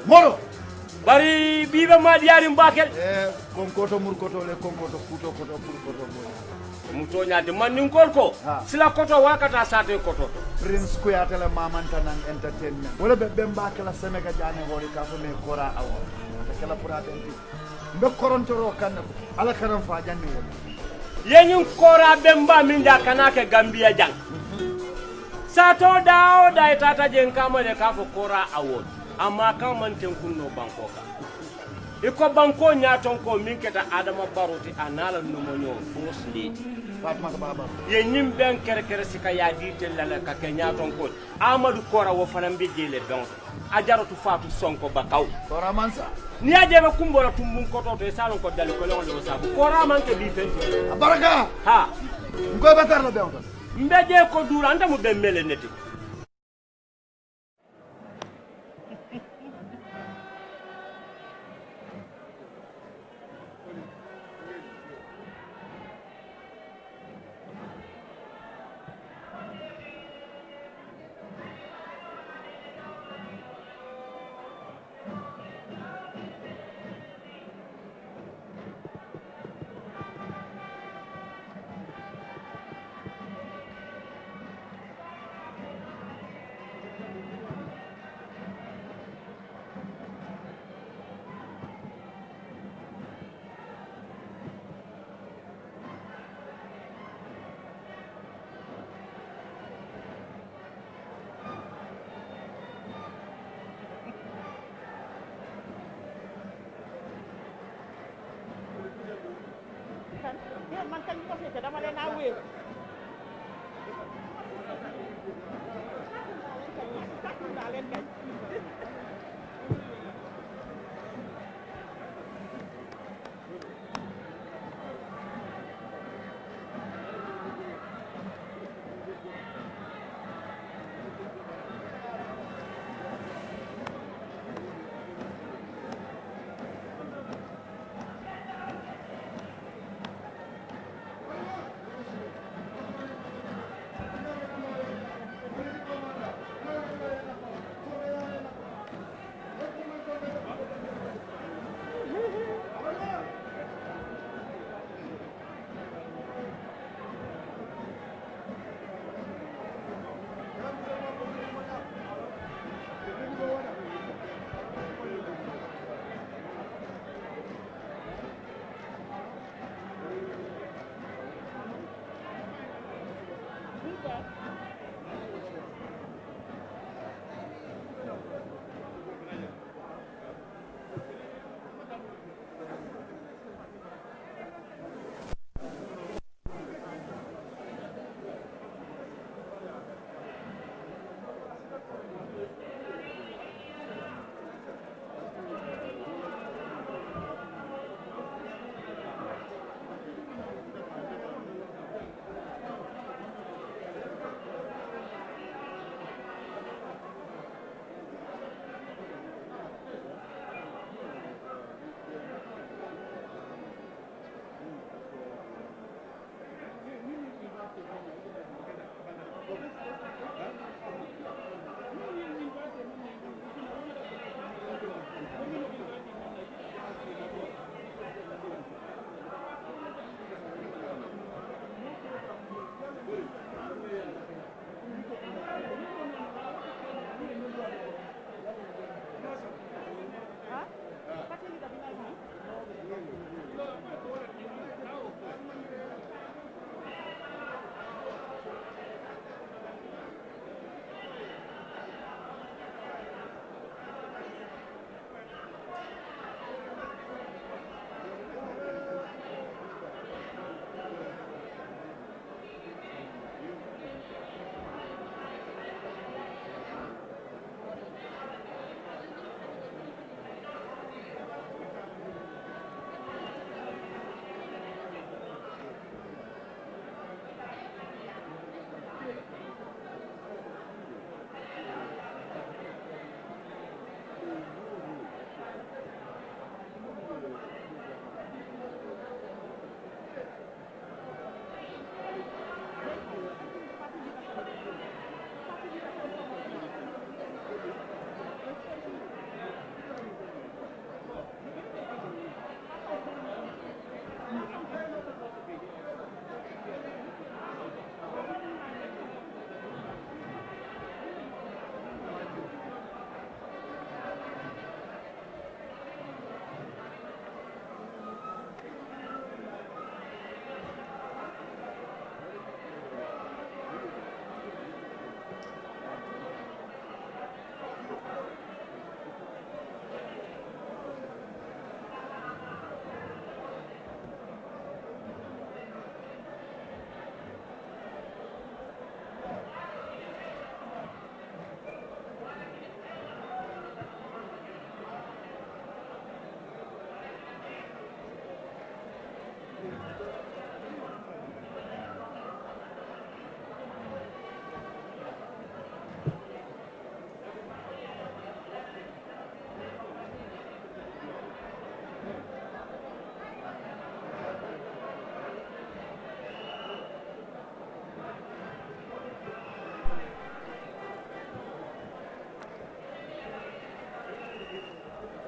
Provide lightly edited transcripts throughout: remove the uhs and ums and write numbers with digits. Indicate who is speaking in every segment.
Speaker 1: Moro.
Speaker 2: Bari biba ma diari mbakel.
Speaker 1: Konkoto murkoto le konkoto futo koto purkoto boy.
Speaker 2: Muto nyaade man nin ko sila koto wakata sate koto
Speaker 1: Prince Kuyate le mamanta nan entertainment. Wala be mbakela Senegal jane holi ka fo me kora awo. Kala pura denti. Mbe korontoro kan ala kanam fa janne wala.
Speaker 2: Yenyun kora bemba min da kanake Gambia jang. Sato dao da tata jen kama de ka fo kora awo. Amma kan man ten kunno banko ka. Iko banko nyaton ko min keta Adama Baroti anala numonyo first lady.
Speaker 1: Fatima baba.
Speaker 2: Ye nyim ben kere sika ya ditel la ka ke nyaton ko. Amadou Kora wo fanam be jele don. Ajaratu Fatu Sonko bakaw.
Speaker 1: Kora mansa.
Speaker 2: Ni ajebe kumbola tumbun ko to salon ko dal ko lon lo sabu. Kora man ke bi fenti.
Speaker 1: Baraka.
Speaker 2: Ha.
Speaker 1: Ngoy batar la bew.
Speaker 2: Mbeje ko dura anta mu be mele neti.
Speaker 3: Man kan ko fi dama leen a wéer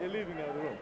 Speaker 4: They're leaving out of the room.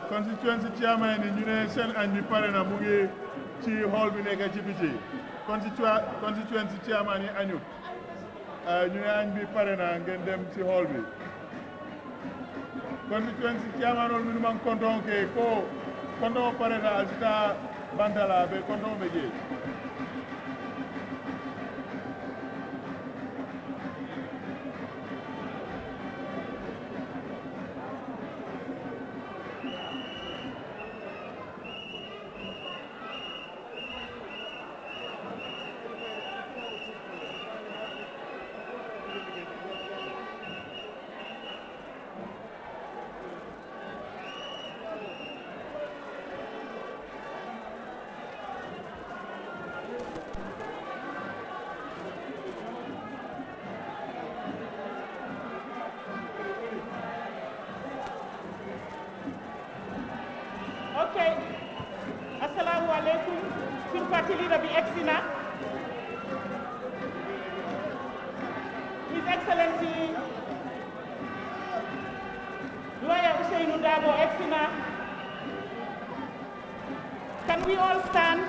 Speaker 4: constituency chairman yi ñu ne seen añ bi pare na mu ngi ci hall bi nekk ci biti constituency chairman yi añut ñu ne añ bi pare na ngeen dem ci hall bi constituency chairman ol minnu man konton ke ko konton pare na alsita bantala be konton be je
Speaker 3: Excellency Lawyer Ousainou Darboe Exina. Can we all stand?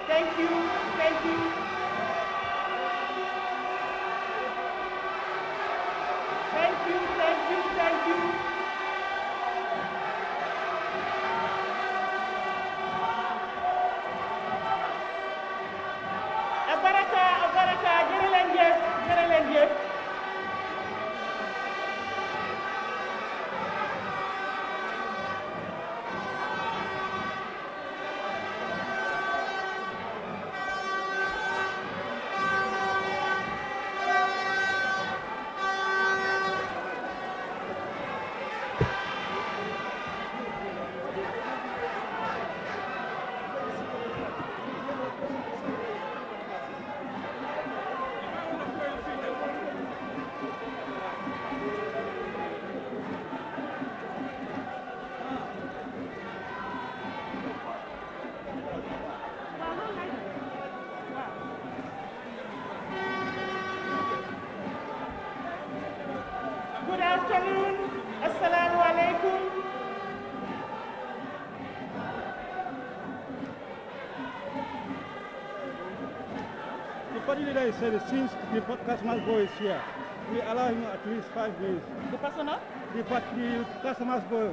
Speaker 3: Thank you, thank you. Thank you, thank you, thank you. Abaraka, jërëleen jëf. Good afternoon. Assalamu alaikum.
Speaker 5: The party leader said since the customer's boy is here, we allow him at least 5 minutes.
Speaker 3: The personal?
Speaker 5: The customer's boy.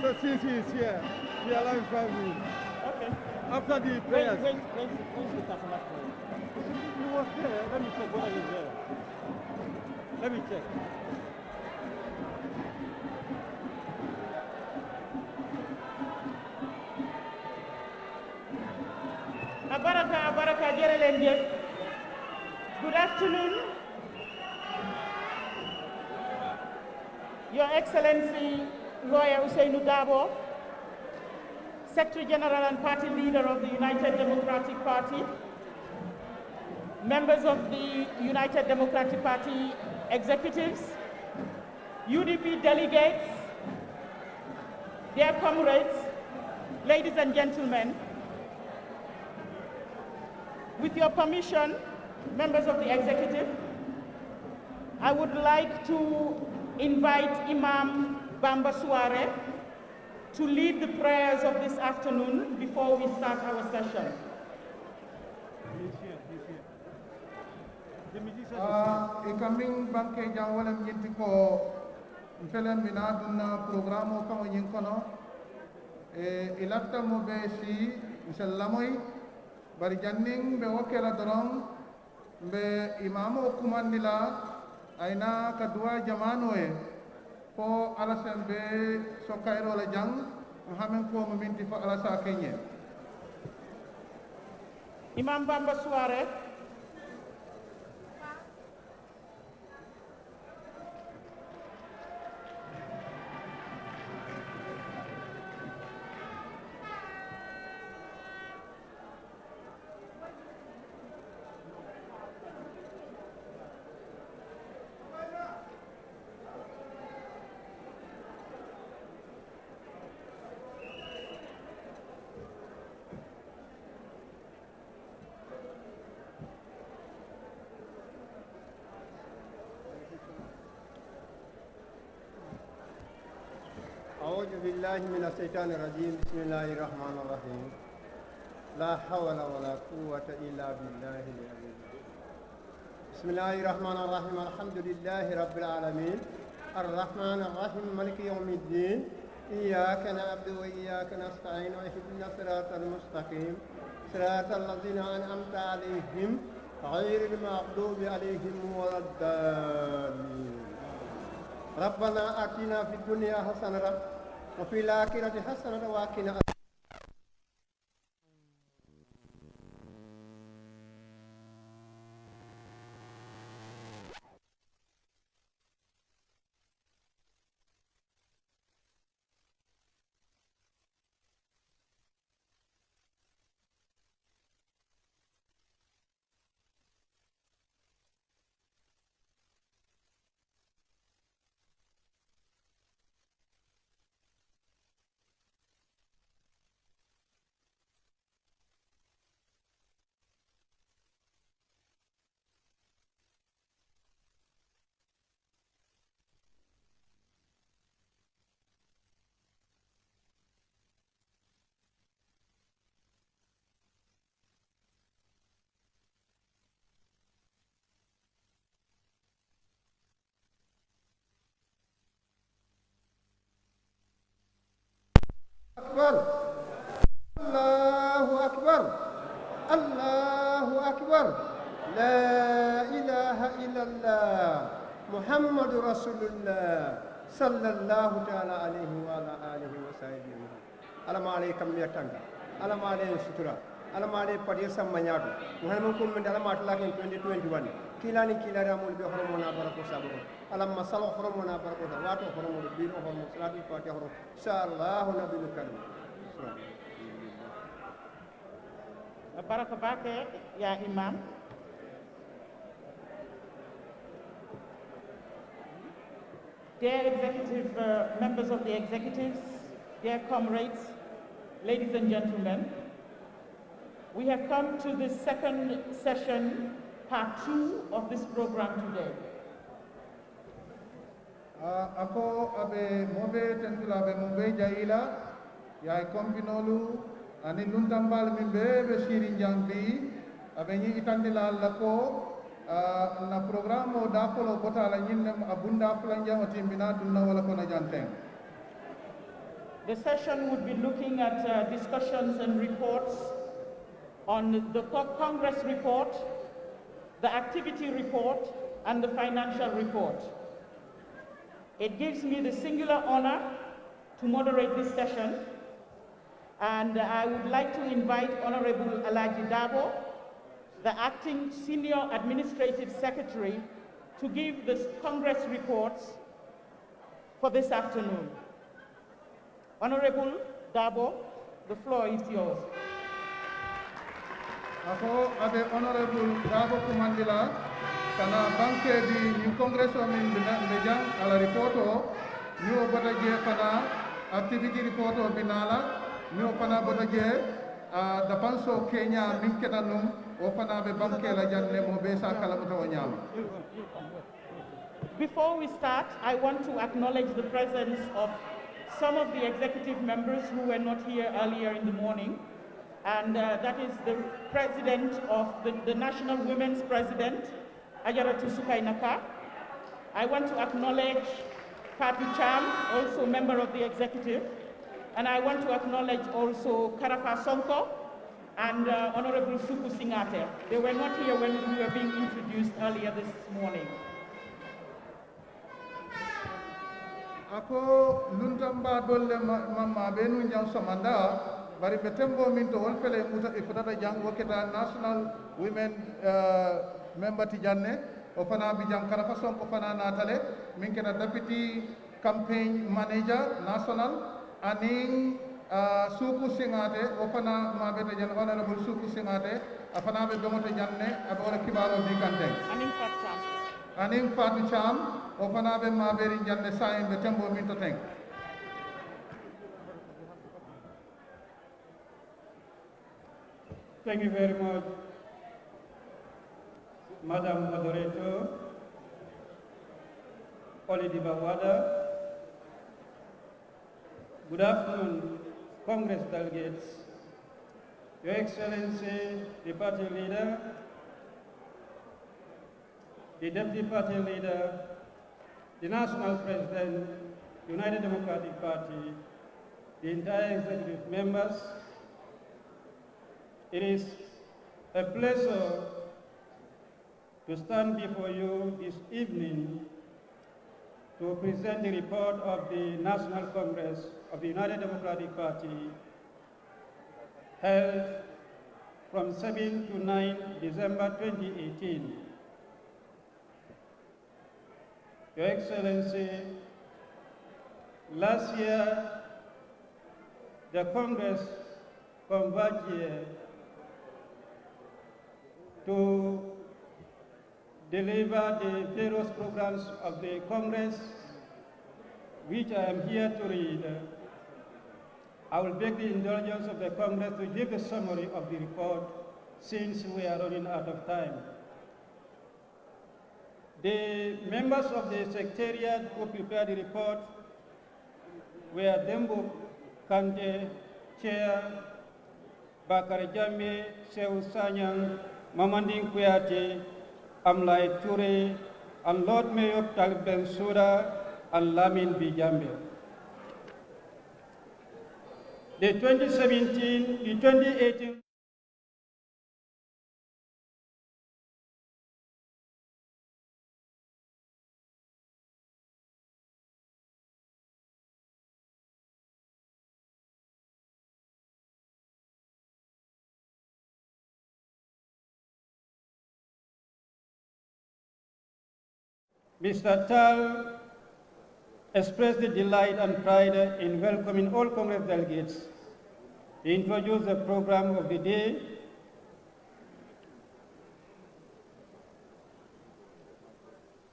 Speaker 5: So since he is here, we allow him 5 minutes.
Speaker 3: Okay.
Speaker 5: After the prayers.
Speaker 3: When's the personal for?
Speaker 5: He was there. Let me check whether he's there. Let me check.
Speaker 3: Abaraka, jërëleen jëf. Good afternoon. Your Excellency Lawyer Ousainou Darboe, Secretary General and Party Leader of the United Democratic Party, members of the United Democratic Party executives, UDP delegates, dear comrades, ladies and gentlemen, with your permission, members of the executive, I would like to invite Imam Bamba Suare to lead the prayers of this afternoon before we start our session.
Speaker 6: Coming banke jawalam yinti ko mfelen minaduna programo kama yinkono ilatta mo be si misallamoy bari janning be wakela doron be imamo kumandila aina kadua jamano e ko alasan be sokairo la jang hamen ko mo minti fa alasa kenye
Speaker 3: Imam Bamba Suare.
Speaker 7: أعوذ بالله من الشيطان الرجيم بسم الله الرحمن الرحيم لا حول ولا قوة إلا بالله العلي بسم الله الرحمن الرحيم الحمد لله رب العالمين الرحمن الرحيم مالك يوم الدين إياك نعبد وإياك نستعين واهدنا الصراط المستقيم صراط الذين أنعمت عليهم غير المغضوب عليهم ولا الضالين ربنا آتنا في الدنيا حسنة وفي الآخرة حسنة وقنا. أكبر الله أكبر الله أكبر لا إله إلا الله محمد رسول الله صلى الله تعالى عليه وعلى آله وصحبه ألم عليكم يتنقى ألم عليه سترة ألم عليه بديس سمانياتو نحن ممكن من ألم أطلقين 2021 كيلاني كيلا رامول بحرمنا بركو سابقا ألم مسال حرمنا بركو سابقا حرمنا بيرو حرم صلاة الفاتحة حرم شاء الله نبي الكريم
Speaker 3: Baraka Bake, Ya Imam. Dear executive, members of the executives, dear comrades, ladies and gentlemen, we have come to the second session, part 2 of this program today.
Speaker 6: Ako abe mobe tentula abe mobe jaila ya kombinolu ani luntambal min be shirin jambi abe ni itandila lako na programo da polo botala nyinnem abunda planja otimbina dunna wala kona janteng.
Speaker 3: The session would be looking at discussions and reports on the Congress report, the activity report, and the financial report. It gives me the singular honor to moderate this session, and I would like to invite Honorable Alaji Darboe, the Acting Senior Administrative Secretary, to give the Congress reports for this afternoon. Honorable Darboe, the floor is yours.
Speaker 6: Ako abe Honorable Darboe Kumandila, kana banke di new Congress o min bejang ala reporto, new bota je pana activity reporto binala, new pana bota je da panso Kenya min ketanum o pana be banke la janne mo be sa kala mota wanyam.
Speaker 3: Before we start, I want to acknowledge the presence of some of the executive members who were not here earlier in the morning, and that is the president of the National Women's President, Ajaratu Sukainaka. I want to acknowledge Fatou Cham, also member of the executive, and I want to acknowledge also Karafa Sonko and Honorable Suku Singate. They were not here when we were being introduced earlier this morning.
Speaker 6: Ako luntamba dolle mamma benu jang samanda bari betembo min to wol fele muta ifutata jang woketa National Women member ti janne o fana bi jang kara façon ko fana natale min kena deputy campaign manager national aning suku singate o fana ma beta jan honorable suku singate afana be domote janne abe wala kibaro bi kante aning Fatou Cham o fana be ma beri janne sayen be tembo min to teng.
Speaker 5: Thank you very much, Madam Moderator, Olidi Bawada. Good afternoon, Congress delegates, Your Excellency, the party leader, the deputy party leader, the national president, United Democratic Party, the entire executive members. It is a pleasure to stand before you this evening to present the report of the National Congress of the United Democratic Party held from 7 to 9 December 2018. Your Excellency, last year the Congress converged here to deliver the various programs of the Congress, which I am here to read. I will beg the indulgence of the Congress to give a summary of the report since we are running out of time. The members of the Secretariat who prepared the report were Dembo Kante, Chair, Bakari Jame, Sew Sanyang, Mamanding Kuyate, Amlai Ture, and Lord Mayor Talib Bensouda and Lamin Bijambe. the 2017, the 2018. Mr. Tal expressed the delight and pride in welcoming all Congress delegates. He introduced the program of the day,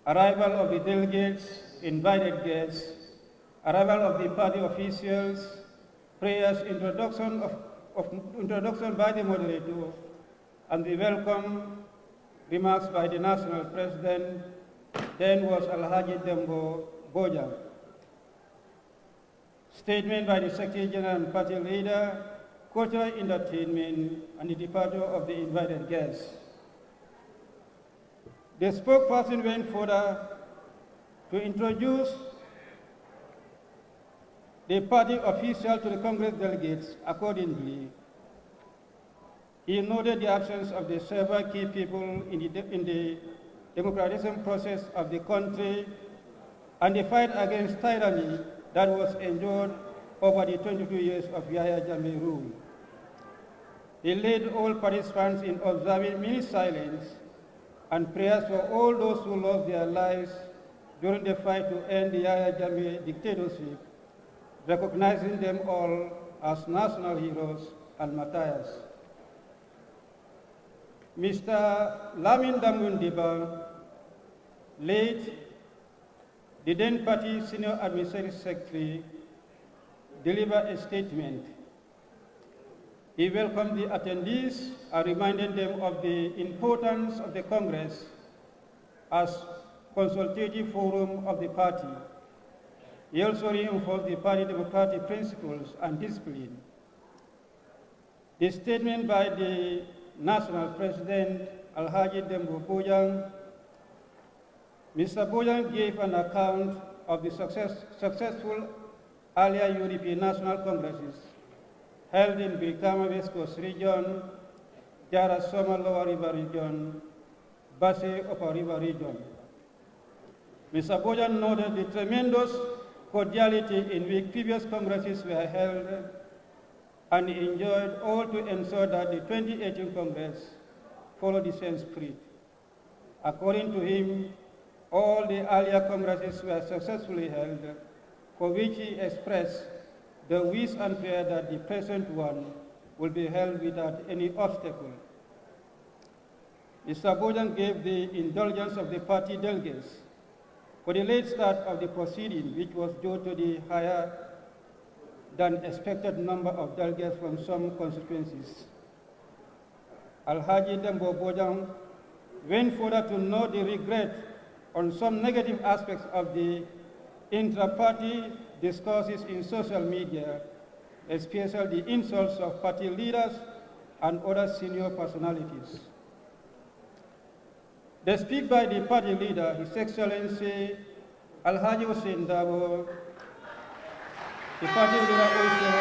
Speaker 5: arrival of the delegates, invited guests, arrival of the party officials, prayers, introduction by the moderator, and the welcome remarks by the national president. Then was Alhaji Darboe-Party. Statement by the Secretary General and Party Leader, cultural entertainment, and the departure of the invited guests. The spokesperson went further to introduce the party official to the Congress delegates. Accordingly, he noted the absence of the several key people in the democratization process of the country and the fight against tyranny that was endured over the 22 years of Yahya Jammeh rule. He led all participants in observing minute silence and prayers for all those who lost their lives during the fight to end the Yahya Jammeh dictatorship, recognizing them all as national heroes and martyrs. Mr. Lamin Damundiba, late the then party senior administrative secretary, delivered a statement. He welcomed the attendees and reminded them of the importance of the Congress as consultative forum of the party. He also reinforced the party democratic principles and discipline. The statement by the national president, Alhaji Darboe-Party, Mr. Bojang gave an account of the successful earlier UDP national congresses held in Brikama West Coast region, Jara Soma Lower River region, Basse Upper River region. Mr. Bojang noted the tremendous cordiality in which previous congresses were held and enjoyed all to ensure that the 2018 Congress followed the same spirit. According to him, all the earlier congresses were successfully held, for which he expressed the wish and prayer that the present one will be held without any obstacle. Mr. Bojang gave the indulgence of the party delegates for the late start of the proceeding, which was due to the higher than expected number of delegates from some constituencies. Alhaji Darboe-Party went further to note the regret on some negative aspects of the intra-party discourses in social media, especially the insults of party leaders and other senior personalities. The speech by the party leader, His Excellency Alhaji Ousainou, the party leader also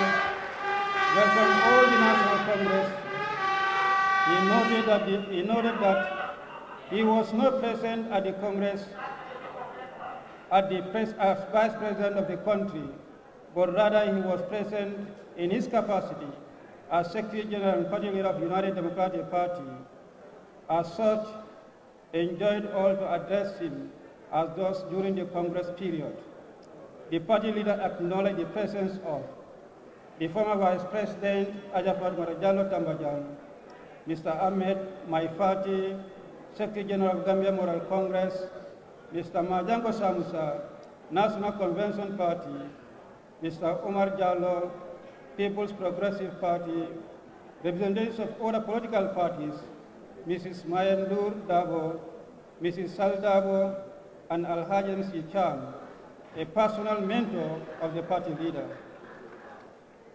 Speaker 5: welcomed all the National Congress. He noted that he was not present at the Congress as Vice President of the country, but rather he was present in his capacity as Secretary General and Party Leader of the United Democratic Party. As such, enjoyed all to address him as those during the Congress period. The party leader acknowledged the presence of the former Vice President Ajafat Marajalo Tambajang, Mr. Ahmed Maifati, Secretary General of Gambia Moral Congress, Mr. Majango Samusa, National Convention Party, Mr. Omar Jallo, People's Progressive Party, representatives of other political parties, Mrs. Mayendur Darboe, Mrs. Sal Darboe, and Alhaji MC Chan, a personal mentor of the party leader.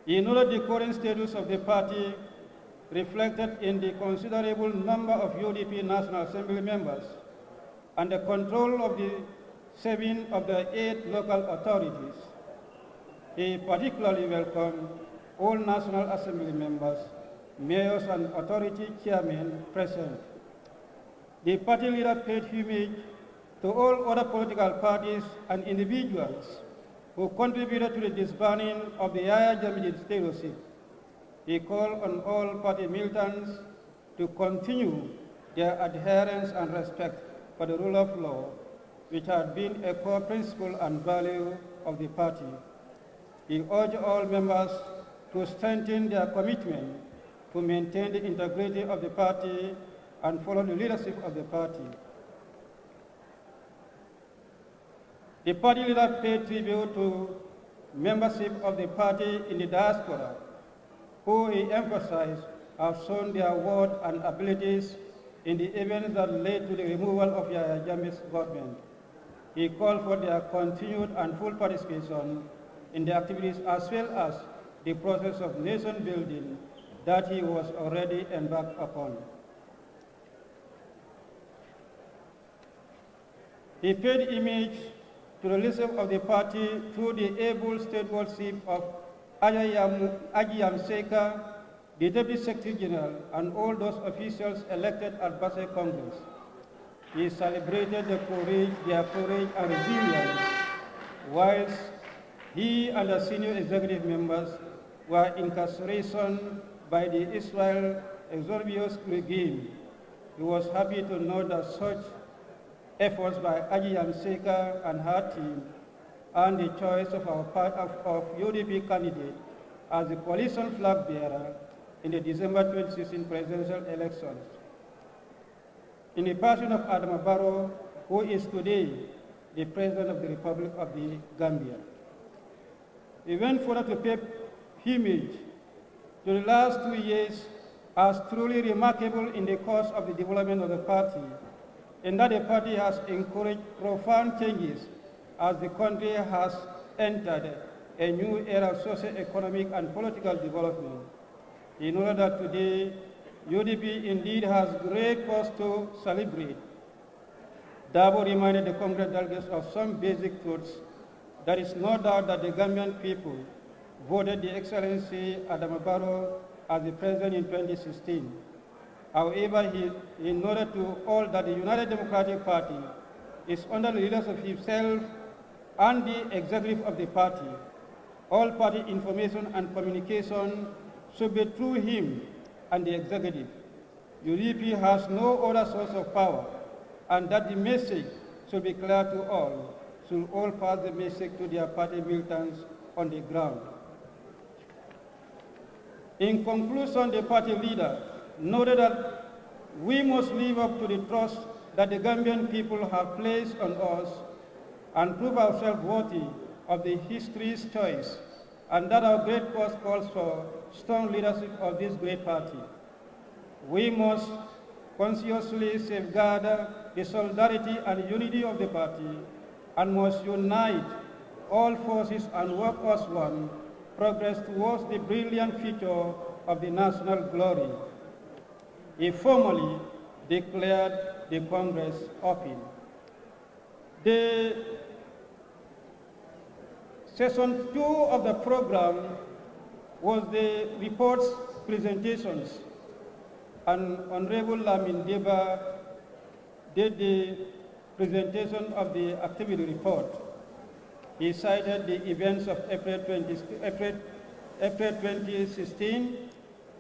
Speaker 5: He noted the current status of the party reflected in the considerable number of UDP National Assembly members and the control of the 7 of the 8 local authorities. He particularly welcomed all National Assembly members, mayors and authority chairmen present. The party leader paid homage to all other political parties and individuals who contributed to the disbanding of the Yaya Jammeh dictatorship. He called on all party militants to continue their adherence and respect for the rule of law, which had been a core principle and value of the party. He urged all members to strengthen their commitment to maintain the integrity of the party and follow the leadership of the party. The party leader paid tribute to membership of the party in the diaspora, who he emphasized have shown their worth and abilities in the events that led to the removal of Yaya Jammeh's government. He called for their continued and full participation in the activities as well as the process of nation building that he was already embarked upon. He paid homage to the leadership of the party through the able stewardship of Ajayam Seka, the Deputy Secretary General, and all those officials elected at Basel Congress. He celebrated their courage and resilience, whilst he and the senior executive members were incarcerated by the Israel exorbitant regime. He was happy to know that such efforts by Ajayam Seka and her team and the choice of UDP candidate as the coalition flag bearer in the December 2016 presidential elections. In the person of Adama Barrow, who is today the President of the Republic of the Gambia. He went further to pay homage to the last 2 years as truly remarkable in the course of the development of the party, in that the party has encouraged profound changes as the country has entered a new era of socio-economic and political development. In order that today, UDP indeed has great cause to celebrate. Darboe reminded the Congress delegates of some basic truths. There is no doubt that the Gambian people voted the Excellency Adama Barrow as the president in 2016. However, he noted to all that the United Democratic Party is under the leadership of himself and the executive of the party. All party information and communication should be through him and the executive. UDP has no other source of power, and that the message should be clear to all, should all pass the message to their party militants on the ground. In conclusion, the party leader noted that we must live up to the trust that the Gambian people have placed on us and prove ourselves worthy of the history's choice, and that our great cause calls for strong leadership of this great party. We must consciously safeguard the solidarity and unity of the party and must unite all forces and work as one, progress towards the brilliant future of the national glory. He formally declared the Congress open. The session 2 of the program was the reports presentations, and Honorable Lamin Deba did the presentation of the activity report. He cited the events of April 2016,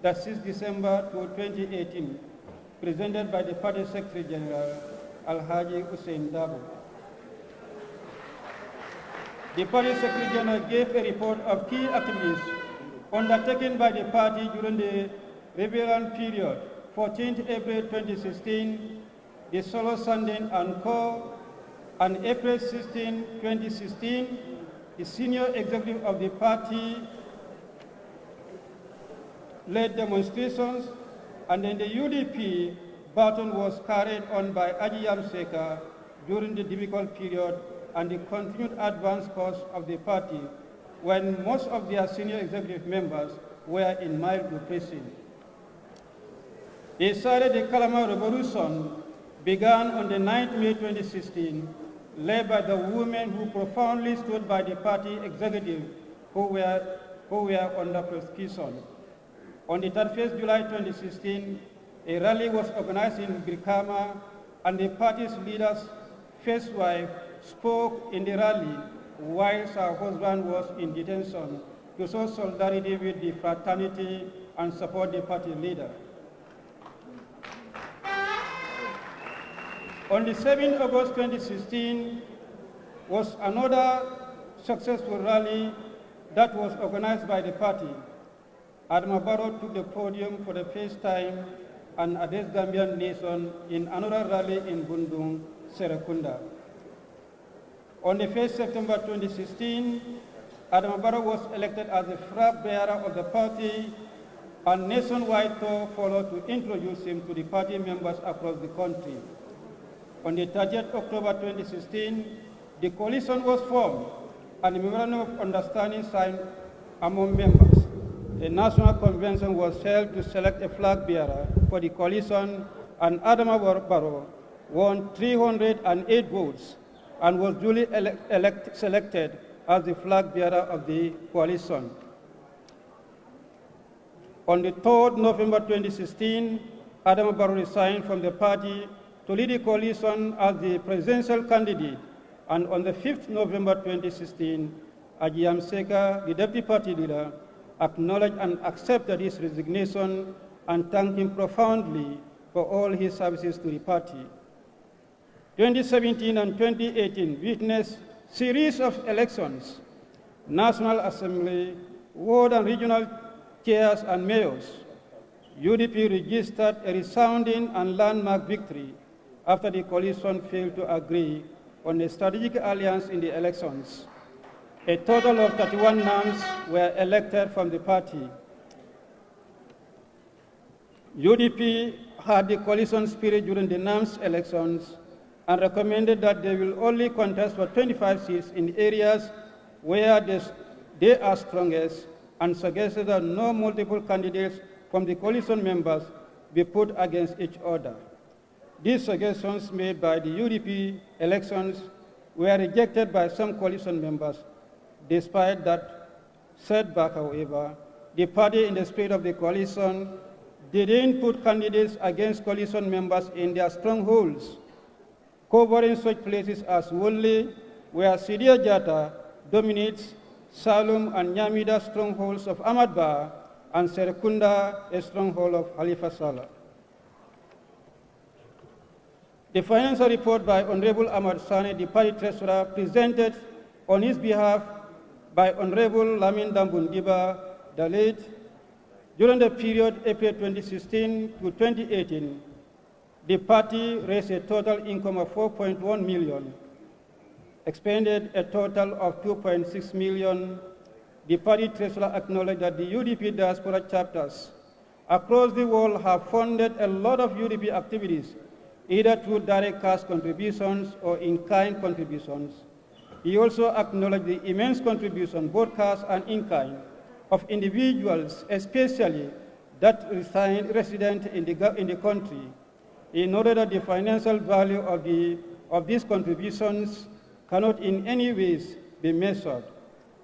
Speaker 5: the 6th December to 2018, presented by the Party Secretary General, Alhaji Ousainou. The Party Secretary General gave a report of key activities undertaken by the party during the relevant period, 14th April 2016, the Solo Sunday and Co, and April 16, 2016, the senior executive of the party led demonstrations, and then the UDP baton was carried on by Ajayam Seka during the difficult period and the continued advance course of the party when most of their senior executive members were in mild depression. He cited the Kalama Revolution began on the 9th May 2016, led by the women who profoundly stood by the party executive, who were who were under persecution. On the 31st July 2016, a rally was organized in Brikama, and the party's leader's first wife spoke in the rally whilst her husband was in detention to show solidarity with the fraternity and support the party leader. On the 7th August 2016 was another successful rally that was organized by the party. Amadou took the podium for the first time and addressed Gambian nation in another rally in Bundung, Serekunda. On the 1st September 2016, Amadou was elected as the flag bearer of the party, and nationwide tour followed to introduce him to the party members across the country. On the 30th October 2016, the coalition was formed and a memorandum of understanding signed among members. A national convention was held to select a flag bearer for the coalition, and Amadou won 308 votes and was duly selected as the flag bearer of the coalition. On the 3rd November 2016, Amadou resigned from the party to lead the coalition as the presidential candidate, and on the 5th November 2016, Ajiyam Seka, the deputy party leader, acknowledged and accepted his resignation and thanked him profoundly for all his services to the party. 2017 and 2018 witnessed a series of elections, National Assembly, ward and regional chairs and mayors. UDP registered a resounding and landmark victory after the coalition failed to agree on a strategic alliance in the elections. A total of 31 names were elected from the party. UDP had the coalition spirit during the NAMS elections and recommended that they will only contest for 25 seats in areas where they are strongest, and suggested that no multiple candidates from the coalition members be put against each other. These suggestions made by the UDP elections were rejected by some coalition members. Despite that setback, however, the party, in the spirit of the coalition, didn't put candidates against coalition members in their strongholds, covering such places as Wolle, where Sidia Jata dominates, Salum and Nyamida strongholds of Amadou, and Serekunda, a stronghold of Halifa Saleh. The financial report by Honorable Sanneh, the party treasurer, presented on his behalf by Honorable Lamin Dambundiba, the late, during the period April 2016 to 2018, the party raised a total income of 4.1 million, expended a total of 2.6 million. The party treasurer acknowledged that the UDP diaspora chapters across the world have funded a lot of UDP activities, either through direct cash contributions or in-kind contributions. He also acknowledged the immense contribution, both cash and in-kind, of individuals, especially that resident in the country, in order that the financial value of these contributions cannot in any ways be measured.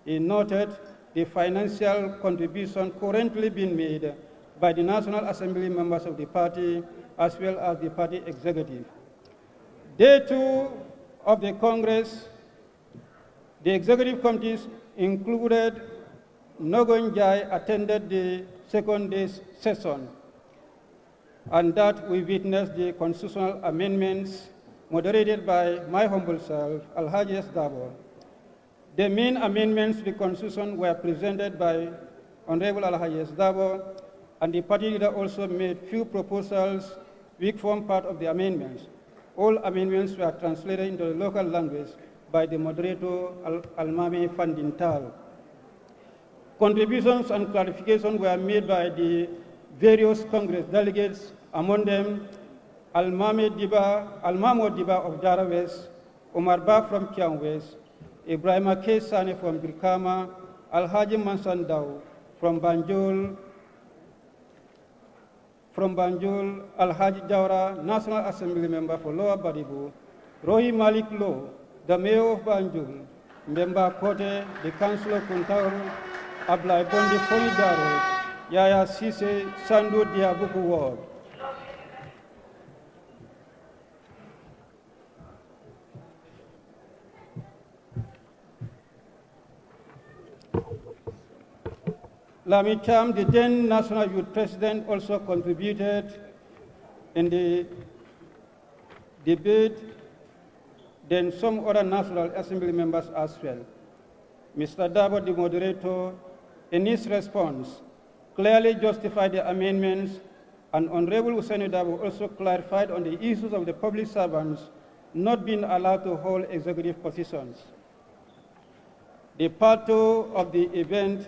Speaker 5: He noted the financial contribution currently being made by the National Assembly members of the party, as well as the party executive. Day 2 of the Congress, the executive committees included Nogon Jai attended the second day's session, and that we witnessed the constitutional amendments moderated by my humble self, Alhaji Darboe. The main amendments to the Constitution were presented by Honorable Alhaji Darboe, and the party leader also made few proposals which form part of the amendments. All amendments were translated into the local language by the moderator, Almami Fandintal. Contributions and clarifications were made by the various Congress delegates, among them Almamo Diba of Jara West, Omar Ba from Kiang West, Ibrahima K. Sanneh from Brikama, Alhaji Mansan Daw from Banjul, Alhaji Jawra, National Assembly member for Lower Badibu, Rohi Malik Lo, the mayor of Banjul, Mbemba Kote, the councillor Kuntauru, Ablai Bondi Foni Daro, Yaya Sise Sandu Diabuku Ward. Lami Cham, the then National Youth President, also contributed in the debate, then some other National Assembly members as well. Mr. Darboe, the moderator, in his response, clearly justified the amendments, and Honorable Ousainou Darboe also clarified on the issues of the public servants not being allowed to hold executive positions. The part two of the event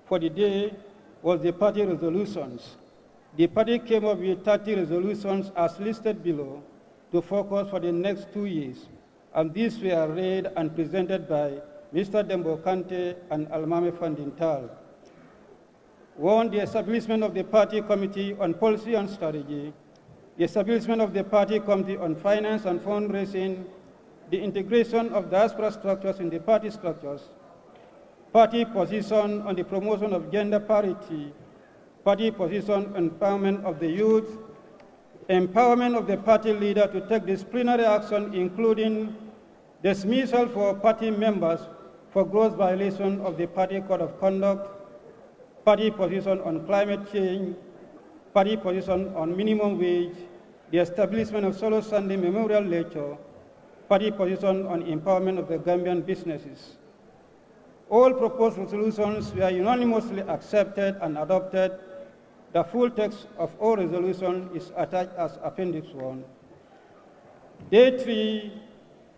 Speaker 5: for the day was the party resolutions. The party came up with 30 resolutions as listed below to focus for the next 2 years, and these were read and presented by Mr. Darboe-Party and Almame Fandintal. 1. The establishment of the party committee on policy and strategy, the establishment of the party committee on finance and fundraising, the integration of diaspora structures in the party structures, party position on the promotion of gender parity, party position on empowerment of the youth, empowerment of the party leader to take disciplinary action, including dismissal for party members for gross violation of the party code of conduct, party position on climate change, party position on minimum wage, the establishment of Solo Sunday Memorial Lecture, party position on empowerment of the Gambian businesses. All proposed resolutions were unanimously accepted and adopted. The full text of all resolutions is attached as Appendix 1. Day 3,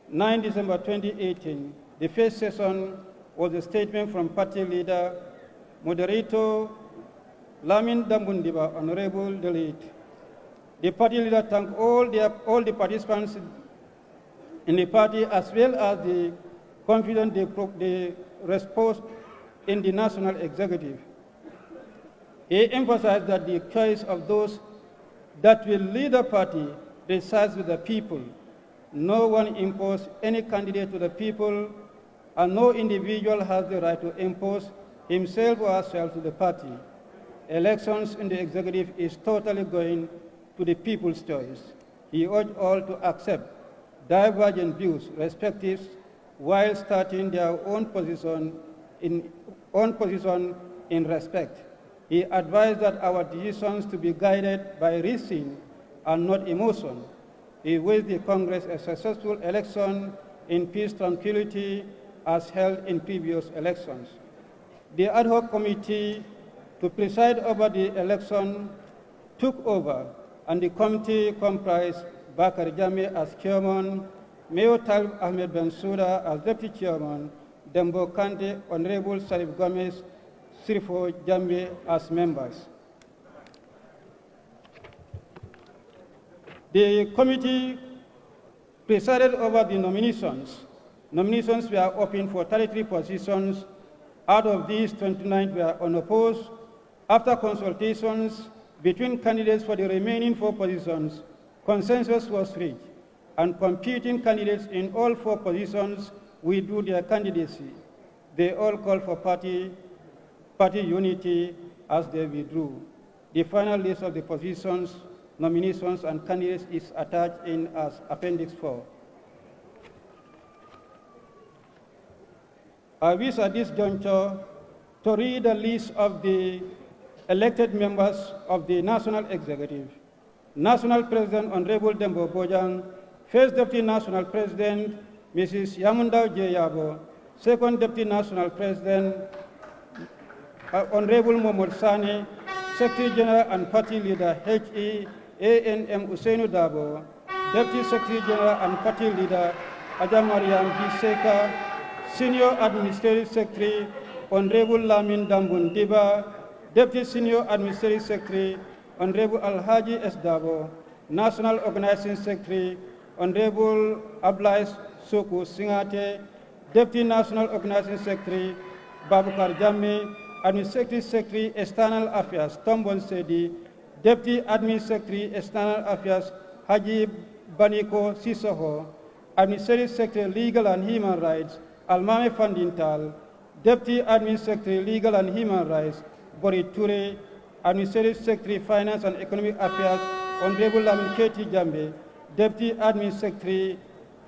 Speaker 5: 9 December 2018, the first session was a statement from party leader, moderator Lamin Dambundiba, Honorable Delete. The party leader thanked all the participants in the party as well as the confidence they reposed in the national executive. He emphasized that the choice of those that will lead the party resides with the people. No one imposes any candidate to the people, and no individual has the right to impose himself or herself to the party. Elections in the executive is totally going to the people's choice. He urged all to accept divergent views, respective, while starting their own position in respect. He advised that our decisions to be guided by reason and not emotion. He wished the Congress a successful election in peace, tranquility, as held in previous elections. The ad hoc committee to preside over the election took over, and the committee comprised Bakar Jammeh as chairman, Mayor Talib Ahmed Bensouda as deputy chairman, Darboe-Party, Honorable Salif Gomez, Sirifo Jammeh as members. The committee presided over the nominations. Nominations were open for 33 positions. Out of these, 29 were unopposed. After consultations between candidates for the remaining 4 positions, consensus was reached, and competing candidates in all 4 positions withdrew their candidacy. They all called for party unity as they withdrew. The final list of the positions, nominations, and candidates is attached in as Appendix 4. I wish at this juncture to read the list of the elected members of the National Executive. National President Honorable Dembo Bojang, First Deputy National President Mrs. Yamundao Jeyabo, Second Deputy National President Honorable Mohamed Sanneh, Secretary General and Party Leader HEANM Ousainou Darboe, Deputy Secretary General and Party Leader Adja Mariam B. Seka, Senior Administrative Secretary Honorable Lamin Dambundiba, Deputy Senior Administrative Secretary Honorable Alhaji S. Darboe, National Organizing Secretary Honorable Ablais Soku Singate, Deputy National Organizing Secretary Babukar Jammeh, Administrative Secretary External Affairs Tombon Sedi, Deputy Admin Secretary External Affairs Haji Baniko Sisoho, Administrative Secretary Legal and Human Rights Almame Fandintal, Deputy Admin Secretary, Legal and Human Rights, Bori Ture, Administrative Secretary, Finance and Economic Affairs, Honorable Lamin Keti Jambe, Deputy Admin Secretary,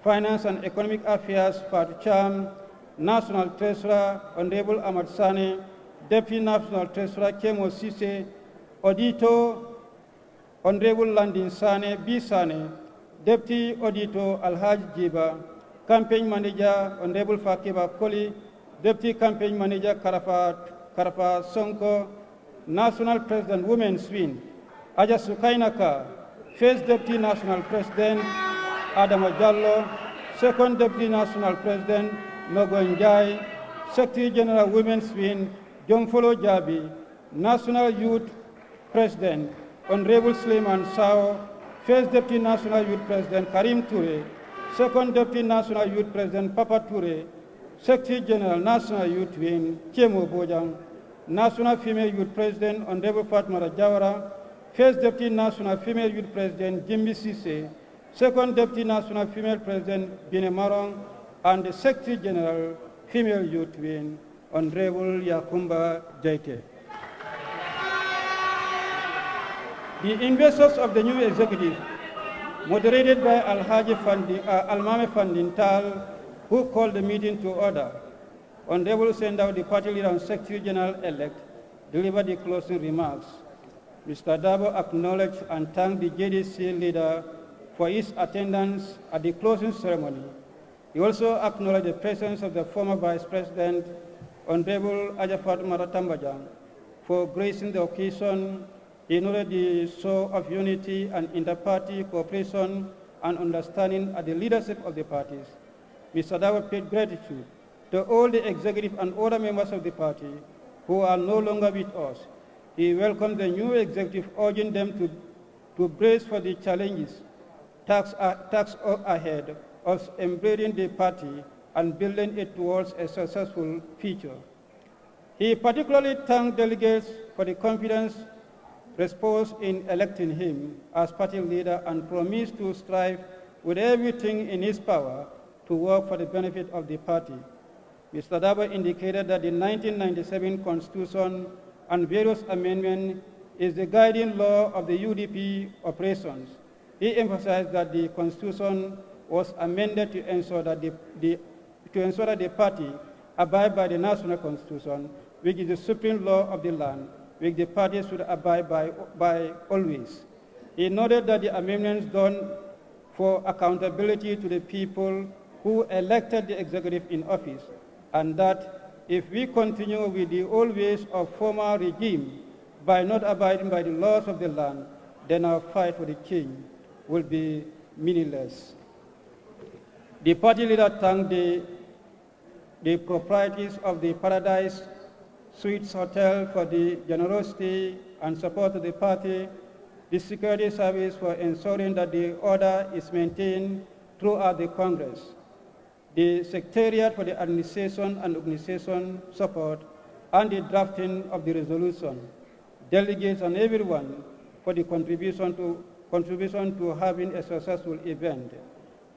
Speaker 5: Finance and Economic Affairs, Pat Cham, National Treasurer, Honorable Ahmad Sanneh, Deputy National Treasurer, Kemo Sise, Auditor, Honorable Landin Sanneh, B. Sanneh, Deputy Auditor, Alhaj Jiba, Campaign Manager, Honorable Fakiba Koli, Deputy Campaign Manager, Karafa Sonko, National President, Women's Wing, Aja Sukainaka, First Deputy National President, Adama Jallo, Second Deputy National President, Nogo Njai, Secretary General Women's Wing, Jomfolo Jabi, National Youth President, Honorable Suleiman Sao, First Deputy National Youth President, Karim Toure, Second Deputy National Youth President, Papa Toure, Secretary General, National Youth Wing, Chemo Bojang, National Female Youth President, Honorable Fatmara Jawara, First Deputy National Female Youth President, Jimmy Sise, Second Deputy National Female President, Bine Marong, and the Secretary General, Female Youth Wing, Honorable Yakumba Jaite. The investors of the new executive, moderated by Almame Fandintal, who called the meeting to order, Honorable Sendao, the party leader and Secretary General-elect, delivered the closing remarks. Mr. Darboe acknowledged and thanked the JDC leader for his attendance at the closing ceremony. He also acknowledged the presence of the former Vice President, Honorable Ajafat Maratambajang, for gracing the occasion. He noted the show of unity and inter-party cooperation and understanding at the leadership of the parties. Mr. Darboe paid gratitude to all the executive and other members of the party who are no longer with us. He welcomed the new executive, urging them to brace for the challenges task ahead of embracing the party and building it towards a successful future. He particularly thanked delegates for the confidence reposed in electing him as party leader and promised to strive with everything in his power to work for the benefit of the party. Mr. Darboe indicated that the 1997 Constitution and various amendments is the guiding law of the UDP operations. He emphasized that the Constitution was amended to ensure that the party abide by the national Constitution, which is the supreme law of the land, which the party should abide by always. He noted that the amendments done for accountability to the people who elected the executive in office, and that if we continue with the old ways of former regime by not abiding by the laws of the land, then our fight for the king will be meaningless. The party leader thanked the proprietors of the Paradise Suites Hotel for the generosity and support of the party, the security service for ensuring that the order is maintained throughout the Congress, the Secretariat for the administration and organization support, and the drafting of the resolution, delegates and everyone for the contribution to having a successful event.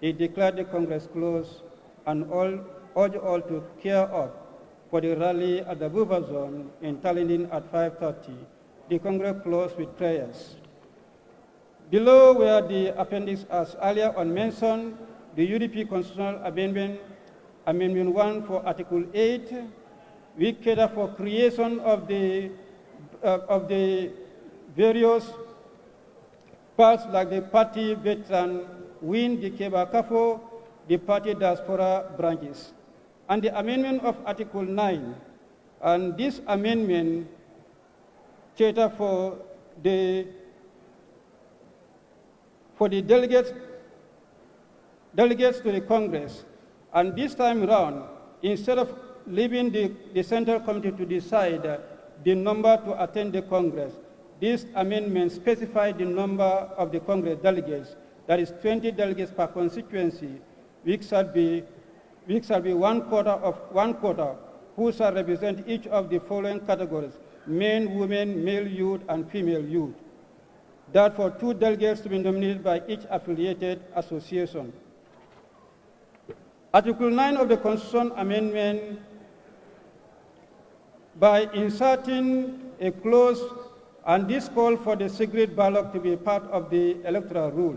Speaker 5: He declared the Congress closed and urged all to gear up for the rally at the buffer zone in Tallinn at 5:30. The Congress closed with prayers. Below were the appendix as earlier on mentioned, the UDP Constitutional Amendment 1 for Article 8, we cater for creation of the various parts like the party veteran wing, the Keba Kafo, the party diaspora branches. And the amendment of Article 9, and this amendment cater for the delegates to the Congress. And this time around, instead of leaving the Central Committee to decide the number to attend the Congress, this amendment specified the number of the Congress delegates, that is 20 delegates per constituency, which shall be one quarter who shall represent each of the following categories: men, women, male youth, and female youth. Therefore, 2 delegates to be nominated by each affiliated association. Article 9 of the Constitution Amendment by inserting a clause, and this call for the secret ballot to be part of the electoral rule.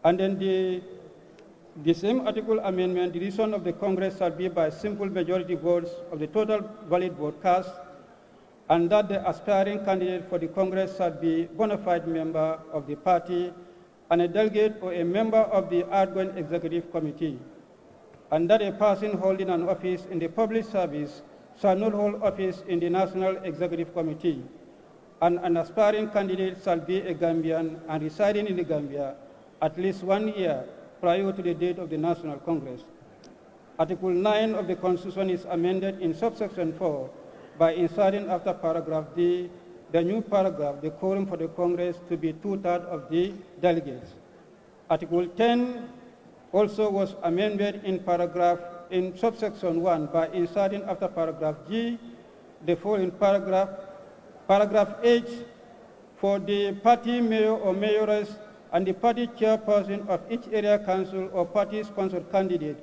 Speaker 5: And then the same article amendment, the decision of the Congress shall be by simple majority votes of the total valid vote cast, and that the aspiring candidate for the Congress shall be a bona fide member of the party and a delegate or a member of the outgoing executive committee, and that a person holding an office in the public service shall not hold office in the National Executive Committee, and an aspiring candidate shall be a Gambian and residing in the Gambia at least 1 year prior to the date of the National Congress. Article 9 of the Constitution is amended in subsection 4 by inserting after paragraph D the new paragraph, the quorum for the Congress to be 2/3 of the delegates. Article 10 also was amended in subsection 1 by inserting after paragraph G the following paragraph, paragraph H, for the party mayor or mayoress and the party chairperson of each area council or party-sponsored candidate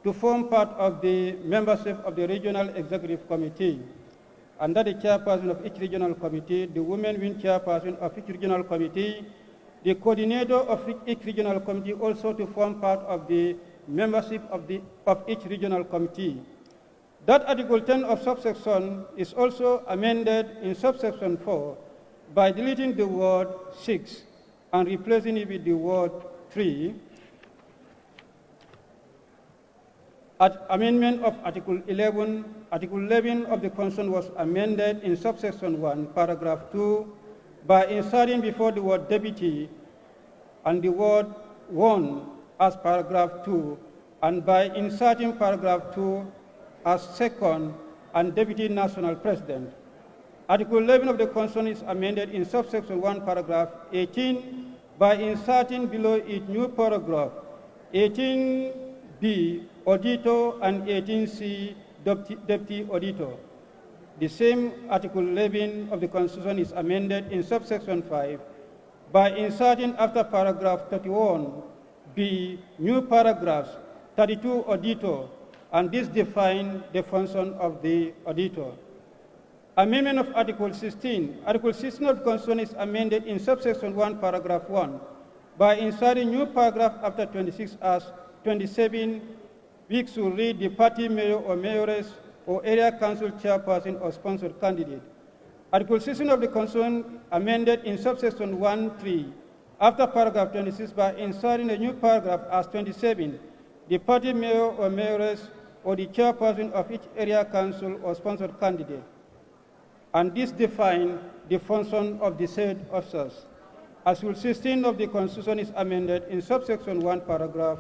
Speaker 5: to form part of the membership of the regional executive committee. Under the chairperson of each regional committee, the women wing chairperson of each regional committee, the coordinator of each regional committee also to form part of the membership of each regional committee. That Article 10 of subsection is also amended in subsection 4 by deleting the word 6 and replacing it with the word 3. Amendment of Article 11. Article 11 of the Constitution was amended in subsection 1, paragraph 2, by inserting before the word deputy and the word one as paragraph 2, and by inserting paragraph 2 as second and deputy national president. Article 11 of the Constitution is amended in subsection 1, paragraph 18, by inserting below it new paragraph 18B, auditor, and 18C, deputy auditor. The same Article 11 of the Constitution is amended in subsection 5 by inserting after paragraph 31B new paragraphs 32 auditor, and this defines the function of the auditor. Amendment of Article 16. Article 16 of the Constitution is amended in subsection 1, paragraph 1 by inserting new paragraph after 26 as 27, which should read the party mayor or mayoress or area council chairperson or sponsored candidate. Article 16 of the Constitution amended in subsection 1(3) after paragraph 26 by inserting a new paragraph as 27, the party mayor or mayoress or the chairperson of each area council or sponsored candidate. And this defines the function of the said officers. Article 16 of the Constitution is amended in subsection 1, paragraph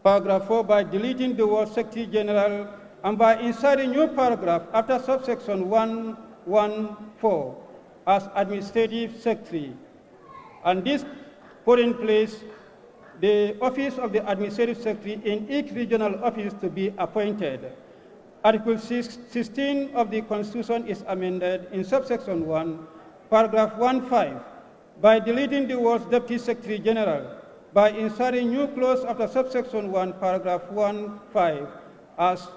Speaker 5: 4 by deleting the word Secretary General and by inserting new paragraph after subsection 1(1)(4) as Administrative Secretary. And this put in place the office of the Administrative Secretary in each regional office to be appointed. Article 16 of the Constitution is amended in subsection 1, paragraph 1(5) by deleting the words Deputy Secretary General, by inserting new clause after subsection 1, paragraph 1(5) as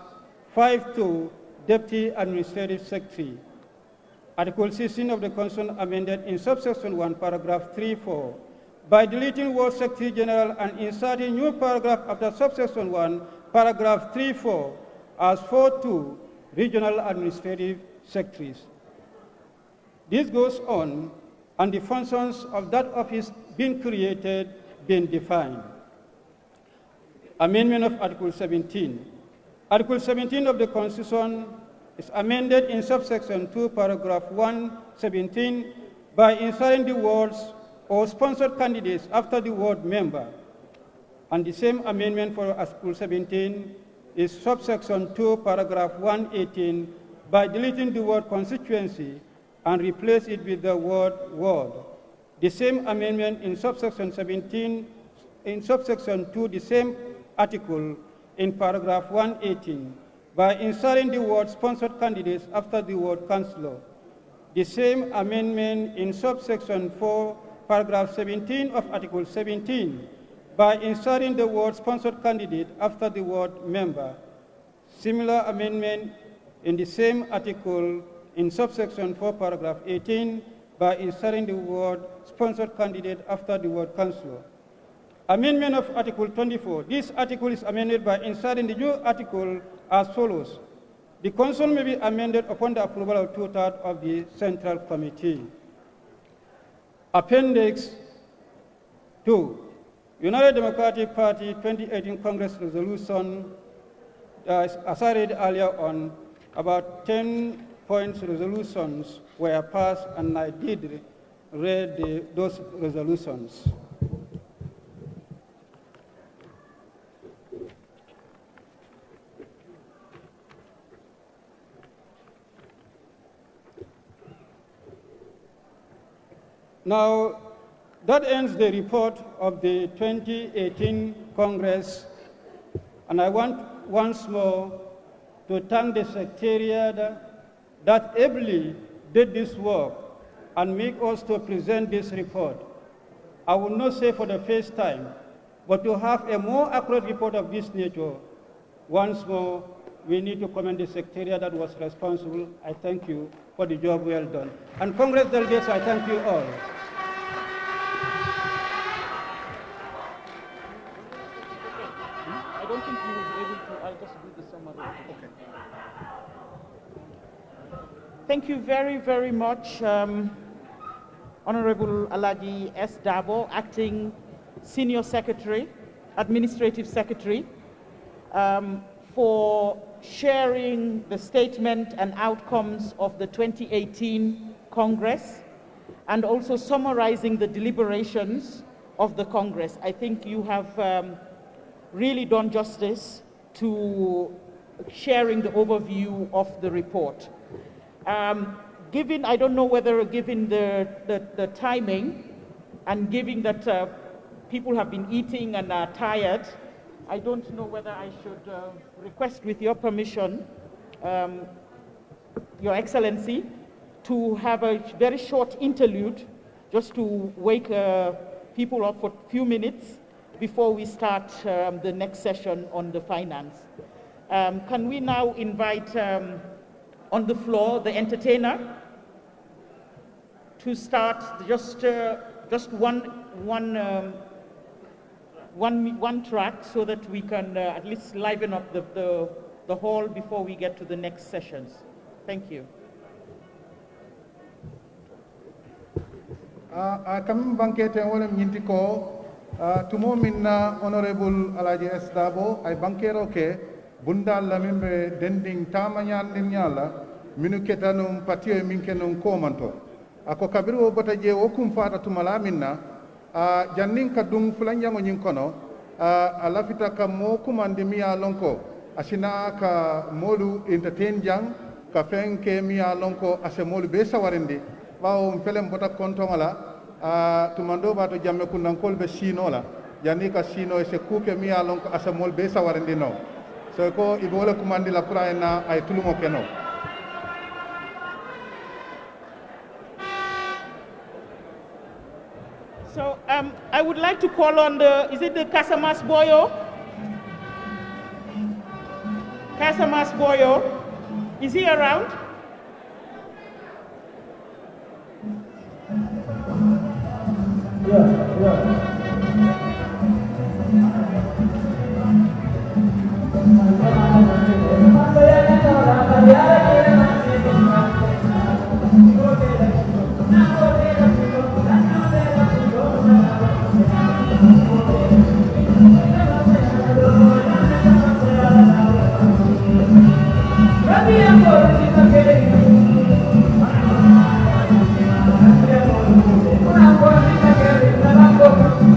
Speaker 5: 5(2) Deputy Administrative Secretary. Article 16 of the Constitution amended in subsection 1, paragraph 3(4) by deleting word Secretary General and inserting new paragraph after subsection 1, paragraph 3(4) as 4(2) Regional Administrative Secretaries. This goes on, and the functions of that office being created, being defined. Amendment of Article 17. Article 17 of the Constitution is amended in subsection 2, paragraph 1(17) by inserting the words or sponsored candidates after the word member. And the same amendment for Article 17 is subsection 2, paragraph 1(18) by deleting the word constituency and replace it with the word ward. The same amendment in subsection 17, in subsection 2, the same article in paragraph 1(18) by inserting the word sponsored candidates after the word councillor. The same amendment in subsection 4, paragraph 17 of Article 17 by inserting the word sponsored candidate after the word member. similar amendment in the same article in subsection 4, paragraph 18, by inserting the word sponsored candidate after the word councillor. Amendment of Article 24. This article is amended by inserting the new article as follows. The council may be amended upon the approval of 2/3 of the Central Committee. Appendix 2. United Democratic Party 2018 Congress resolution, as I read earlier on, about 10 points resolutions were passed, and I did read those resolutions. Now, that ends the report of the 2018 Congress, and I want once more to thank the Secretariat that ably did this work and make us to present this report. I will not say for the first time, but to have a more accurate report of this nature, once more, we need to commend the Secretariat that was responsible. I thank you for the job well done. And Congress delegates, I thank you all.
Speaker 3: I don't think you will be able to, I'll just do the summary. Okay. Thank you very, very much, Honorable Alaji S. Darboe, Acting Senior Secretary, Administrative Secretary, for sharing the statement and outcomes of the 2018 Congress, and also summarizing the deliberations of the Congress. I think you have really done justice to sharing the overview of the report. Given, I don't know whether given the timing, and given that people have been eating and are tired, I don't know whether I should request, with your permission, Your Excellency, to have a very short interlude just to wake people up for a few minutes before we start the next session on the finance. Can we now invite on the floor the entertainer to start just one track, so that we can at least liven up the hall before we get to the next sessions. Thank you.
Speaker 6: Kam bankete wolem nyinti ko tumo minna Honorable Alaji S. Darboe ay bankero ke bundal la membe dending tamanyal din nyala minu ketanum patio minkenum komanto ako kabiru bota je wokum fata tumala minna jannin ka dung fulanjango nyin kono alafita ka mo kumande miya lonko asina ka molu entertain jang ka fenke miya lonko ase molu be sawarindi bawo felem bota kontomala tumando bato jamme kundankol be sino la janni ka sino se kuke miya lonko ase molu be sawarindi no so ko ibola kumandi la praena ay tulumo keno.
Speaker 3: So I would like to call on is it the Casamas Boyo? Casamas Boyo, is he around?
Speaker 8: Una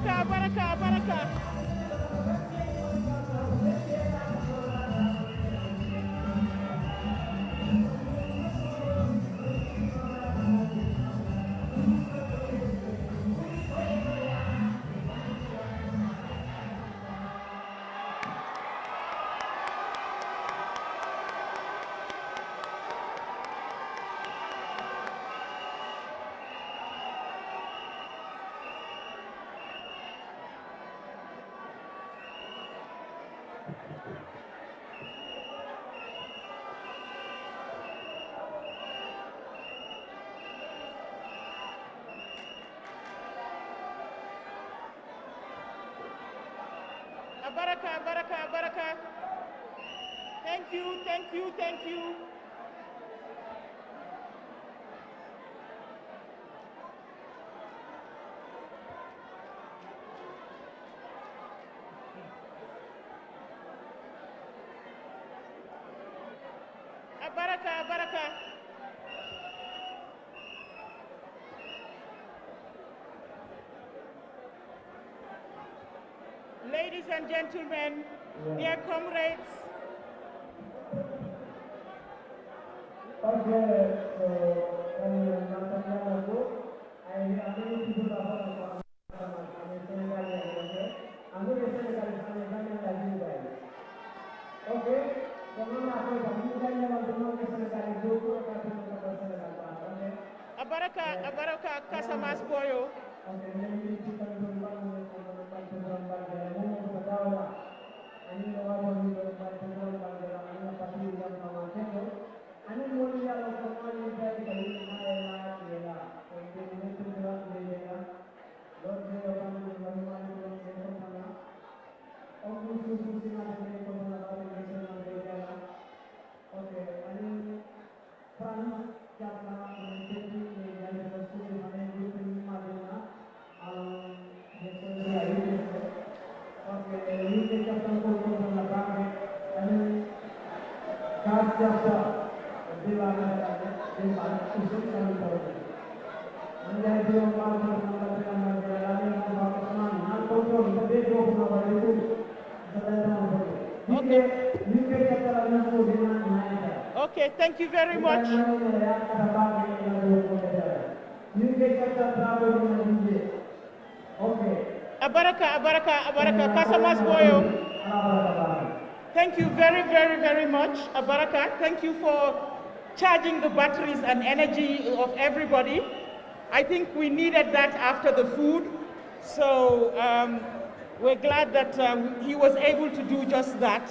Speaker 3: Baraka, baraka, baraka. Baraka, baraka, baraka. Thank you, thank you, thank you. Baraka, baraka. Ladies and gentlemen, dear comrades. Baraka, Kasamas Boyo. Okay, thank you very much. Abaraka, Kasamas Boyo. Thank you very much, Abaraka. Thank you for charging the batteries and energy of everybody. I think we needed that after the food. So we're glad that he was able to do just that.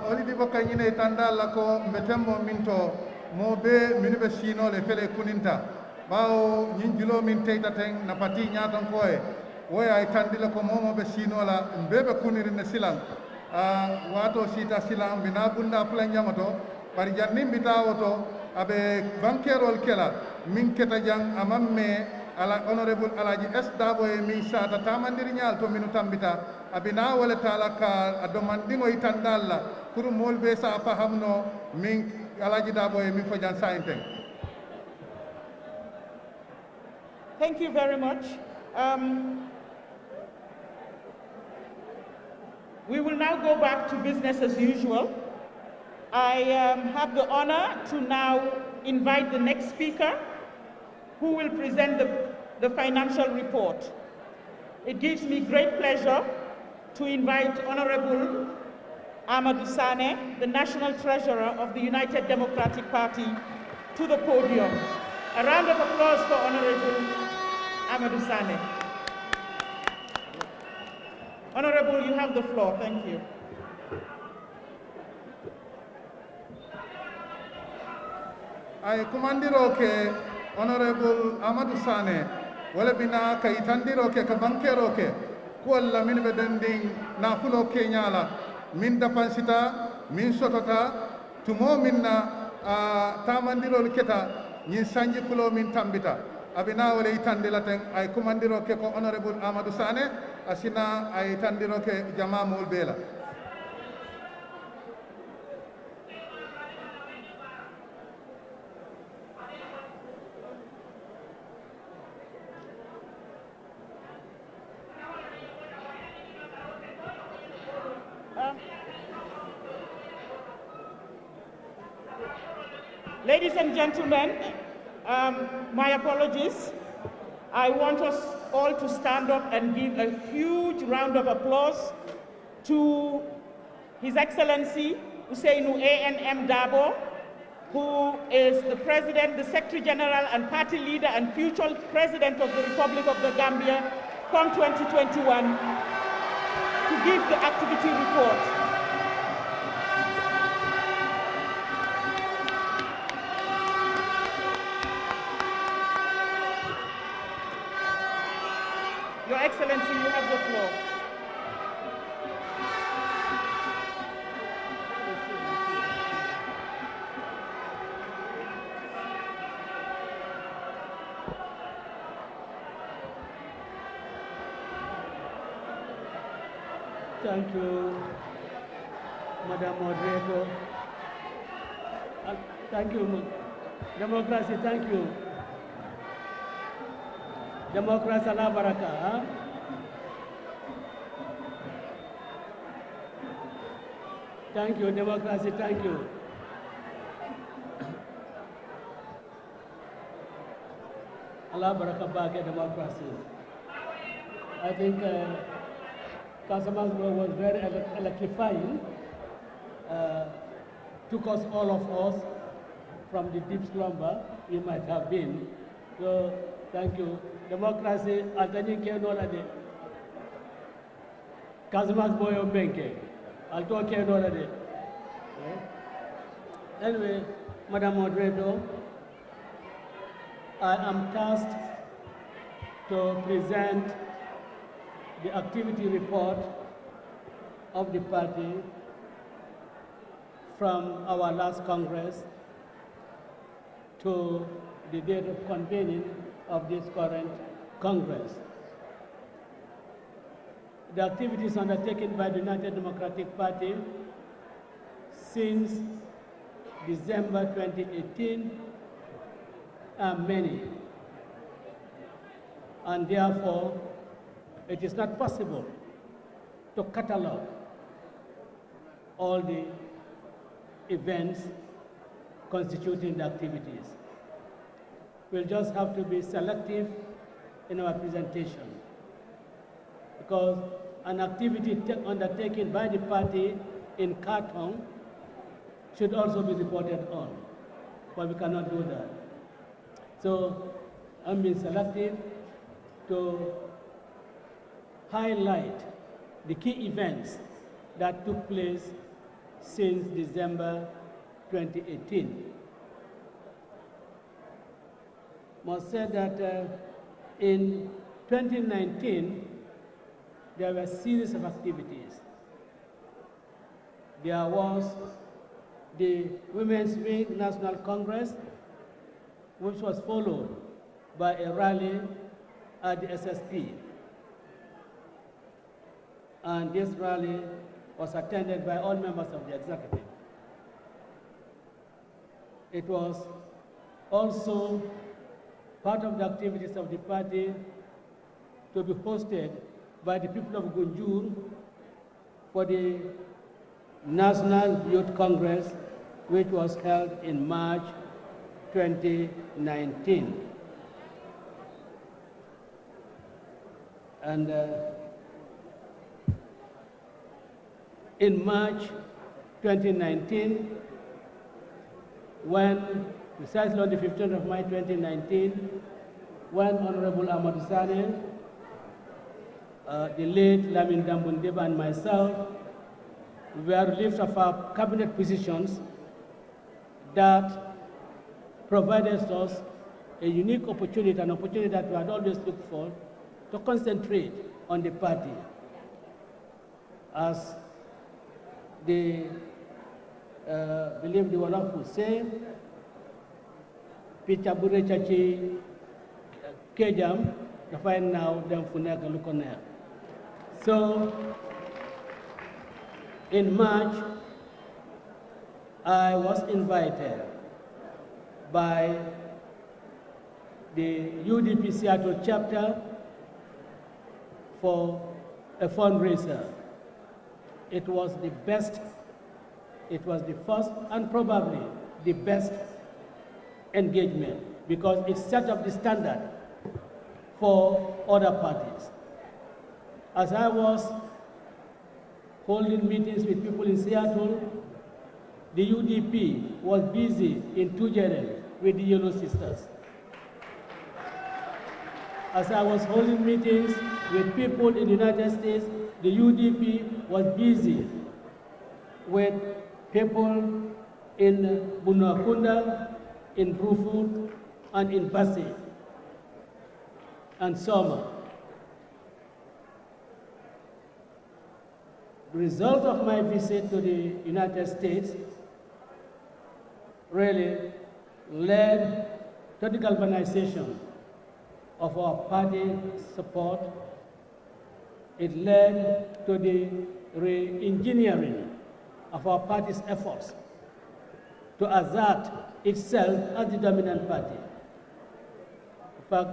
Speaker 6: Olidi boka nyine tanda lako mbetembo minto mobe minibe sino le fele kuninta bao nyinjulo min teita teng na pati nyatan koe woya ay tandi lako momo be sino la mbebe kuniri ne silang wato sita silang bina bunda plan yamato bari janni bita woto abe bankerol kela min keta jang amamme ala honorable alaji S Darboe min sata tamandiri nyal to minu tambita abina wala tala ka adomandingo itandalla pour molbe sa fahamno min alaji Darboe min fojan sainteng.
Speaker 3: Thank you very much. We will now go back to business as usual. I have the honor to now invite the next speaker who will present the financial report. It gives me great pleasure to invite Honorable Amadou Sanneh, the National Treasurer of the United Democratic Party, to the podium. A round of applause for Honorable Amadou Sanneh. Honorable, you have the floor. Thank you.
Speaker 6: I commandiro ke Honorable Amadou Sanneh wala bina ka itandiro ke ka bankero ke ko alla min be dending na fulo ke nyala min dapansita min sotota tumo minna tamandiro keta nyin sanji fulo min tambita abina wala itandila ten ay commandiro ke ko Honorable Amadou Sanneh asina ay itandiro ke jama mol bela.
Speaker 3: Ladies and gentlemen, my apologies. I want us all to stand up and give a huge round of applause to His Excellency Ousainou A.N.M. Darboe, who is the President, the Secretary General and Party Leader and future President of the Republic of the Gambia from 2021, to give the activity report. Your Excellency, you have the floor.
Speaker 8: Thank you, Madam Moderator. Thank you, Democracy, thank you. Democracy ala baraka. Thank you, Democracy, thank you. Allah baraka baake Democracy. I think Casamance was very electrifying. Took us, all of us, from the deep slumber we might have been. So, thank you. Democracy, Altani Kenola de Casamance Boyo Benke. Alto Kenola de. Anyway, Madam Moderator, I am tasked to present the activity report of the party from our last Congress to the date of convening of this current Congress. The activities undertaken by the United Democratic Party since December 2018 are many, and therefore it is not possible to catalog all the events constituting the activities. We'll just have to be selective in our presentation, because an activity undertaken by the party in Khartoum should also be reported on, but we cannot do that. So I'm being selective to highlight the key events that took place since December 2018. Must say that in 2019, there were a series of activities. There was the Women's Week National Congress, which was followed by a rally at the SSP. And this rally was attended by all members of the executive. It was also part of the activities of the party to be hosted by the people of Gunjur for the National Youth Congress, which was held in March 2019. And in March 2019, when, precisely on the 15th of March 2019, when Honorable Amadou Sanneh, the late Lamin Dambundeba and myself were relieved of our cabinet positions, that provided us a unique opportunity, an opportunity that we had always looked for, to concentrate on the party. As the believe the Wolof would say, Pichabure Chachi Kejam, the fine now, them Funeka Lukoner. So, in March, I was invited by the UDP Seattle chapter for a fundraiser. It was the best, it was the first and probably the best engagement because it set up the standard for other parties. As I was holding meetings with people in Seattle, the UDP was busy in Tujerem with the Yellow Sisters. As I was holding meetings with people in the United States, the UDP was busy with people in Bunakunda, in Brufut, and in Basi, and Soma. The result of my visit to the United States really led to the galvanization of our party support. It led to the re-engineering of our party's efforts to assert itself as the dominant party. In fact,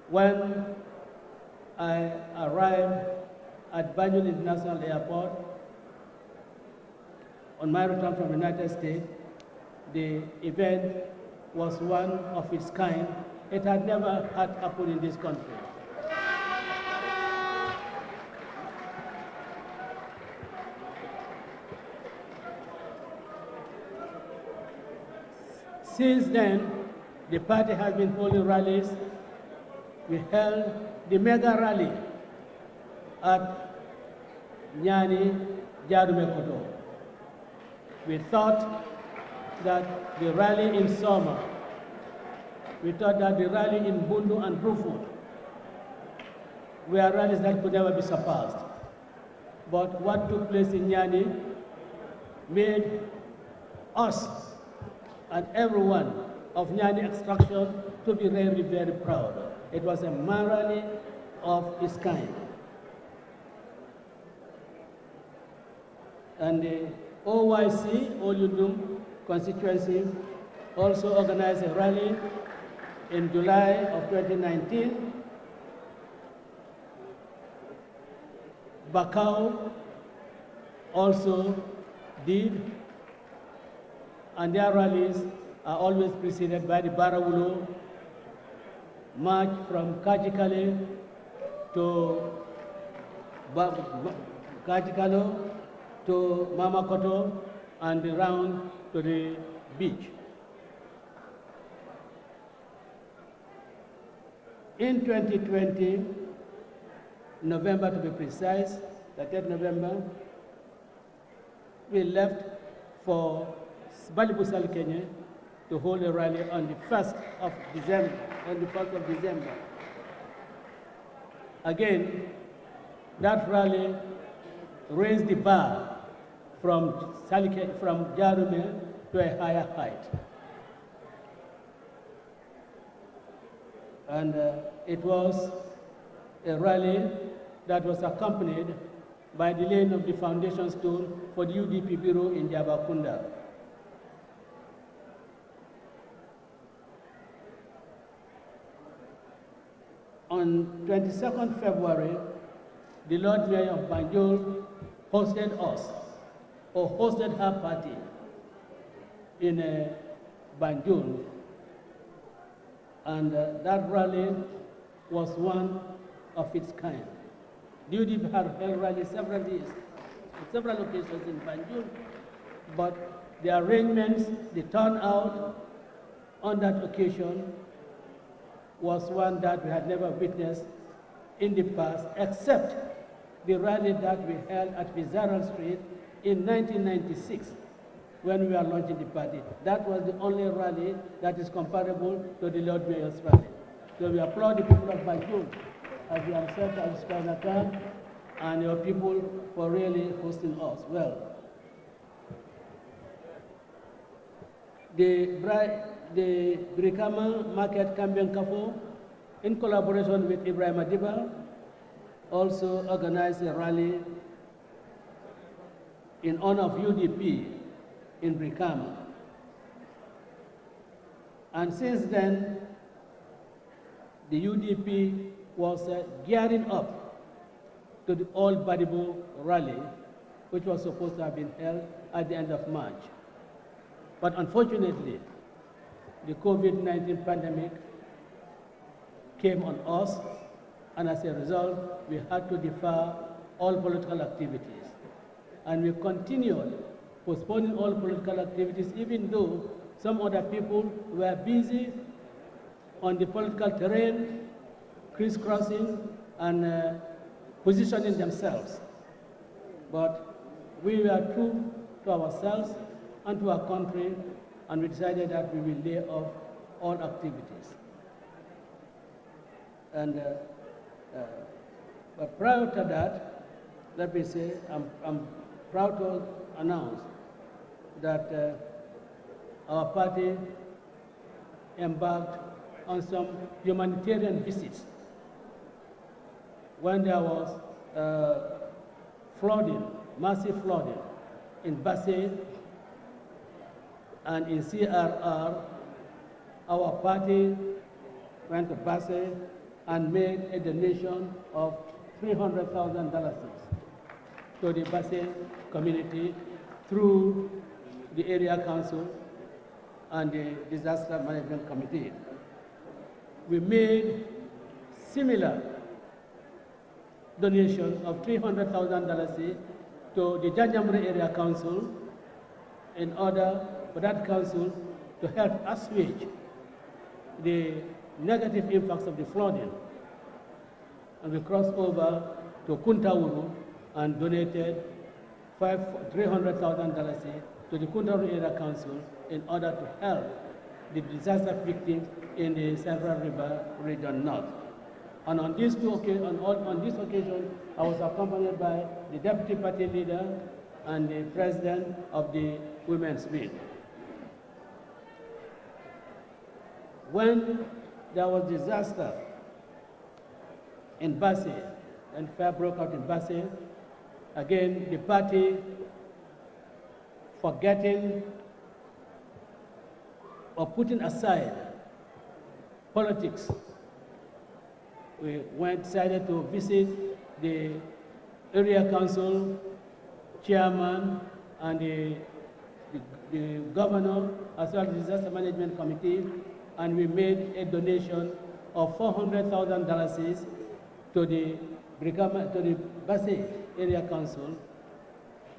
Speaker 8: when I arrived at Banjul International Airport on my return from the United States, the event was one of its kind. It had never had happened in this country. Since then, the party has been holding rallies. We held the mega rally at Nyani Jadumekoto. We thought that the rally in Soma, we thought that the rally in Bundu and Brufut were rallies that could never be surpassed. But what took place in Nyani made us and everyone of Nyani extraction to be very, very proud. It was a rally of its kind. And the OYC, Oludum constituency, also organized a rally in July of 2019. Bakau also did, and their rallies are always preceded by the Barawulo march from Kajikale to Kajikalo to Mamakoto and round to the beach. In 2020, November to be precise, the 3rd November, we left for Balibusal, Kenya, to hold a rally on the 1st of December, Again, that rally raised the bar from Jarume to a higher height. And it was a rally that was accompanied by the laying of the foundation stone for the UDP bureau in Jabakunda. On 22nd February, the Lord Mayor of Banjul hosted her party in Banjul. And that rally was one of its kind. The UDP had held rallies several occasions in Banjul, but the arrangements, the turnout on that occasion was one that we had never witnessed in the past, except the rally that we held at Vizaral Street in 1996 when we were launching the party. That was the only rally that is comparable to the Lord Mayor's rally. So we applaud the people of Banjul as you have said as Spanakan and your people for really hosting us well. The Brikama Market Gambian Kafo, in collaboration with Ibrahim Adiba, also organized a rally in honor of UDP in Brikama. And since then, the UDP was gearing up to the Old Badibu rally, which was supposed to have been held at the end of March. But unfortunately, the COVID-19 pandemic came on us, and as a result, we had to defer all political activities. And we continued postponing all political activities, even though some other people were busy on the political terrain, crisscrossing and positioning themselves. But we were true to ourselves and to our country, and we decided that we will lay off all activities. And but prior to that, let me say, I'm proud to announce that our party embarked on some humanitarian visits when there was flooding, massive flooding in Basse and in CRR. Our party went to Basse and made a donation of $300,000 to the Basse community through the area council and the disaster management committee. We made similar donation of $300,000 to the Janjambure area council in order for that council to help assuage the negative impacts of the flooding. And we crossed over to Kuntauru and donated $300,000 to the Kuntauru area council in order to help the disaster victims in the Central River region north. And on this occasion, I was accompanied by the deputy party leader and the president of the Women's Wing. When there was disaster in Basse, and fire broke out in Basse, again, the party, forgetting or putting aside politics, we decided to visit the area council chairman and the governor, as well as the disaster management committee, and we made a donation of $400,000 to the Basse area council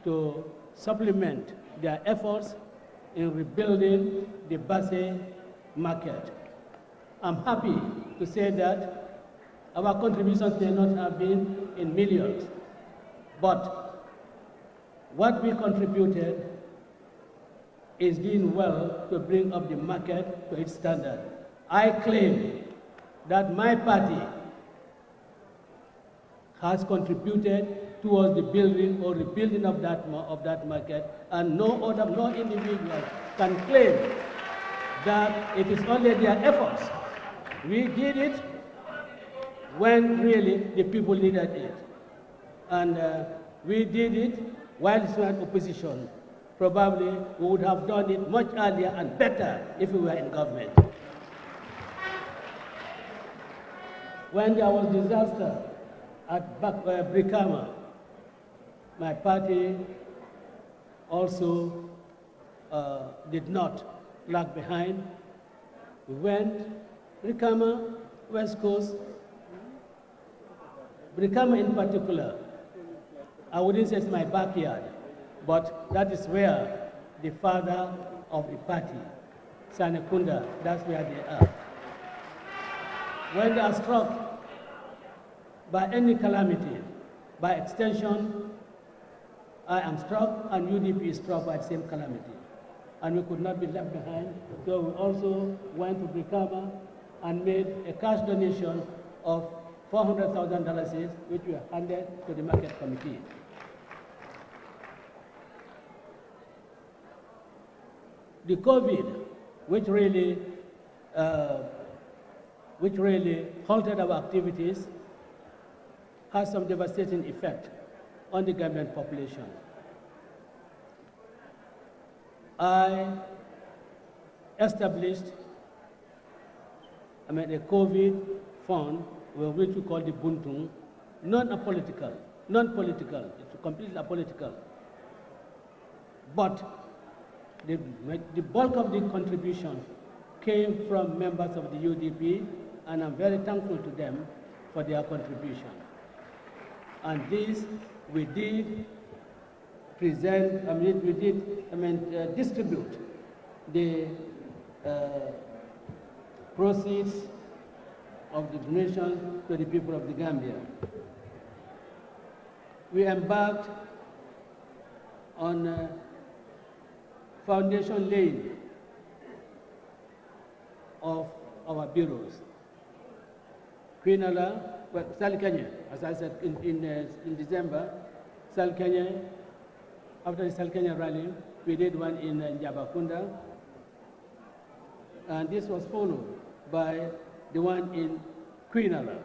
Speaker 8: to supplement their efforts in rebuilding the Basse market. I'm happy to say that our contributions may not have been in millions, but what we contributed is doing well to bring up the market to its standard. I claim that my party has contributed towards the building or rebuilding of that market, and no individual can claim that it is only their efforts. We did it when really the people needed it. And we did it while we were in opposition. Probably we would have done it much earlier and better if we were in government. When there was disaster at Brikama, my party also did not lag behind. We went Brikama, West Coast, Brikama in particular. I wouldn't say it's my backyard, but that is where the father of the party, Sanneh, that's where they are. When they are struck by any calamity, by extension, I am struck and UDP is struck by the same calamity. And we could not be left behind, so we also went to Brikama and made a cash donation of $400,000, which we handed to the market committee. The COVID, which really halted our activities, has some devastating effect on the Gambian population. I established a COVID fund, which we call the Buntung, non-political, it's completely apolitical. But the bulk of the contribution came from members of the UDP, and I'm very thankful to them for their contribution. And this we did distribute the proceeds of the donation to the people of the Gambia. We embarked on foundation laying of our bureaus. Quinala, Salkanye, as I said in December, Salkanye, after the Salkanye rally, we did one in Njabakunda, and this was followed by the one in Quinala.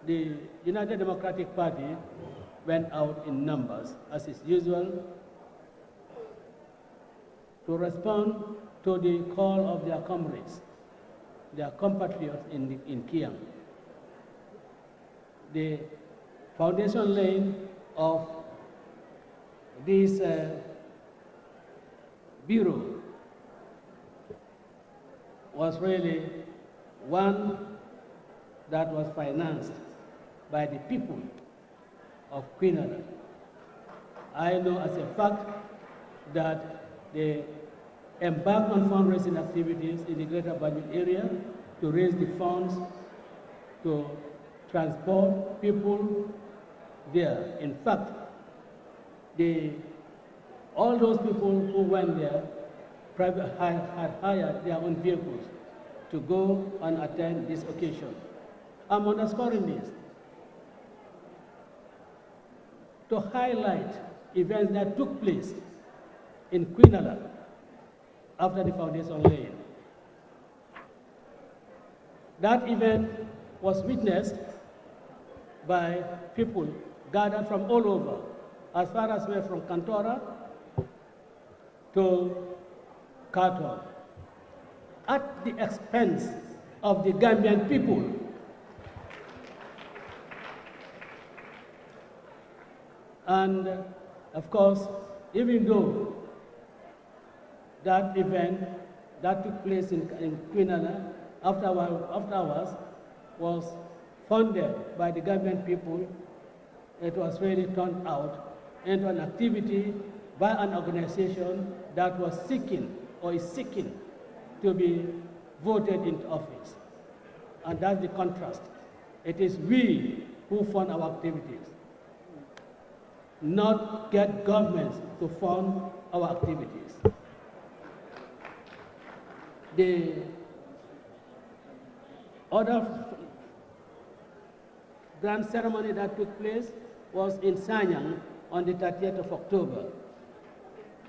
Speaker 8: The United Democratic Party went out in numbers, as is usual, to respond to the call of their comrades, their compatriots in Kiang. The foundation laying of this bureau was really one that was financed by the people of Quinala. I know as a fact that they embarked on fundraising activities in the greater Banjul area to raise the funds to transport people there. In fact, all those people who went there had hired their own vehicles to go and attend this occasion. I'm underscoring this to highlight events that took place in Quinala after the foundation laying. That event was witnessed by people gathered from all over, as far as we're from Kantora to Khartoum, at the expense of the Gambian people. And of course, even though that event that took place in Quinala afterwards was funded by the Gambian people, it was really turned out into an activity by an organization that was seeking or is seeking to be voted into office. And that's the contrast. It is we who fund our activities, not get governments to fund our activities. The other grand ceremony that took place was in Sanyang on the 30th of October,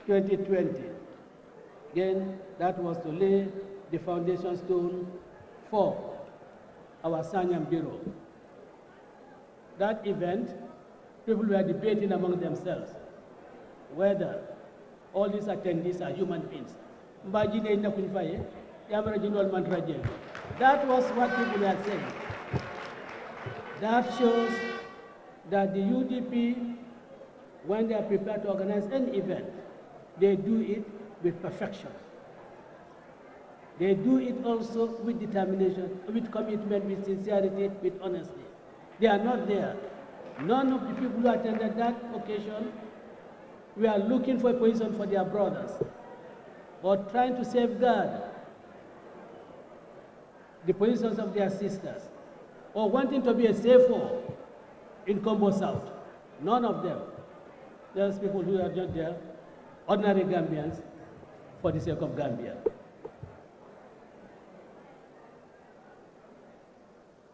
Speaker 8: 2020. Again, that was to lay the foundation stone for our Sanyang Bureau. That event, people were debating among themselves whether all these attendees are human beings. That was what people were saying. That shows that the UDP, when they are prepared to organize any event, they do it with perfection. They do it also with determination, with commitment, with sincerity, with honesty. They are not there. None of the people who attended that occasion were looking for a position for their brothers, or trying to safeguard the positions of their sisters, or wanting to be a safe war in Combo South. None of them. There's people who are just there, ordinary Gambians, for the sake of Gambia.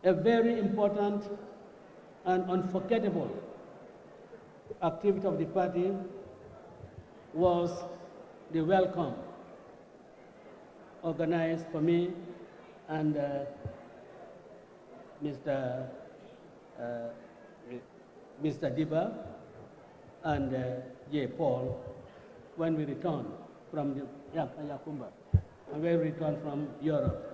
Speaker 8: A very important and unforgettable activity of the party was the welcome organized for me and Mr. Diba and J. Paul when we returned from the Yakumba, and when we returned from Europe.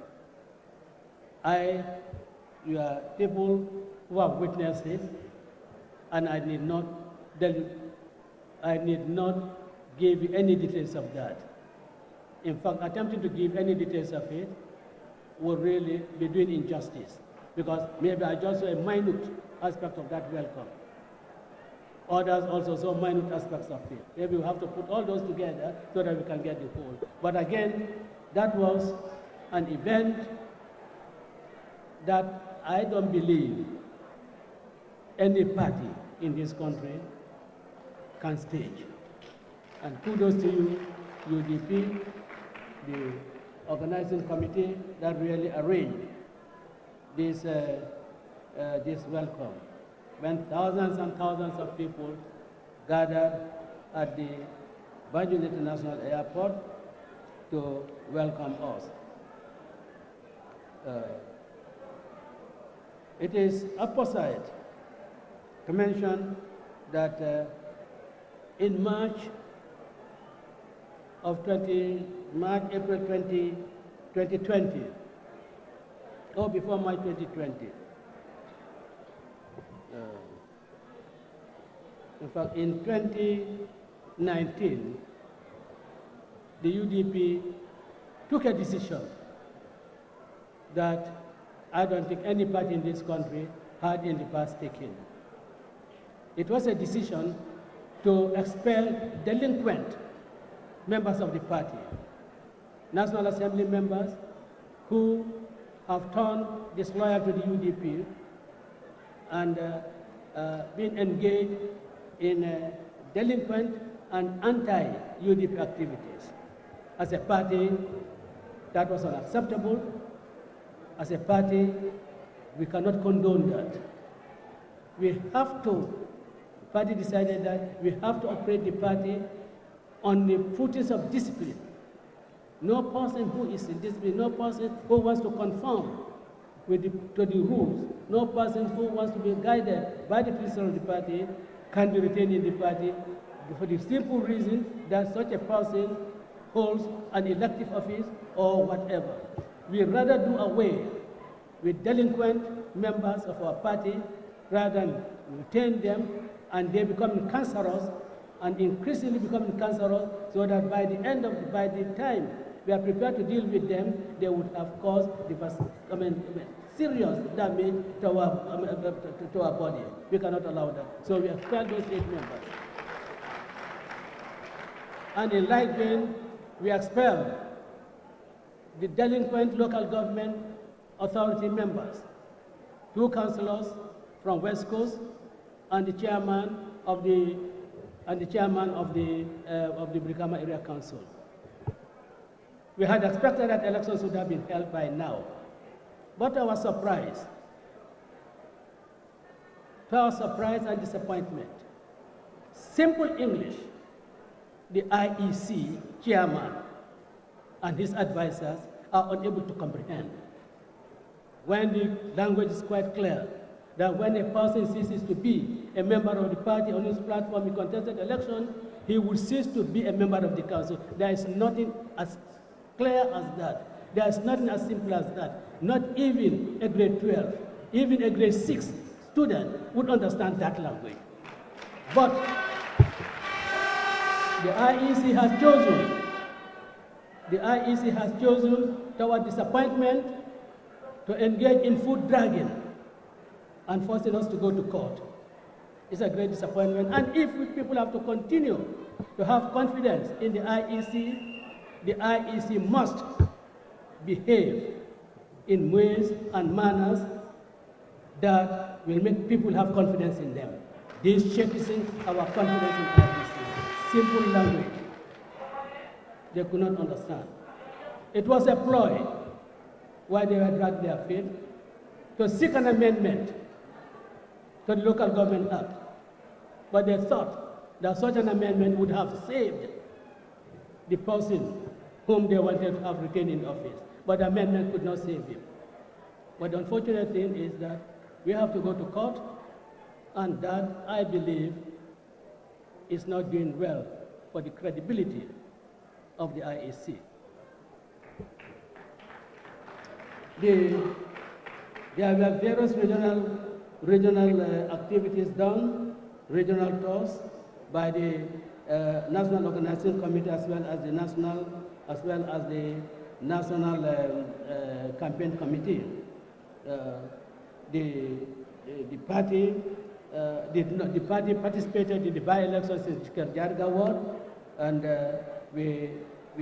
Speaker 8: You are people who have witnessed it, and I need not I need not give you any details of that. In fact, attempting to give any details of it would really be doing injustice, because maybe I just saw a minute aspect of that welcome. Others also saw minute aspects of it. Maybe we have to put all those together so that we can get the whole. But again, that was an event that I don't believe any party in this country can stage. And kudos to you, UDP, the organizing committee that really arranged this welcome, when thousands and thousands of people gathered at the Banjul International Airport to welcome us. It is apposite to mention that in April 2020, or before March 2020. In fact, in 2019, the UDP took a decision that I don't think any party in this country had in the past taken. It was a decision to expel delinquent members of the party, National Assembly members who have turned disloyal to the UDP and been engaged in delinquent and anti-UDP activities. As a party, that was unacceptable. As a party, we cannot condone that. We have to, the party decided that we have to operate the party on the footings of discipline. No person who is in discipline, no person who wants to conform to the rules, no person who wants to be guided by the principle of the party can be retained in the party for the simple reason that such a person holds an elective office or whatever. We rather do away with delinquent members of our party rather than retain them, and they become cancerous and increasingly becoming cancerous, so that by the time we are prepared to deal with them, they would have caused serious damage to our body. We cannot allow that. So we expel those 8 members. And in like vein, we expel the delinquent local government authority members, 2 councillors from West Coast, and the chairman of the Brikama Area Council. We had expected that elections would have been held by now. But to our surprise and disappointment, simple English, the IEC chairman and his advisors are unable to comprehend. When the language is quite clear, that when a person ceases to be a member of the party on his platform in contested election, he will cease to be a member of the council. There is nothing as clear as that. There is nothing as simple as that. Not even a grade 12, even a grade 6 student would understand that language. But the IEC has chosen, to our disappointment, to engage in foot dragging and forcing us to go to court. It's a great disappointment. And if people have to continue to have confidence in the IEC must behave in ways and manners that will make people have confidence in them. This shakes our confidence in IEC. Simple language. They could not understand. It was a ploy why they had dragged their feet to seek an amendment to the Local Government Act. But they thought that such an amendment would have saved the person whom they wanted to have retained in office. But the amendment could not save him. But the unfortunate thing is that we have to go to court, and that, I believe, is not doing well for the credibility of the IEC. There were various regional activities done, regional tours by the National Organizing Committee as well as the National Campaign Committee. The party participated in the by-elections in Kerjarga ward, and we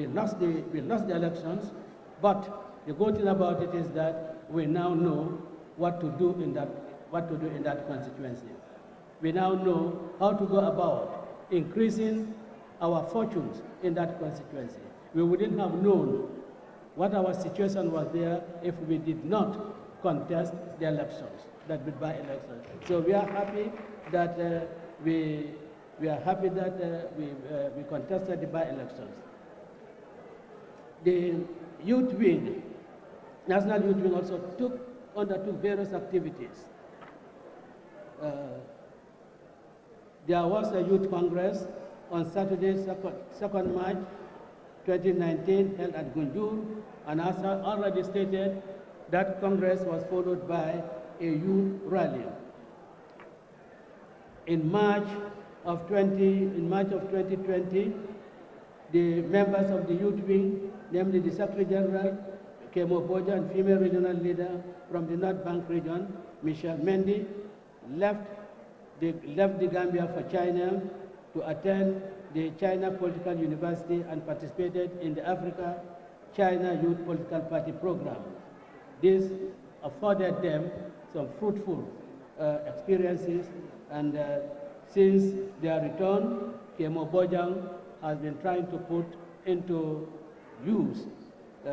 Speaker 8: lost the elections. But the good thing about it is that we now know what to do in that constituency. We now know how to go about increasing our fortunes in that constituency. We wouldn't have known what our situation was there if we did not contest the elections, that would by elections. So we are happy that we contested the by elections. The youth wing, National Youth Wing, also undertook various activities. There was a youth congress on Saturday, 2nd March 2019, held at Gunjur, and as I already stated, that congress was followed by a youth rally. In March of 2020, the members of the youth wing, namely the Secretary General, Kemo Boja, and female regional leader from the North Bank region, Michelle Mendy, left the Gambia for China to attend the China Political University and participated in the Africa-China Youth Political Party program. This afforded them some fruitful experiences, and since their return, Kemo Bojang has been trying to put into use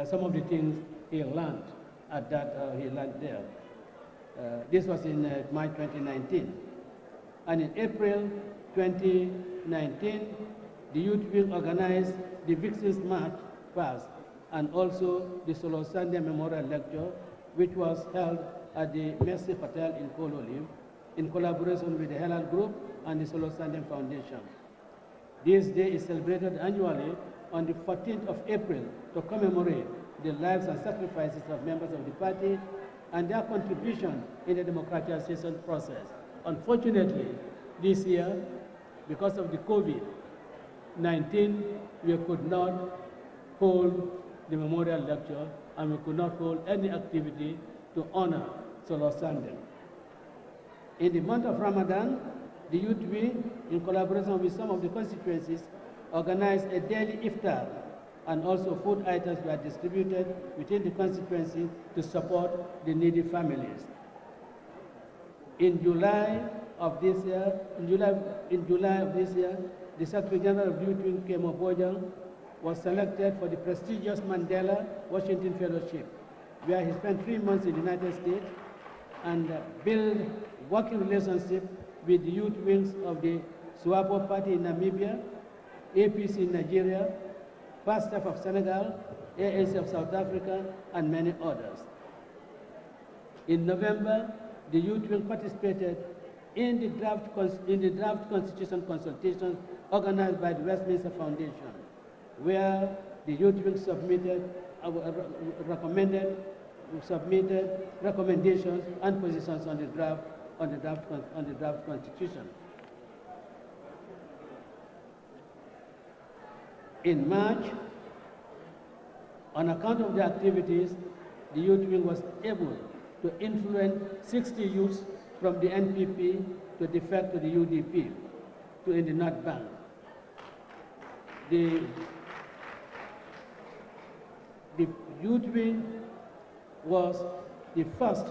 Speaker 8: some of the things he learned there. This was in March 2019. And in April 2019, the youth will organize the Victims March Past and also the Solo Sanneh Memorial Lecture, which was held at the Mercy Hotel in Kololive in collaboration with the Halal Group and the Solo Sanneh Foundation. This day is celebrated annually on the 14th of April to commemorate the lives and sacrifices of members of the party and their contribution in the democratization process. Unfortunately, this year, because of the COVID-19, we could not hold the memorial lecture, and we could not hold any activity to honor Solo Sanneh. In the month of Ramadan, the youth wing, in collaboration with some of the constituencies, organized a daily iftar, and also food items were distributed within the constituency to support the needy families. In July of this year, the Secretary General of Youth Wing, Kemo Bojang, was selected for the prestigious Mandela Washington Fellowship, where he spent 3 months in the United States and built working relationship with the youth wings of the Darboe-Party in Namibia, APC in Nigeria, PASTEF of Senegal, ANC of South Africa, and many others. In November, the youth wing participated in the draft constitution consultations organized by the Westminster Foundation, where the youth wing submitted recommendations and positions on the draft constitution. In March, on account of the activities, the youth wing was able to influence 60 youths from the NPP to defect to the UDP, in the North Bank. The youth wing was the first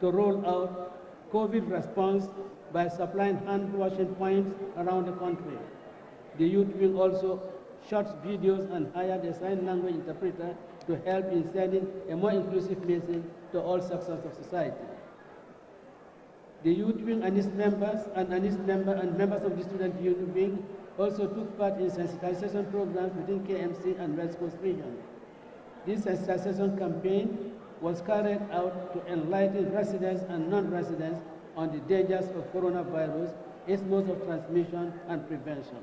Speaker 8: to roll out COVID response by supplying hand washing points around the country. The youth wing also shot videos and hired a sign language interpreter to help in sending a more inclusive message to all sections of society. The youth wing and its members and members of the student youth wing also took part in sensitization programs within KMC and West Coast region. This sensitization campaign was carried out to enlighten residents and non-residents on the dangers of coronavirus, its modes of transmission and prevention.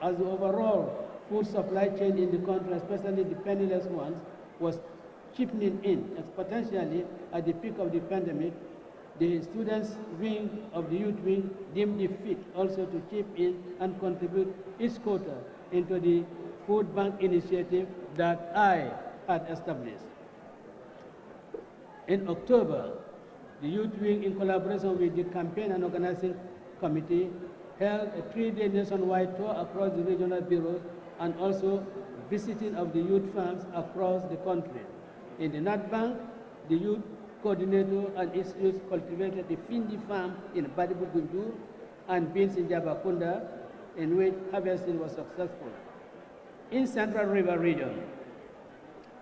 Speaker 8: As the overall food supply chain in the country, especially the penniless ones, was chipping in exponentially at the peak of the pandemic, The students' wing of the youth wing deemed it fit also to chip in and contribute its quota into the food bank initiative that I had established. In October, the youth wing, in collaboration with the campaign and organizing committee, held a 3-day nationwide tour across the regional bureaus and also visiting of the youth farms across the country. In the Nut Bank, the youth coordinator and its youth cultivated the Findi farm in Badibu Gunjur and beans in Jabakunda, in which harvesting was successful. In Central River region,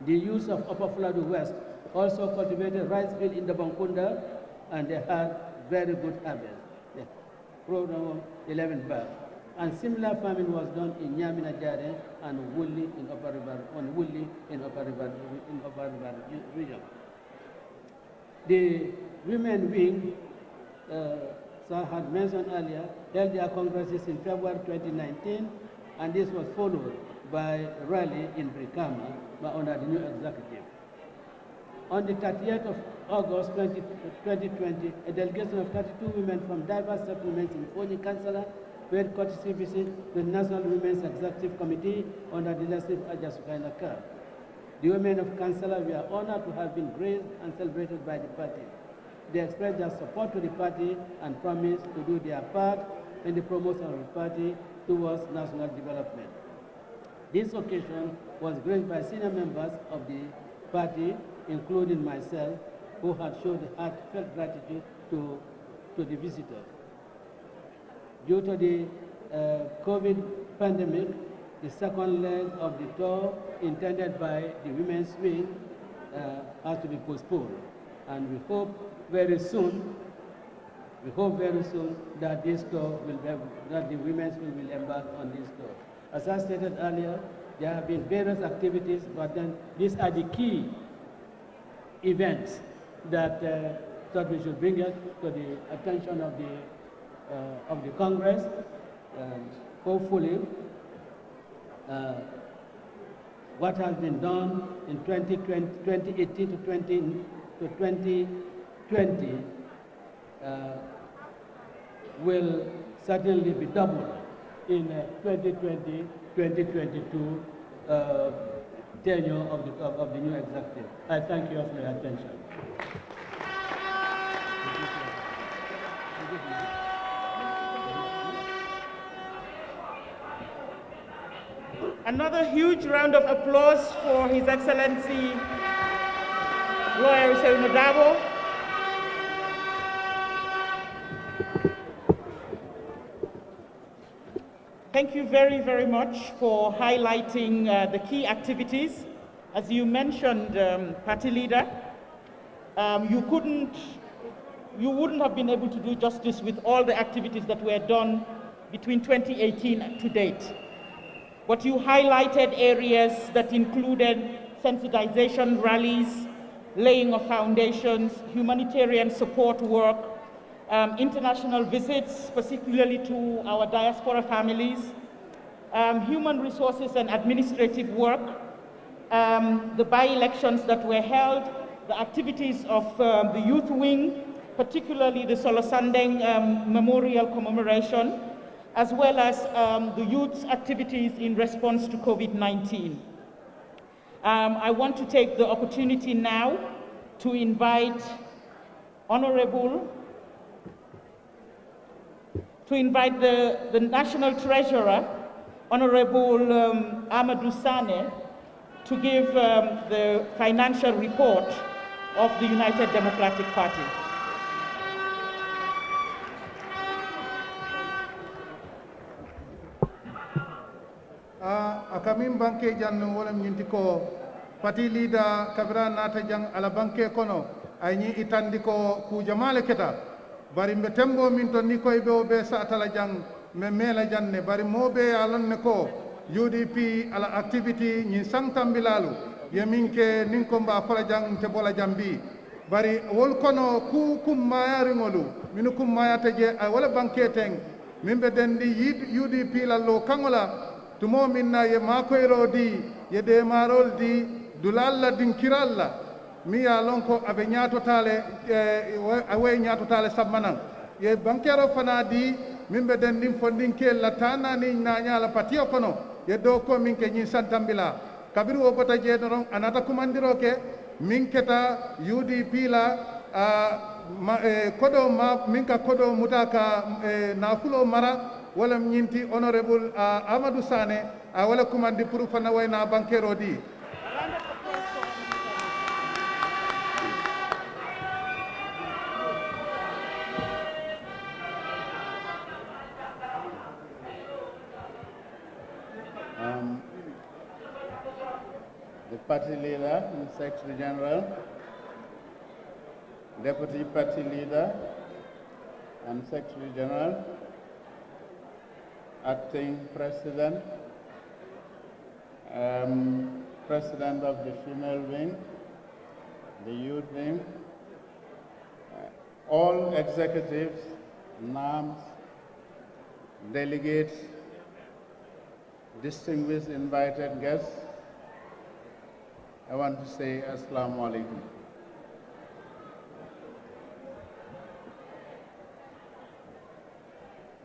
Speaker 8: the youth of Upper Fladu West also cultivated rice field in the Bankunda, and they had very good harvest. The program 11 bags. And similar farming was done in Nyamina Jare and Wuli in Upper River region. The women wing, I had mentioned earlier, held their congresses in February 2019, and this was followed by a rally in Brikama under the new executive. On the 30th of August 2020, a delegation of 32 women from diverse settlements in Foni Kansala paid courtesy visit to the National Women's Executive Committee under the leadership of Ajasukaina Kar. The women of Kansala were honored to have been graced and celebrated by the party. They expressed their support to the party and promised to do their part in the promotion of the party towards national development. This occasion was graced by senior members of the party, including myself, who had showed heartfelt gratitude to the visitors. Due to the COVID pandemic, the second leg of the tour intended by the women's wing has to be postponed. And we hope very soon that this tour that the women's wing will embark on this tour. As I stated earlier, there have been various activities, but then these are the key events that we should bring it to the attention of the Congress. Hopefully, what has been done in 2018 to 2020 will certainly be doubled in 2020-2022 tenure of the new executive. I thank you for your attention.
Speaker 3: Another huge round of applause for His Excellency Lawyer Ousainou Darboe. Thank you very, very much for highlighting the key activities. As you mentioned, party leader, you wouldn't have been able to do justice with all the activities that were done between 2018 to date. But you highlighted areas that included sensitization rallies, laying of foundations, humanitarian support work, international visits, particularly to our diaspora families, human resources and administrative work, the by-elections that were held, the activities of the youth wing, particularly the Solosandeng Memorial Commemoration, as well as the youth's activities in response to COVID-19. I want to take the opportunity now to invite the National Treasurer, Honorable Amadou Sanneh, to give the financial report of the United Democratic Party.
Speaker 6: akamin banke janno wala nyinti ko parti leader kabra nata jang ala banke kono ay ni itandi ko ku jamale keta bari mbe tembo min to ni koy be sa tala jang me mela janne bari mobe alon ne ko UDP ala activity ni sangtambilalu yeminke nin ko mba fala jang te bola jambi bari wol kono ku kummayari ngolu minu kummayata je ay wala banke teng mimbe dendi UDP la lo kangola tumo minna ye makoyro di ye demarol di dulalla dinkiralla mi ya lon ko aɓe ñatotale awoye ñatotale sabmanan ye banquero fana di min ɓe den ndin fondin ke latana ni nañala patio kono ye dow ko min ke ñin santambila kabiri wo bota jeedoron anata kumandiro ke min keta UDP la koɗo ma min ka koɗo muta ka nafulo mara wala ñinti honorable Amadou Sanneh wala kumandi pour fana wayna banquero di
Speaker 9: the party leader and Secretary General, Deputy Party Leader and Secretary General, Acting President, President of the Female Wing, the Youth Wing, all executives, NAMs, delegates, distinguished invited guests, I want to say Assalamu alaikum.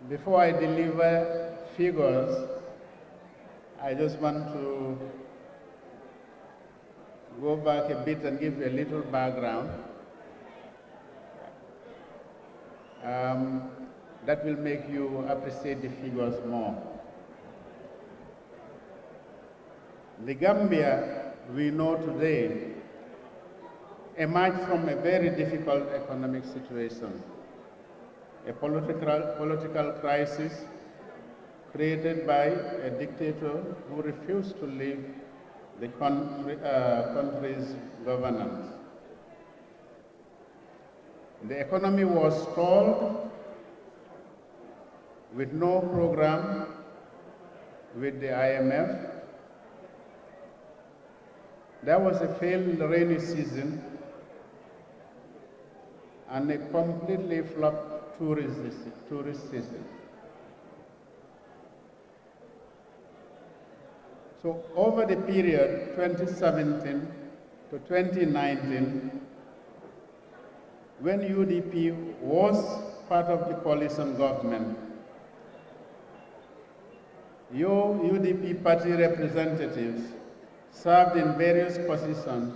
Speaker 9: Before I deliver figures, I just want to go back a bit and give you a little background that will make you appreciate the figures more. The Gambia we know today emerged from a very difficult economic situation, a political crisis created by a dictator who refused to leave the country's governance. The economy was stalled with no program with the IMF. There was a failed rainy season and a completely flopped tourist season. So over the period 2017 to 2019, when UDP was part of the coalition government, your UDP party representatives served in various positions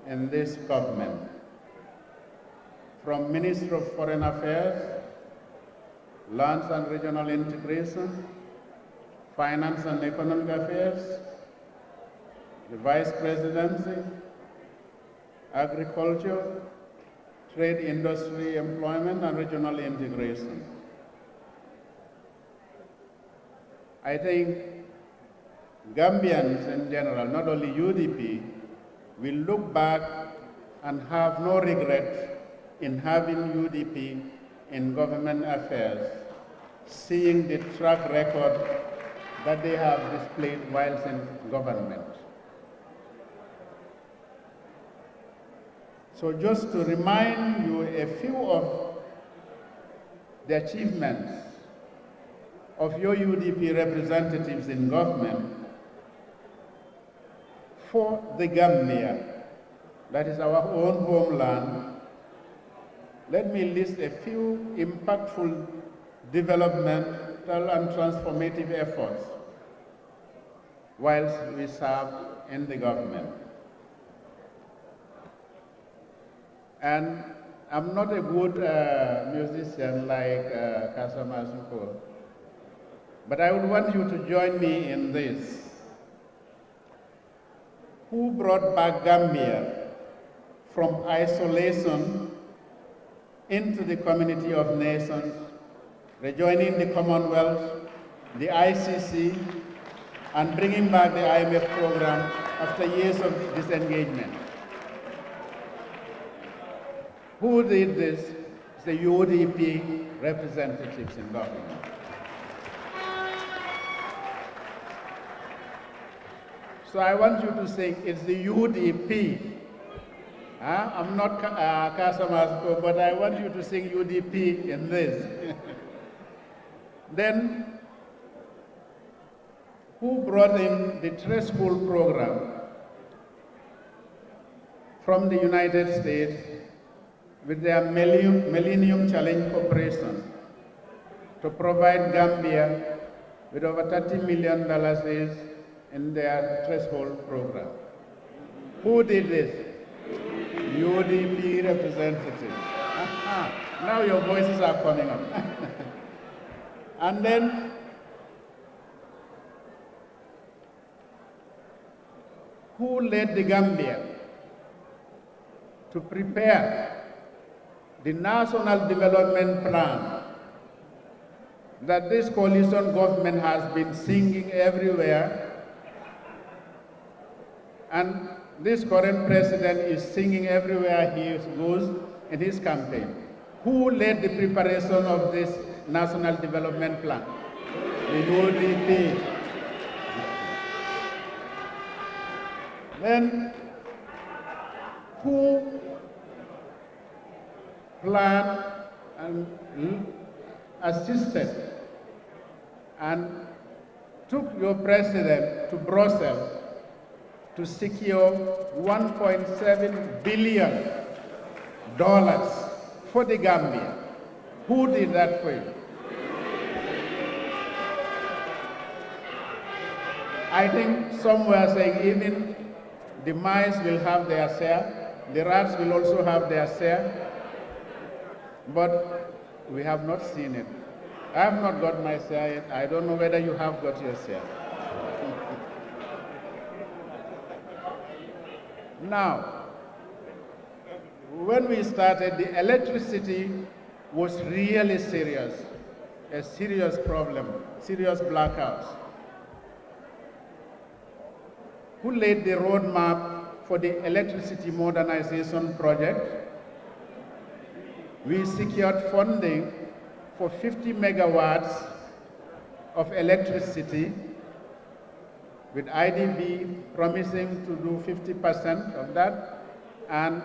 Speaker 9: in this government, from Minister of Foreign Affairs, Lands and Regional Integration, Finance and Economic Affairs, the Vice Presidency, Agriculture, Trade, Industry, Employment, and Regional Integration. I think Gambians in general, not only UDP, will look back and have no regret in having UDP in government affairs, seeing the track record that they have displayed whilst in government. So just to remind you a few of the achievements of your UDP representatives in government for the Gambia, that is our own homeland, let me list a few impactful developmental and transformative efforts whilst we serve in the government. And I'm not a good musician like Kasama Zuko, but I would want you to join me in this. Who brought back Gambia from isolation into the community of nations, rejoining the Commonwealth, the ICC, and bringing back the IMF program after years of disengagement? Who did this? It's the UDP representatives in government. So I want you to say it's the UDP. I'm not Kasamasko, but I want you to sing UDP in this. Then, who brought in the trade school program from the United States with their Millennium Challenge Corporation to provide Gambia with over $30 million in their threshold program. Who did this? UDP representative. Now your voices are coming up. And then who led the Gambia to prepare the National Development Plan that this coalition government has been singing everywhere, and this current president is singing everywhere he goes in his campaign? Who led the preparation of this National Development Plan? The UDP. Then, who planned and assisted and took your president to Brussels to secure $1.7 billion for the Gambia? Who did that for you? I think some were saying even the mice will have their share, the rats will also have their share, but we have not seen it. I have not got my share yet. I don't know whether you have got your share. Now, when we started, the electricity was really serious, a serious problem, serious blackouts. Who laid the roadmap for the electricity modernization project? We secured funding for 50 megawatts of electricity, with IDB promising to do 50% of that, and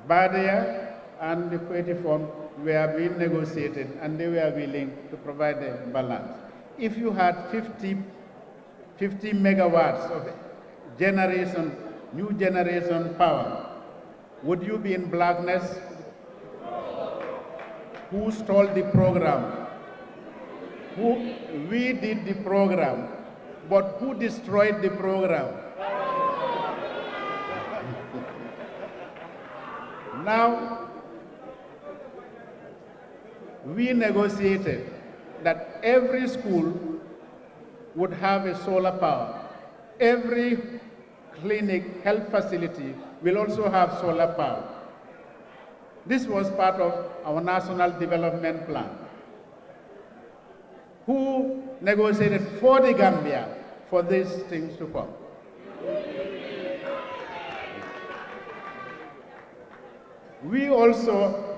Speaker 9: Badia and the Equity Fund were being negotiated, and they were willing to provide the balance. If you had 50 megawatts of generation, new generation power, would you be in blackness? Who stole the program? We did the program, but who destroyed the program? Now, we negotiated that every school would have a solar power. Every clinic, health facility will also have solar power. This was part of our National Development Plan. Who negotiated for the Gambia for these things to come? We also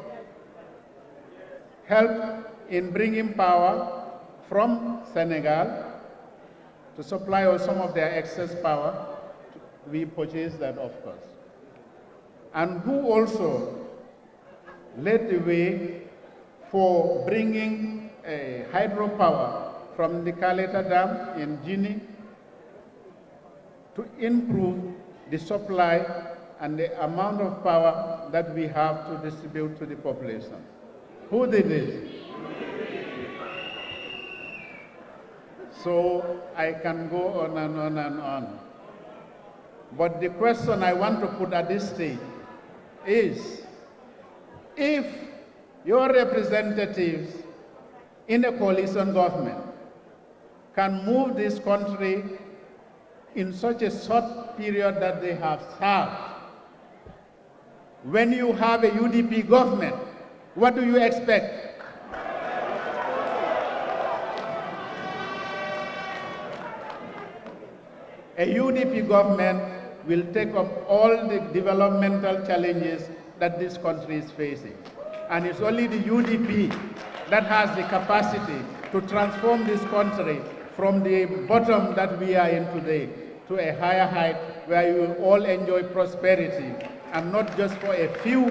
Speaker 9: helped in bringing power from Senegal to supply us some of their excess power. We purchased that, of course. And who also led the way for bringing hydropower from the Kaleta Dam in Guinea to improve the supply and the amount of power that we have to distribute to the population. Who did this? So I can go on and on and on. But the question I want to put at this stage is, if your representatives in a coalition government can move this country in such a short period that they have served, when you have a UDP government, what do you expect? A UDP government will take up all the developmental challenges that this country is facing. And it's only the UDP that has the capacity to transform this country from the bottom that we are in today to a higher height where you will all enjoy prosperity, and not just for a few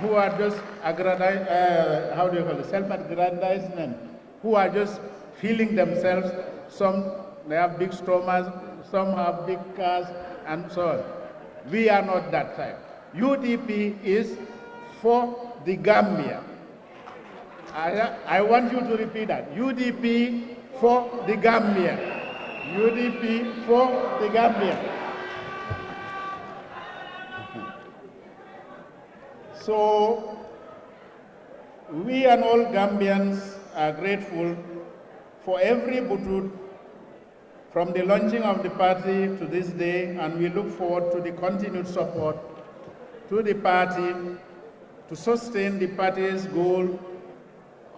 Speaker 9: who are just self-aggrandizement, who are just feeling themselves. Some, they have big stomachs, some have big cars, and so on. We are not that type. UDP is for the Gambia. I want you to repeat that. UDP for the Gambia. UDP for the Gambia. So we and all Gambians are grateful for every butut from the launching of the party to this day, and we look forward to the continued support to the party to sustain the party's goal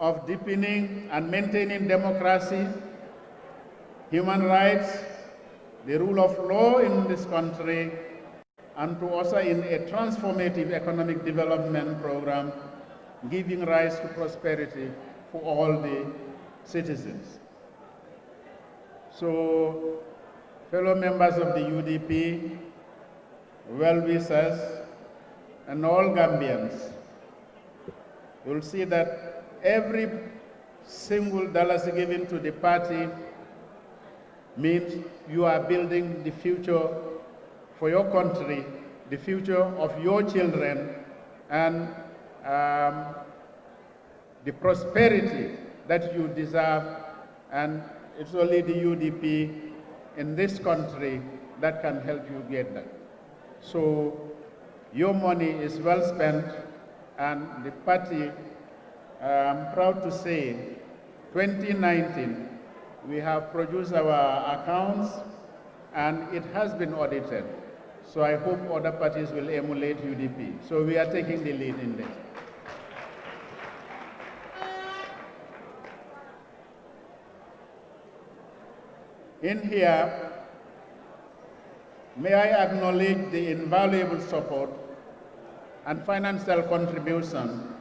Speaker 9: of deepening and maintaining democracy, human rights, the rule of law in this country, and to usher in a transformative economic development program giving rise to prosperity for all the citizens. So, fellow members of the UDP, well-wishers, and all Gambians, you'll see that every single dollar given to the party means you are building the future for your country, the future of your children, and the prosperity that you deserve, and it's only the UDP in this country that can help you get that. So your money is well spent, and the party, I'm proud to say, 2019, we have produced our accounts and it has been audited. So I hope other parties will emulate UDP. So we are taking the lead in this. In here, may I acknowledge the invaluable support and financial contribution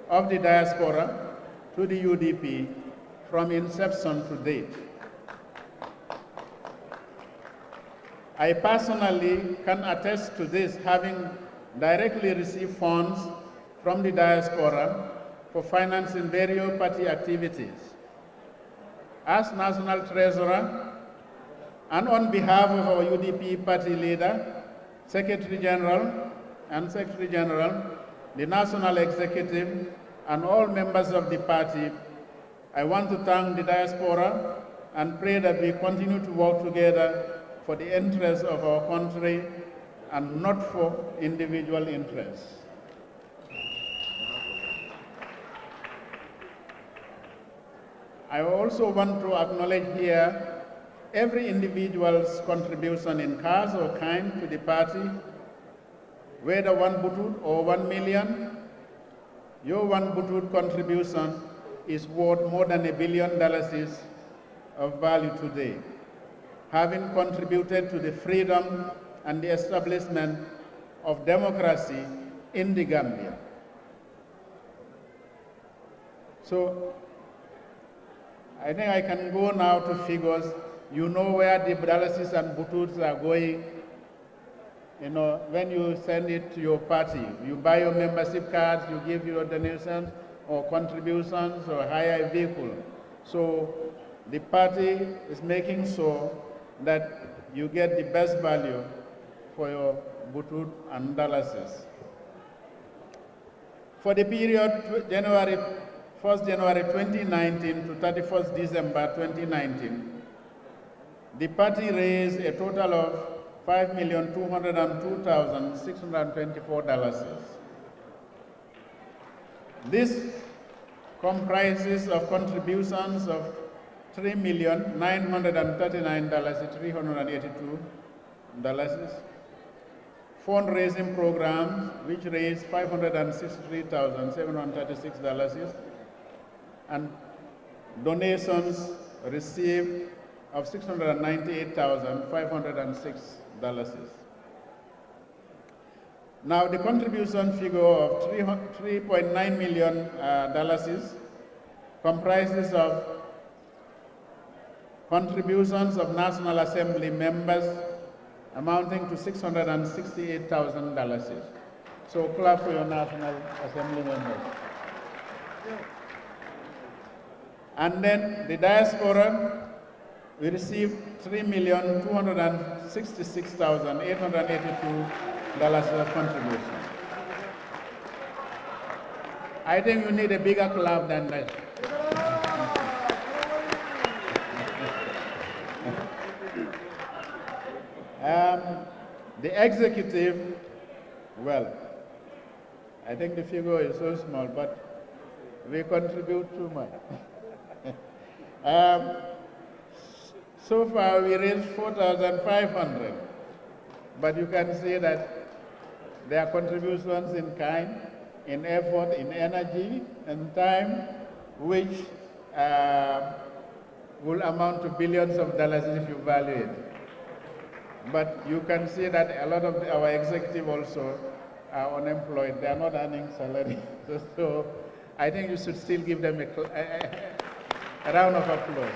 Speaker 9: of the diaspora to the UDP from inception to date. I personally can attest to this, having directly received funds from the diaspora for financing various party activities. As National Treasurer, and on behalf of our UDP party leader, Secretary General, and Secretary General, the National Executive, and all members of the party, I want to thank the diaspora and pray that we continue to work together for the interests of our country and not for individual interests. I also want to acknowledge here every individual's contribution in cash or kind to the party, whether 1 butut or 1 million. Your 1 butut contribution is worth more than $1 billion of value today, having contributed to the freedom and the establishment of democracy in the Gambia. So I think I can go now to figures. You know where the dollars and bututs are going. You know, when you send it to your party, you buy your membership cards, you give your donations or contributions or hire a vehicle. So the party is making sure that you get the best value for your butut and dollars. For the period 1st January 2019 to 31st December 2019, the party raised a total of $5,202,624. This comprises of contributions of $3,939,382, fundraising programs which raised $563,736, and donations received of $698,506. Now the contribution figure of $3.9 million comprises of contributions of National Assembly members amounting to $668,000. So clap for your National Assembly members. And then the diaspora we received $3,266,882 of contribution. I think you need a bigger clap than that. The executive, well, I think the figure is so small, but we contribute too much. So far, we raised 4,500, but you can see that there are contributions in kind, in effort, in energy, and time, which will amount to billions of dollars if you value it. But you can see that a lot of our executive also are unemployed. They are not earning salary. So I think you should still give them a round of applause.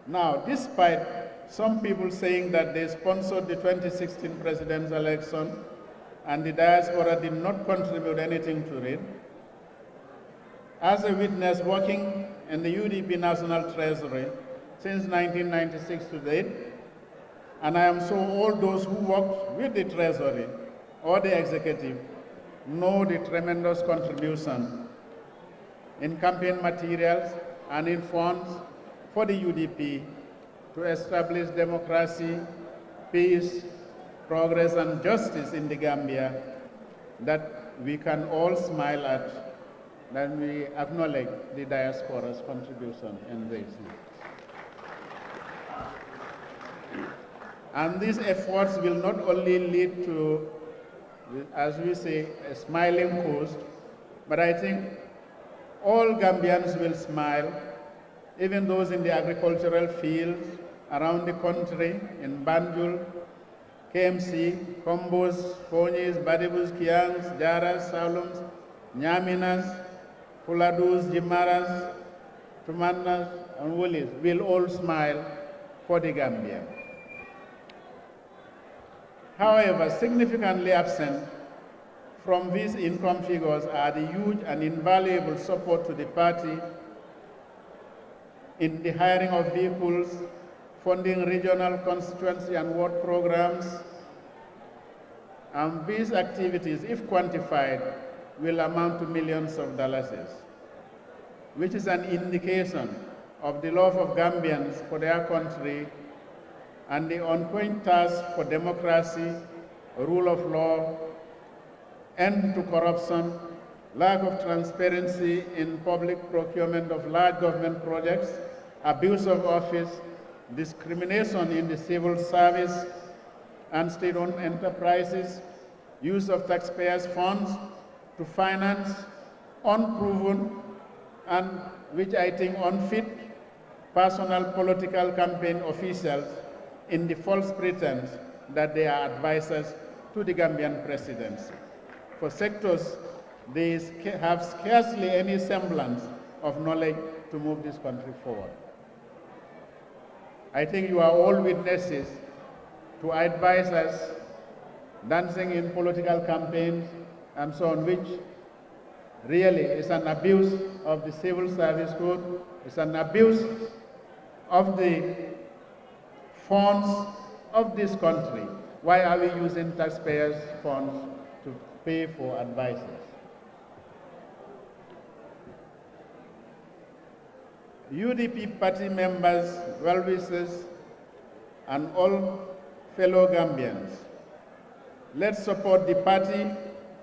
Speaker 9: Now, despite some people saying that they sponsored the 2016 presidential election and the diaspora did not contribute anything to it, as a witness working in the UDP National Treasury since 1996 to date, and I am sure all those who worked with the Treasury or the executive know the tremendous contribution in campaign materials and in funds for the UDP to establish democracy, peace, progress, and justice in the Gambia that we can all smile at, then we acknowledge the diaspora's contribution in this. And these efforts will not only lead to, as we say, a smiling coast, but I think all Gambians will smile, even those in the agricultural fields around the country, in Banjul, KMC, Kombos, Fonyis, Badibus, Kiangs, Jaras, Salums, Nyaminas, Puladus, Jimaras, Tumanas, and Woolies will all smile for the Gambia. However, significantly absent from these income figures are the huge and invaluable support to the party in the hiring of vehicles, funding regional constituency and ward programs, and these activities, if quantified, will amount to millions of dollars, which is an indication of the love of Gambians for their country and the ongoing task for democracy, rule of law, end to corruption, lack of transparency in public procurement of large government projects, abuse of office, discrimination in the civil service and state-owned enterprises, use of taxpayers' funds to finance unproven and, which I think, unfit personal political campaign officials in the false pretense that they are advisors to the Gambian presidency. For sectors, they have scarcely any semblance of knowledge to move this country forward. I think you are all witnesses to advisors dancing in political campaigns and so on, which really is an abuse of the civil service code, it's an abuse of the funds of this country. Why are we using taxpayers' funds to pay for advisors? UDP party members, well-wishers, and all fellow Gambians, let's support the party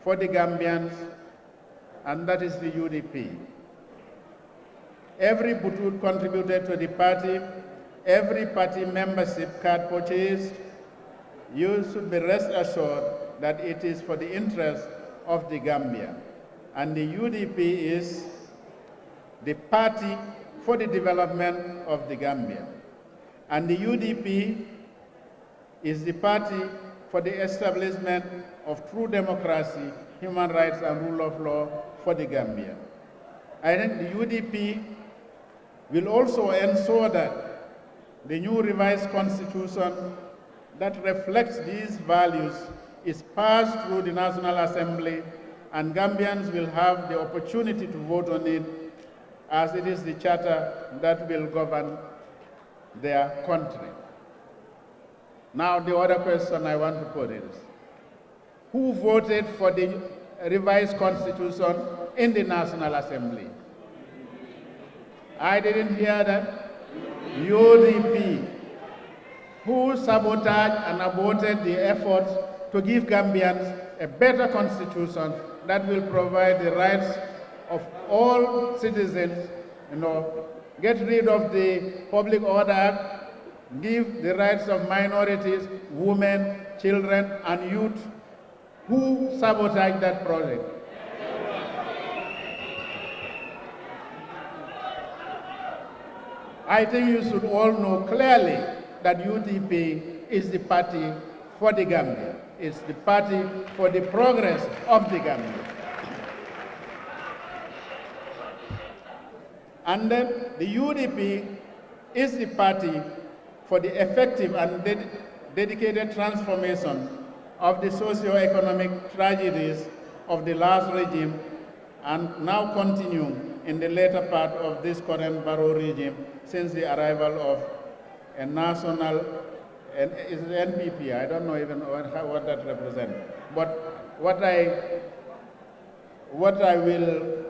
Speaker 9: for the Gambians, and that is the UDP. Every butut contributed to the party, every party membership card purchased, you should be rest assured that it is for the interest of the Gambia. And the UDP is the party for the development of the Gambia. And the UDP is the party for the establishment of true democracy, human rights, and rule of law for the Gambia. I think the UDP will also ensure that the new revised constitution that reflects these values is passed through the National Assembly and Gambians will have the opportunity to vote on it, as it is the charter that will govern their country. Now, the other question I want to put is, who voted for the revised constitution in the National Assembly? I didn't hear that. UDP, who sabotaged and aborted the efforts to give Gambians a better constitution that will provide the rights of all citizens, get rid of the Public Order Act, give the rights of minorities, women, children, and youth. Who sabotaged that project? I think you should all know clearly that UDP is the party for the Gambia. It's the party for the progress of the Gambia. And then the UDP is the party for the effective and dedicated transformation of the socio-economic tragedies of the last regime and now continue in the later part of this current Barrow regime since the arrival of a national, is it NPP? I don't know even what that represents. But what I will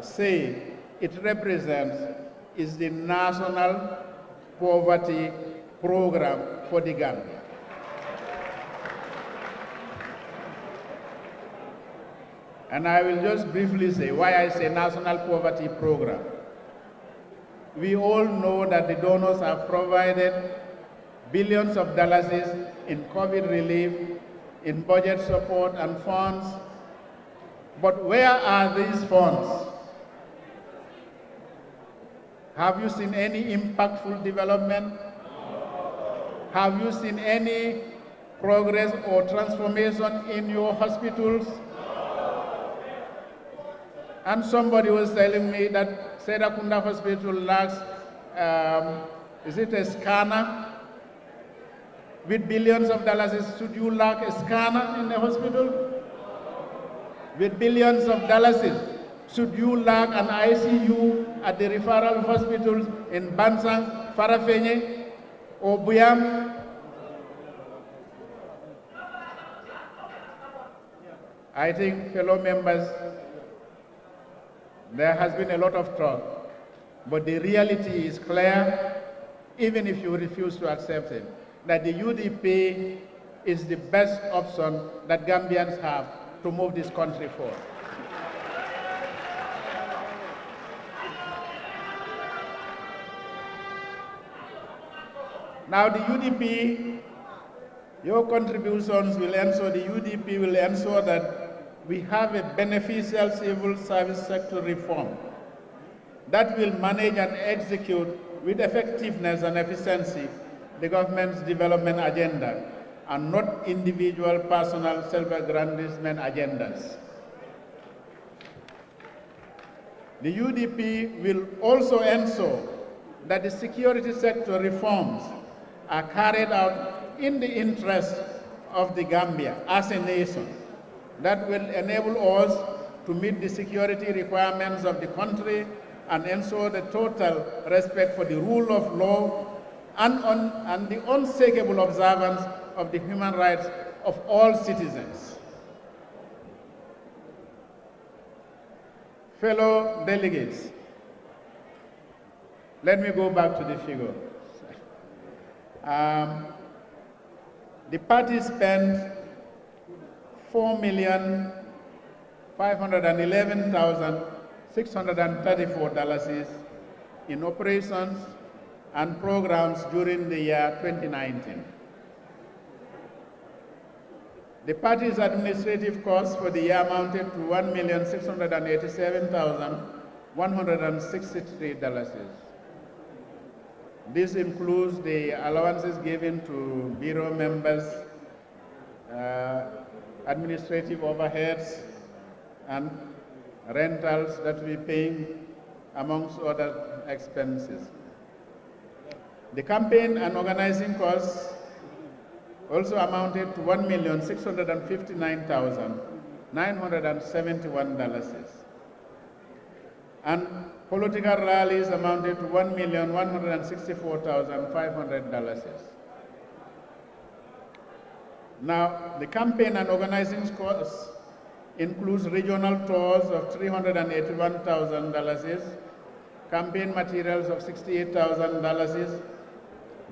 Speaker 9: say it represents is the National Poverty Program for the Gambia. And I will just briefly say why I say National Poverty Program. We all know that the donors have provided billions of dollars in COVID relief, in budget support and funds. But where are these funds? Have you seen any impactful development? Have you seen any progress or transformation in your hospitals? And somebody was telling me that Serakunda Hospital lacks, is it a scanner? With billions of dollars, should you lack a scanner in the hospital? With billions of dollars, should you lack an ICU at the referral hospitals in Bansang, Farafenye, or Buyam? I think, fellow members, there has been a lot of talk, but the reality is clear, even if you refuse to accept it, that the UDP is the best option that Gambians have to move this country forward. Now the UDP, your contributions will ensure, the UDP will ensure that we have a beneficial civil service sector reform that will manage and execute with effectiveness and efficiency the government's development agenda and not individual personal self-aggrandizement agendas. The UDP will also ensure that the security sector reforms are carried out in the interest of the Gambia as a nation. That will enable us to meet the security requirements of the country and ensure the total respect for the rule of law and the unshakable observance of the human rights of all citizens. Fellow delegates, let me go back to the figure. The party spent $4,511,634 in operations and programs during the year 2019. The party's administrative costs for the year amounted to $1,687,163. This includes the allowances given to bureau members, administrative overheads, and rentals that we pay, amongst other expenses. The campaign and organizing costs also amounted to $1,659,971. And political rallies amounted to $1,164,500. Now, the campaign and organizing costs includes regional tours of $381,000, campaign materials of $68,000,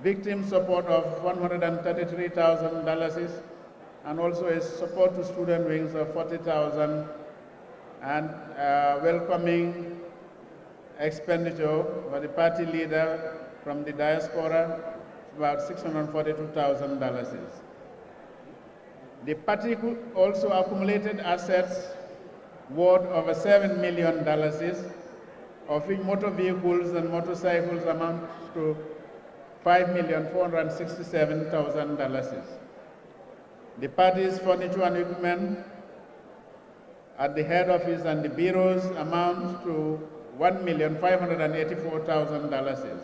Speaker 9: victim support of $133,000, and also a support to student wings of $40,000, and welcoming expenditure for the party leader from the diaspora, about $642,000. The party also accumulated assets worth over $7 million, of which motor vehicles and motorcycles amount to $5,467,000. The party's furniture and equipment at the head office and the bureaus amount to $1,584,000.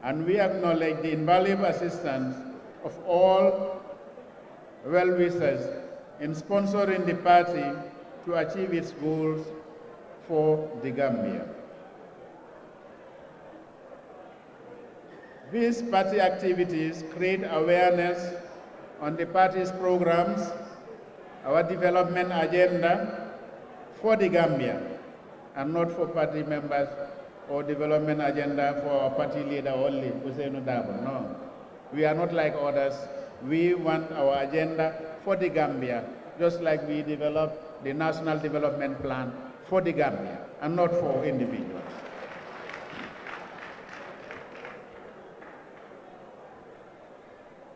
Speaker 9: And we acknowledge the invaluable assistance of all well-wishers in sponsoring the party to achieve its goals for the Gambia. These party activities create awareness on the party's programs, our development agenda for the Gambia, and not for party members or development agenda for our party leader only, Ousainou Darboe. No, we are not like others. We want our agenda for the Gambia, just like we developed the National Development Plan for the Gambia, and not for individuals.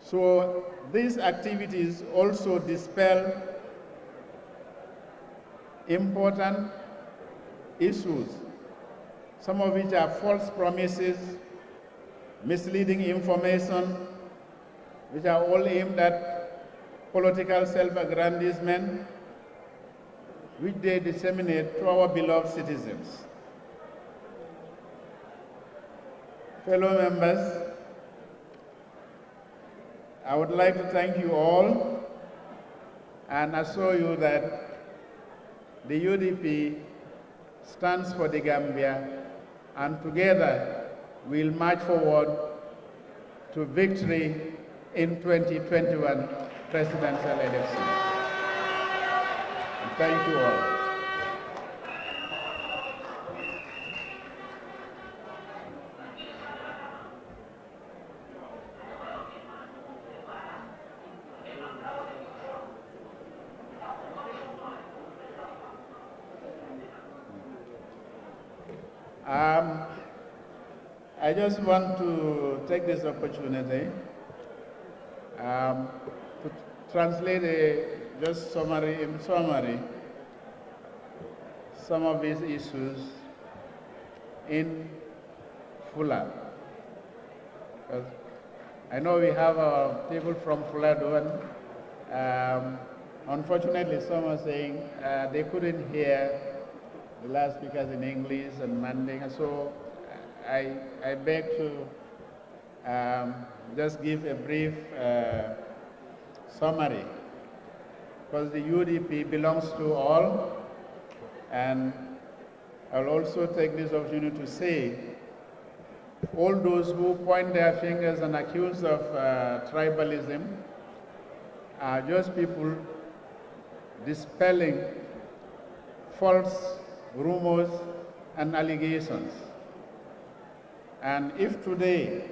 Speaker 9: So these activities also dispel important issues, some of which are false promises, misleading information, which are all aimed at political self-aggrandizement, which they disseminate to our beloved citizens. Fellow members, I would like to thank you all and assure you that the UDP stands for the Gambia, and together we'll march forward to victory in 2021 presidential election. Thank you all. I just want to take this opportunity to translate just summary some of these issues in Fula. I know we have people from Fuladu, and unfortunately some are saying they couldn't hear the last speakers in English and Manding, so I beg to just give a brief summary, because the UDP belongs to all, and I'll also take this opportunity to say all those who point their fingers and accuse of tribalism are just people dispelling false rumors and allegations. And if today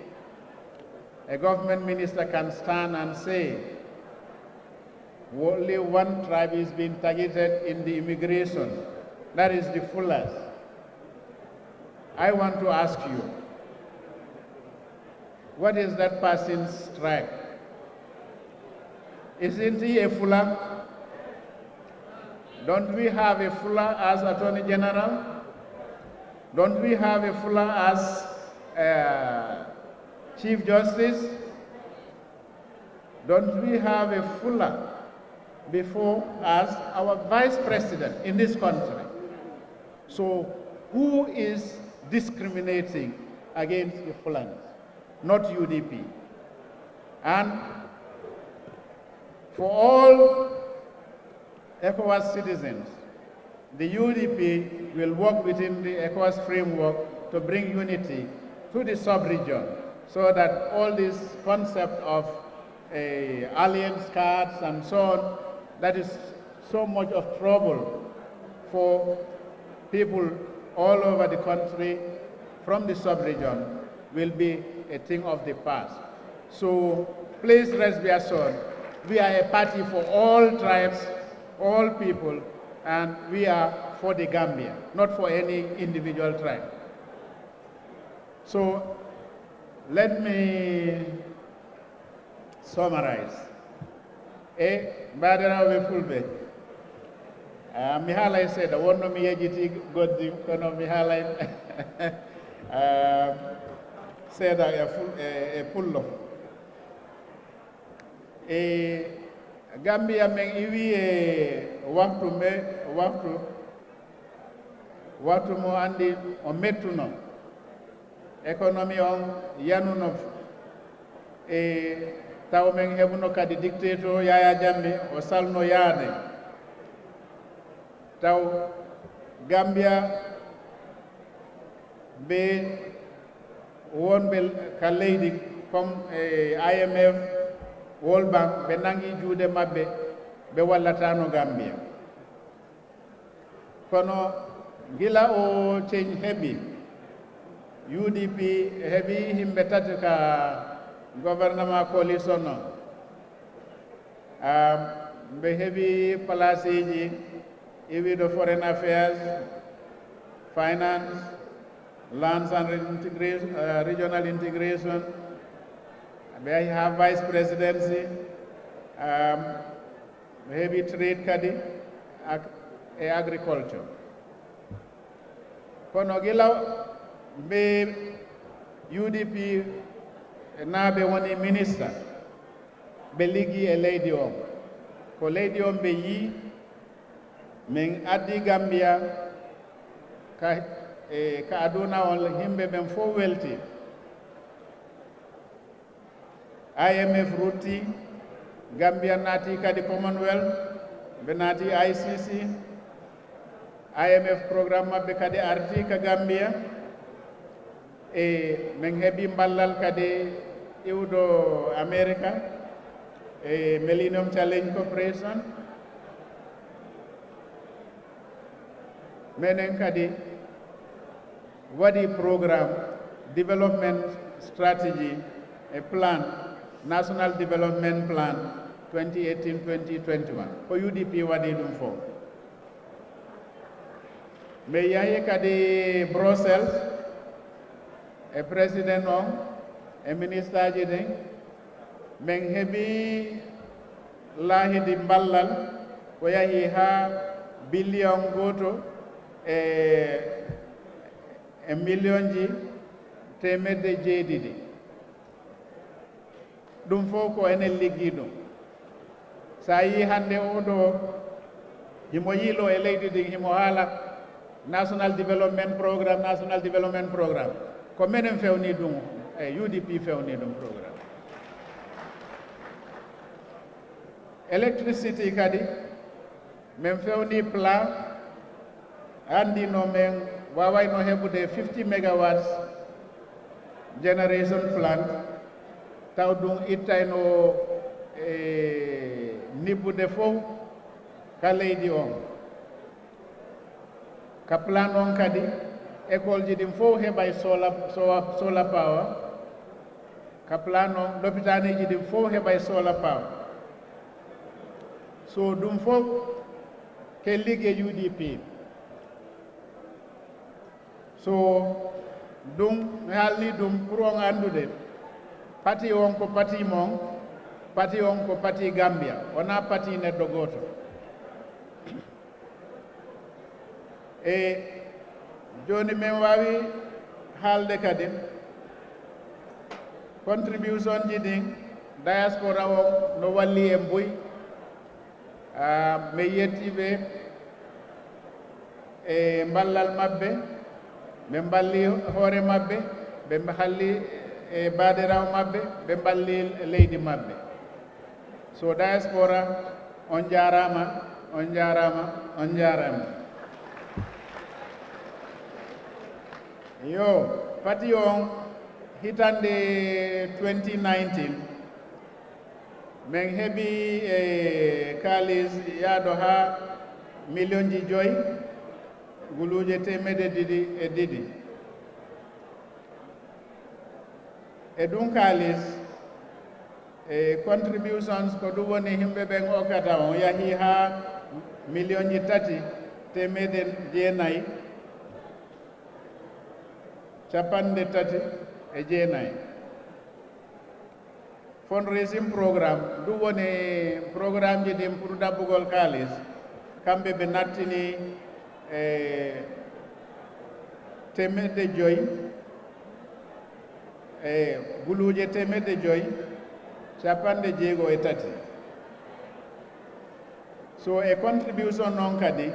Speaker 9: a government minister can stand and say only one tribe is being targeted in the immigration, that is the Fullers, I want to ask you, what is that person's tribe? Isn't he a Fuller? Don't we have a Fuller as Attorney General? Don't we have a Fuller as Chief Justice? Don't we have a Fuller before as our Vice President in this country? So who is discriminating against the Fulani? Not UDP. And For all ECOWAS citizens, the UDP will work within the ECOWAS framework to bring unity to the sub-region so that all this concept of alliance cards and so on, that is so much of trouble for people all over the country from the sub-region will be a thing of the past. So please rest be assured, we are a party for all tribes, all people, and we are for the Gambia, not for any individual tribe. So let me summarize. Badara Fulbe. Mihalai said, I want to be God, Mihalai said a pull of. Gambia men iwi waktu mo andi o mettuno economy on yanuno taw men hebuno kadi dictator Yaya Jammeh o salno yaade taw Gambia be wonɓe ka leydi comme IMF World Bank ɓe nangi juude maɓɓe ɓe wallatano Gambia kono gila o change heɓi UDP heɓi himɓe tati ka gouvernement coalition o ɓe heɓi place ji iwiɗo foreign affairs, finance, lands and regional integration. They have vice presidency, maybe trade kadi, agriculture. Kono gila be UDP na be woni minister be ligi e leydi on. Ko leydi on be yi min addi Gambia ka aduna on himɓe ɓen fof welti. IMF rutti, Gambia naati kadi Commonwealth, ɓe naati ICC, IMF programme maɓɓe kadi arti ka Gambia, e min heɓi ballal kadi iwdo America, e Millennium Challenge Corporation, menen kadi waɗi programme development strategy a plan National Development Plan 2018-2021 ko UDP waɗi ɗum fof mi yahi kadi Brussels e président on e ministre ji ɗin min heɓi laahidi ballal ko yahi ha billion goto e million ji temedde jeeɗiɗi ɗum fof ko enen liggi ɗum sa yi hande oɗo himo yiilo e leydi ɗin himo haala national development programme ko menen fewni ɗum e UDP fewni ɗum programme electricity kadi min fewni plan andino men wawayno heɓude 50 megawatts generation plant taw ɗum ittayno nibbude fof ka leydi on ka plan on kadi école ji ɗin fof heɓay solar power ka plan on l'hôpitaniji ɗin fof heɓay solar power so ɗum fof ke ligge UDP so ɗum mi haalni ɗum pour on anndude pati on ko pati mon pati on ko pati Gambia wona pati neɗɗo goto e joni min wawi haalde kadi contribution ji ɗin diaspora o no walli e mboyi mi yettiɓe e ballal mabɓe ɓe balli hoore mabɓe ɓe halli e baadirawo mabɓe ɓe balli leydi mabɓe So diaspora, on jarama, on jarama, on jarama. Yo, party on hitande 2019. Men hebi kalis yaado ha million ji joyi guluje temede didi e ɗum kalis contributions ko ɗum woni himɓe ɓen okkata on yahi ha million ji 3 temede jeenayyi capanɗe 3 e jeenayyi fundraising programme ɗum woni programme ji ɗin pour dabbugol kalis kamɓe ɓe nattini temedde joyi guluje temedde joyi capanɗe 63 so a contribution noon kadi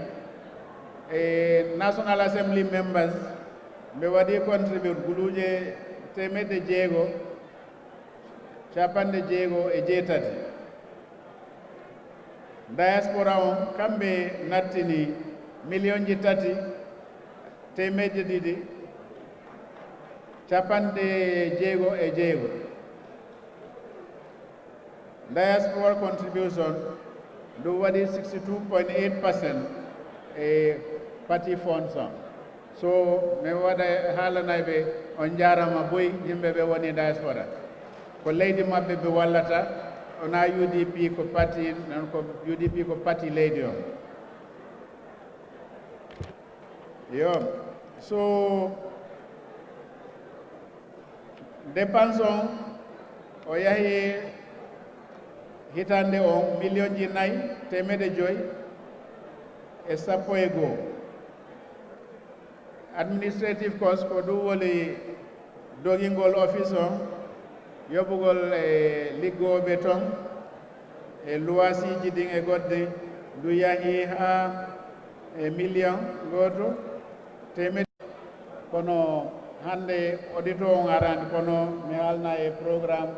Speaker 9: national assembly members ɓe waɗi contribute guluje temedde 6 capanɗe 6 diaspora on kamɓe nattini million ji 3 temedde 2 capanɗe 6 diaspora contribution ɗum waɗi 62.8% e party funds on so mi waɗa haalanayɓe on jarama boyi yimɓe ɓe woni diaspora ko leydi maɓɓe ɓe wallata ona UDP ko parti non ko UDP ko parti leydi on yo so dépense on o yahi hitande on million ji 4 temedde 5 e 11 administrative cost ko ɗum woni dogingol office on yoɓugol liggoɓe toon e luwasiji ɗin e goɗɗe ndu yahi ha million goto temedde kono hande audito on arani kono mi halna e programme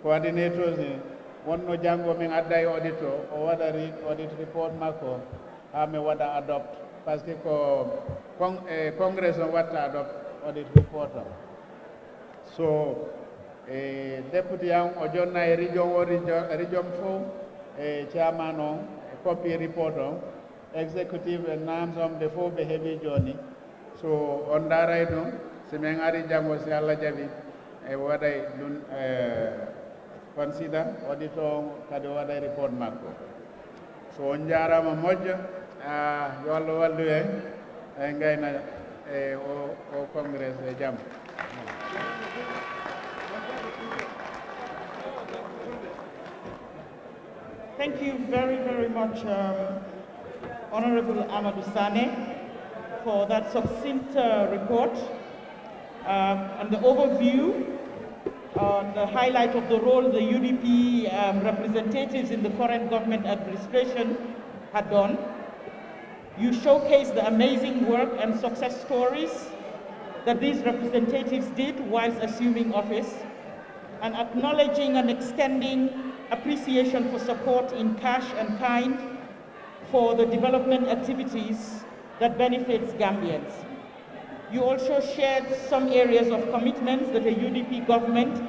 Speaker 9: coordinators ni wonno janggo min adda e audito o waɗa audit report makko ha mi waɗa adopt par ce que ko congrès on watta adopt audit report on so deputy am o jonna e region fof e chairman on e copy report on executive and namsomɓe fof ɓe heeɓi joni so on daray ɗum si min ari janggo si Allah jaaɓi e waɗay ɗum consider audit on kadi o waɗay report makko so on jarama moƴƴo yo Allah wallu en e gayna au Congrès de Jam.
Speaker 3: Thank you very, very much, Honorable Amadou Sanneh, for that succinct report and the overview on the highlight of the role the UDP representatives in the current government administration had done. You showcased the amazing work and success stories that these representatives did whilst assuming office, and acknowledging and extending appreciation for support in cash and kind for the development activities that benefits Gambians. You also shared some areas of commitments that the UDP government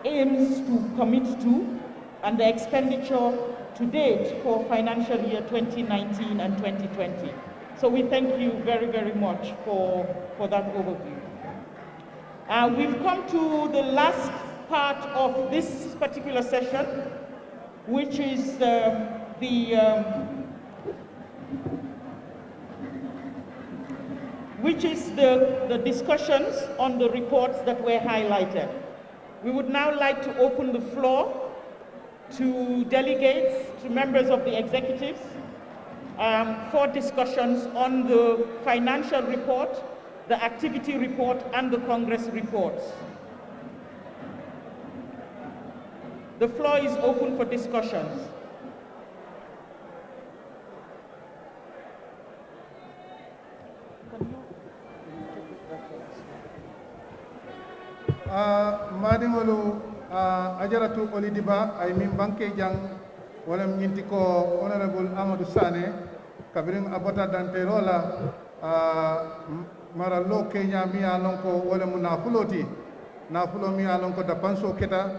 Speaker 3: aims to commit to and the expenditure to date for financial year 2019 and 2020. So we thank you very, very much for that overview. We've come to the last part of this particular session, which is the discussions on the reports that were highlighted. We would now like to open the floor to delegates, to members of the executives, for discussions on the financial report, the activity report, and the Congress reports. The floor is open for discussions.
Speaker 6: Madimolu ajaratu Olidiba ay min banque jang wala ñinti ko honorable Amadou Sanneh kabirin abota dante rola mara lo Kenya mi alon ko wala mu nafuloti nafulo mi alon ko da panso keta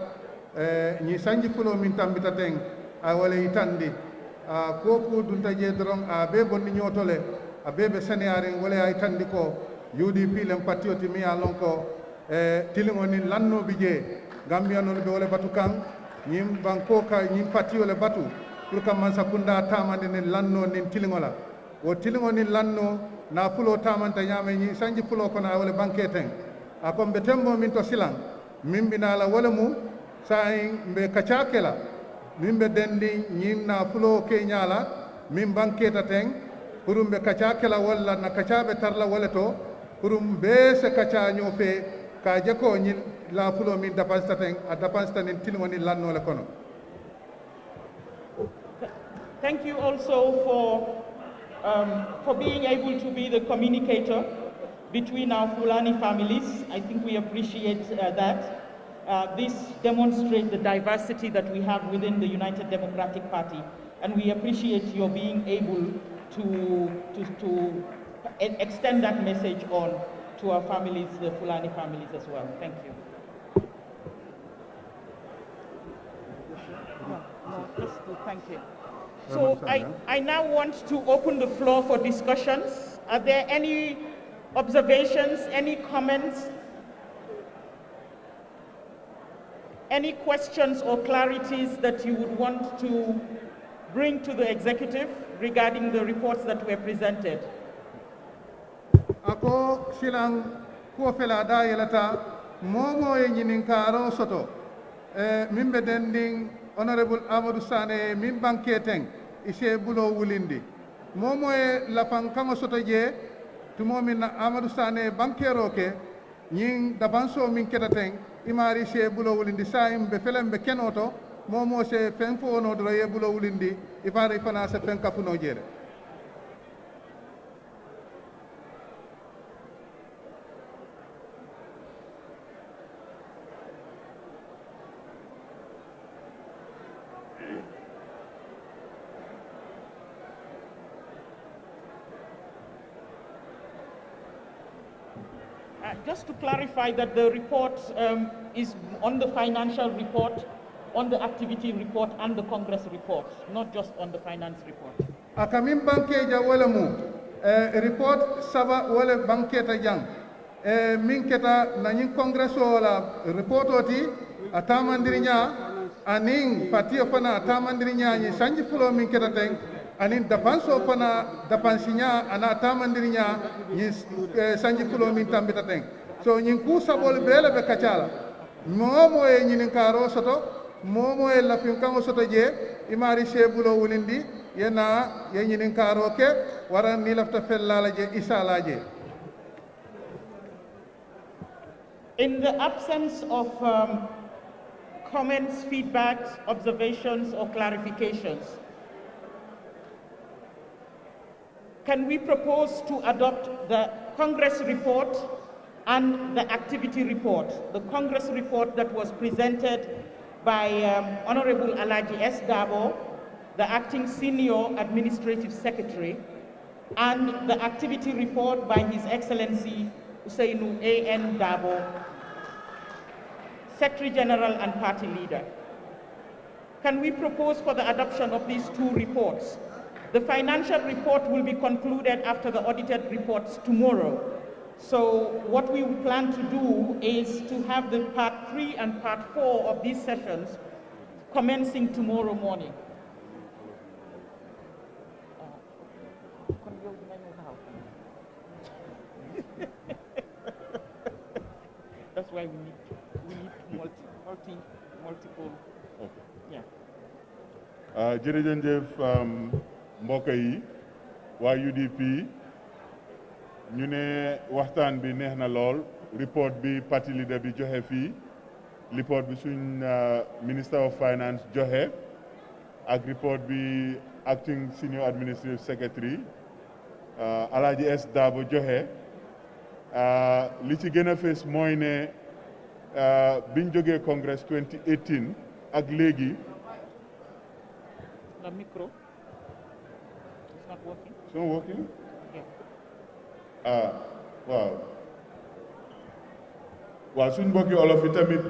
Speaker 6: ñi sanji fulo min tambita ten a wala itandi ko ko dunta je doron a be bonni ñotole a be be sanearen wala ay tandi ko UDP lem patrioti mi alon ko tilingo ni lanno bije Gambian non be wala batu kan ñim banko ka ñim patio le batu pour que man sakunda tamande ne lanno nin tilingola wo tilingo ni lanno na fulo tamanta ñame ñi sanji fulo kono wala banque ten a ko be tembo min to silan min binala wala mu say be kacakela min be dendi ñim na fulo ke ñala min banque ta ten pour be kacakela wala na kacabe tarla wala to pour be se kaca ñofe ka jako ñi la fulo min dapansta ten a dapansta nin tilingo ni lanno le kono.
Speaker 3: Thank you also for being able to be the communicator between our Fulani families. I think we appreciate that. This demonstrates the diversity that we have within the United Democratic Party, and we appreciate your being able to extend that message on to our families, the Fulani families as well. Thank you. Thank you. So I now want to open the floor for discussions. Are there any observations, any comments, any questions or clarities that you would want to bring to the executive regarding the reports that were presented?
Speaker 6: Ako silang ko fela da yelata momo e nyinin karo soto mimbe dending honorable Amadou Sanneh min banque ten ise bulo wulindi momo e la fankango soto je tumo min Amadou Sanneh banquero ke nyin dabanso min ketaten imari se bulo wulindi sa imbe felembe kenoto momo se fenfo no do ye bulo wulindi ifari fana se fenkafuno jere.
Speaker 3: Just to clarify that the report is on the financial report, on the activity report, and the Congress report, not just on the finance report.
Speaker 6: Akamin banke ja wala mu report saba wala banke ta jang min keta na nyin Congress wala report oti atamandiri nya anin patio fana atamandiri nya ni sanji fulo min keta ten anin dapanso fana dapansinya ana tamandiri nya ni sanji fulo min tambita ten so nyin ku sabol bele be kacala momo e nyin karo soto momo e la fin kango soto je imari shebulo wulindi yena ye nyin karo ke waran ni lafta fellala je isala je.
Speaker 3: In the absence of comments, feedbacks, observations, or clarifications, can we propose to adopt the Congress report and the activity report? The Congress report that was presented by Honorable Alaji S. Darboe, the Acting Senior Administrative Secretary, and the activity report by His Excellency Ousainou A.N. Darboe, Secretary General and Party Leader. Can we propose for the adoption of these two reports? The financial report will be concluded after the audited reports tomorrow. So what we plan to do is to have the part 3 and part 4 of these sessions commencing tomorrow morning. That's why we need multiple.
Speaker 4: Okay.
Speaker 3: Yeah.
Speaker 4: Jërëjëf mbokk yi waa UDP ñu ne waxtaan bi neex na lool report bi party leader bi joxe fii report bi suñ Minister of Finance joxe ak report bi Acting Senior Administrative Secretary Alaji S. Darboe joxe li ci gën a fees mooy ne biñ jógee Congress 2018 ak léegi.
Speaker 3: The micro. It's not working.
Speaker 4: It's not working?
Speaker 3: Yeah.
Speaker 4: Waaw. Waaw suñ mbokki olof yi tamit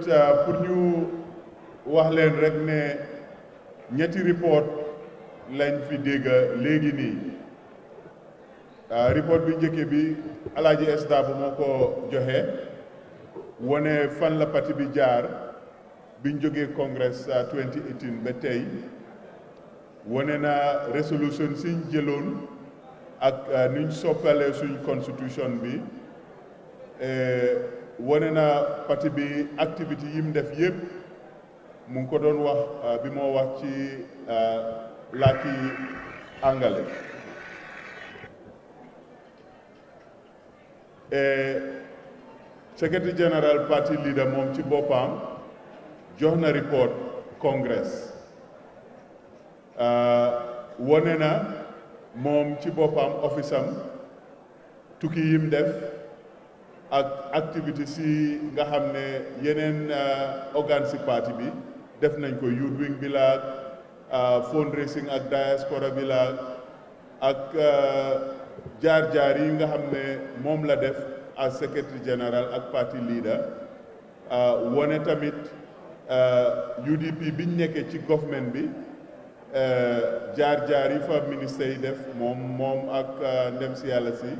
Speaker 4: pour ñu wax leen rek ne ñetti report lañ fi dégg léegi nii. Report bi njëkke bi Alaaji Darboe moo ko joxe wone fan la parti bi jaar biñ jógee Congress 2018 ba tey wone na résolution siñ jëloon ak niñ soppalee suñ constitution bi wone na parti bi activité yi mu def yépp mu ngi ko doon wax bi moo wax ci làkki angale secrétaire général parti leader moom ci boppam jox na report Congress wone na moom ci boppam office am tukki yim def ak activité si nga xam ne yeneen organe si parti bi def nañ ko youth wing bi la fundraising ak diaspora bi la ak jaar-jaar yi nga xam ne moom la def as secrétaire général ak parti leader wone tamit UDP biñ nekkee ci government bi jaar-jaar yi fa ministre yi def moom ak ndem si yàlla si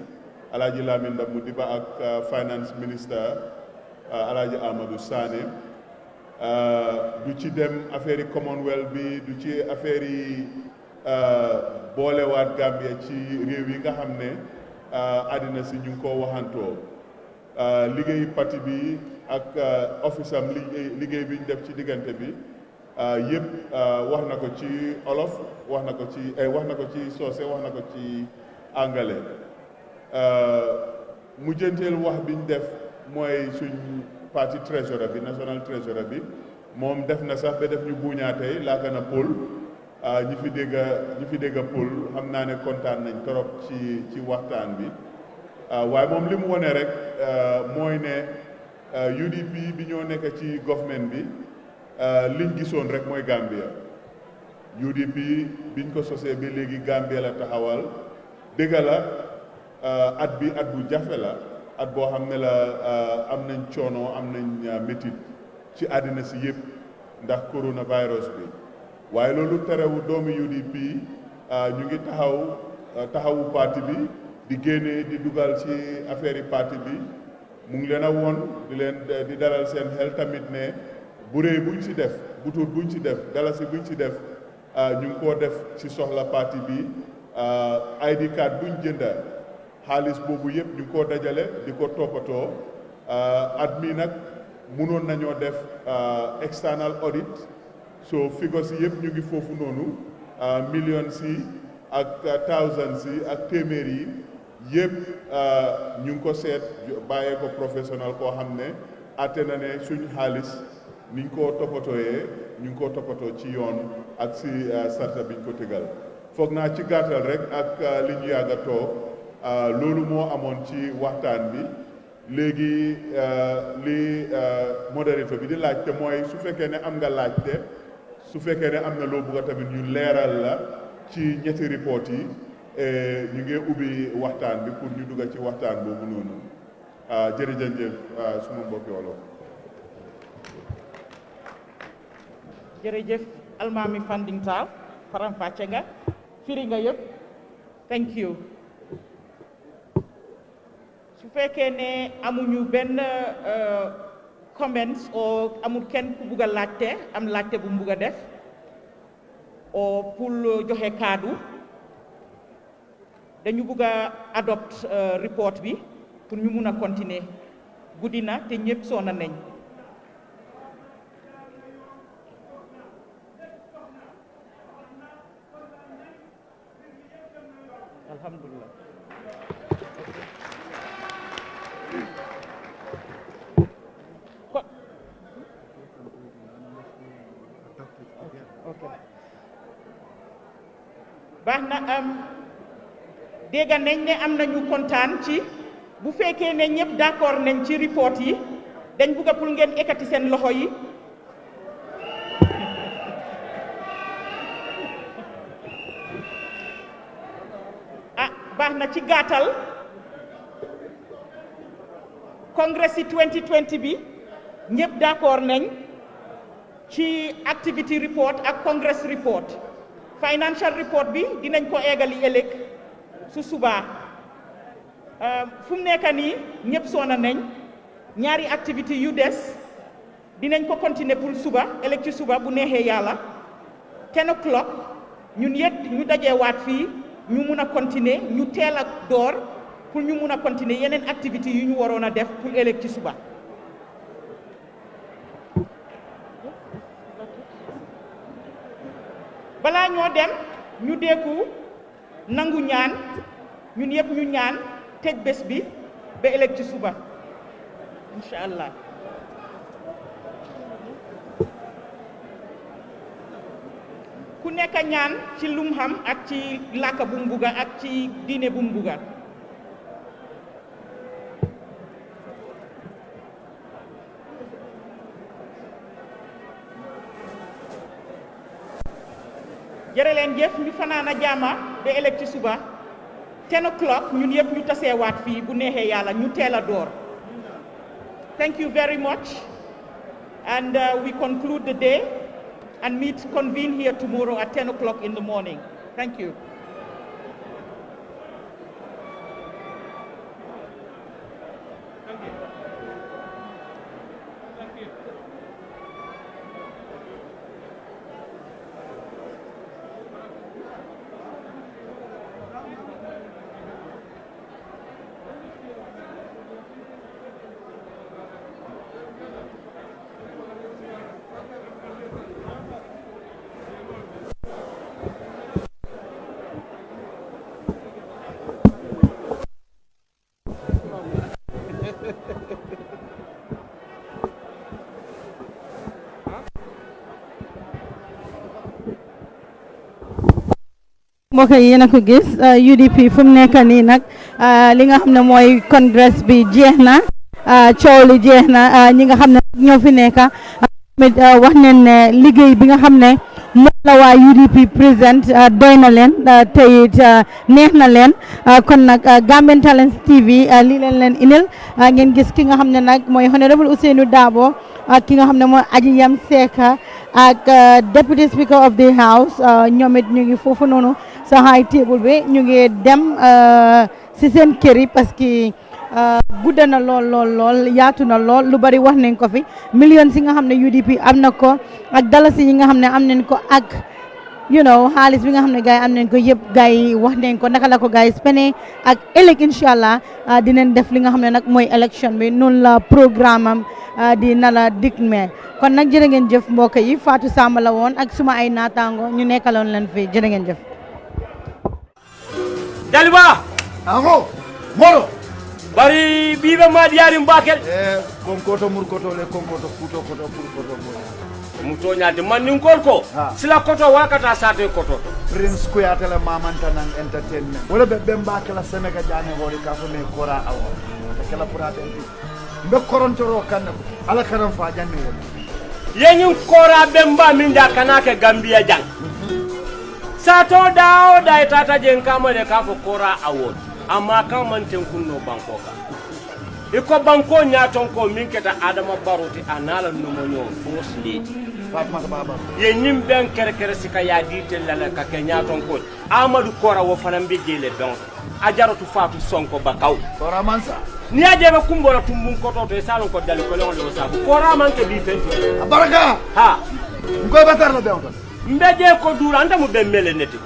Speaker 4: Alaaji Lamin Damudiba ak finance minister Alaaji Amadou Sanneh du ci dem affaire yi Commonwealth bi du ci affaire yi boolewaat Gambia ci réew yi nga xam ne àddina si ñu ngi ko waxantoo liggéey parti bi ak office am liggéey bi ñu def ci diggante bi yëpp wax na ko ci olof wax na ko ci soose wax na ko ci anglais mujjanteel wax bi ñu def mooy suñ parti treasurer bi national treasurer bi moom def na sax ba def ñu buuñaatey laaka na Pël ñi fi dégg Pël xam naa ne kontaan nañ trop ci waxtaan bi waaye moom li mu wone rek mooy ne UDP bi ñoo nekk ci government bi liñ gisoon rek mooy Gambia UDP biñ ko sosee ba léegi Gambia la taxawal dëgg la at bi at bu jafe la at boo xam ne la am nañ coono am nañ métit ci àddina si yëpp ndax coronavirus bi waaye loolu terewu doomi UDP ñu ngi taxawu parti bi di génne di dugal ci affaire yi parti bi mu ngi leen a woon di dalal seen xel tamit ne bu réy buñ ci def bu tuut buñ ci def dalasi buñ ci def ñu ngi koo def ci soxla parti bi ID card buñ jënda xaalis boobu yëpp ñu ngi koo dajale di ko toppatoo at mi nag mënoon nañoo def external audit so figures yi yëpp ñu ngi foofu noonu millions yi ak thousands yi ak téeméer yi yëpp ñu ngi ko seet bàyyee ko professionnel koo xam ne atte na ne suñ xaalis niñ ko toppatooyee ñu ngi ko toppatoo ci yoon ak si sarta biñ ko tegal foog naa ci gàttal rek ak li ñu yàgg a toog loolu moo amoon ci waxtaan bi léegi li modérateur bi di laajte mooy su fekkee ne am nga laajte su fekkee ne am na loo bëgg a tamit ñu leeral la ci ñetti report yi ñu ngi ubbi waxtaan bi pour ñu dugg ci waxtaan boobu noonu jërëjëf suma mbokki wolof.
Speaker 3: jërëjëf Almami Fanding Tall faram fàcce nga firi nga yëpp thank you su fekkee ne amuñu benn comments o amul kenn ku bugg a laajte am laajte bu mu bugg a def o pour joxe kaddu dañu bugg a adopt report bi pour ñu mun a continuer guddi na te ñëpp soona nañ alhamdulillah ok baax na dégg nañ ne am nañu kontaan ci bu fekkee ne ñëpp d'accord nañ ci report yi dañ bugg pour ngeen ekati seen loxo yi baax na ci gàttal congrès yi 2020 bi ñëpp d'accord nañ ci activity report ak congress report financial report bi dinañ ko eggali ëllëg su subaa fu mu nekk nii ñëpp soona nañ ñaari activité yu des dinañ ko continuer pour suba ëllëg ci suba bu neexee yàlla 10 o'clock ñun yëpp ñu dajewaat fii ñu mun a continuer ñu teel a door pour ñu mun a continuer yeneen activité yu ñu waroon a def pour ëllëg ci suba balaa ñoo dem ñu deeku nangu ñaan ñun yëpp ñu ñaan tëj bés bi ba ëllëg ci suba incha allah ku nekk ñaan ci lum xam ak ci làkk bu mu bugga ak ci diine bu mu bugga jërë leen jëf ñu fanaana jaama ba ëllëg ci suba 10 o'clock ñun yëpp ñu taseewaat fii bu neexee yàlla ñu teel a door thank you very much and we conclude the day and convene here tomorrow at 10 o'clock in the morning. Thank you.
Speaker 10: mbokk yi yéen a ko gis UDP fu mu nekk nii nag li nga xam ne mooy congrès bi jeex na coow li jeex na ñi nga xam ne ñoo fi nekk wax nañ ne liggéey bi nga xam ne moom la waa UDP présent doy na leen te it neex na leen kon nag Gambian Talents TV lii leen inil ngeen gis ki nga xam ne nag mooy honorable Ousainou Darboe ak ki nga xam ne mooy Aji Yam Seka ak deputy speaker of the house ñoom it ñu ngi foofu noonu sa high table bi ñu ngi dem si seen kër yi parce que gudda na lool yaatu na lool lu bari wax nañ ko fi millions yi nga xam ne UDP am na ko ak dalasi yi nga xam ne am nañ ko ak xaalis bi nga xam ne gars yi am nañ ko yëpp gars yi wax nañ ko naka la ko gars yi spene ak ëllëg incha allah dinañ def li nga xam ne nag mooy élection bi noonu la programme am di nala digme kon nag jërë ngeen jëf mbokk yi Fatou Samba la woon ak suma ay naataango ñu nekkaloon leen fii jërë ngeen jëf
Speaker 2: Daliba
Speaker 1: Ako Moro
Speaker 2: bari bibe ma diari mbakel
Speaker 1: konkoto murkoto le konkoto futo koto furkoto
Speaker 2: muto nyaade man nin kolko sila koto wakata sate koto
Speaker 1: Prince Kuyate le mamanta nan entertainment wala be bemba kala Senegal jane holi ka fa me kora awo kala purata enti mbe korontoro kanne ala karam fa janne woni
Speaker 2: yenyum kora bemba min da kanake Gambia jang sato dao da tata jen kama de ka fo kora awon amma kan man ten kunno banko ka iko banko nyaton ko min keta adama baruti anala no monyo fosli
Speaker 1: Fatma baba
Speaker 2: ye nyim ben kere sika ya ditel la ka ke nyaton ko Amadou kora wo fanam be jele don ajaratu fatu sonko bakaw
Speaker 1: kora mansa
Speaker 2: ni aje be kumbola tumbun koto to salon ko dal ko lon le sabu kora man ke bi fenti
Speaker 1: baraka
Speaker 2: ha
Speaker 1: ngoy batar la don ko
Speaker 2: mbeje ko dura anda mu be mele neti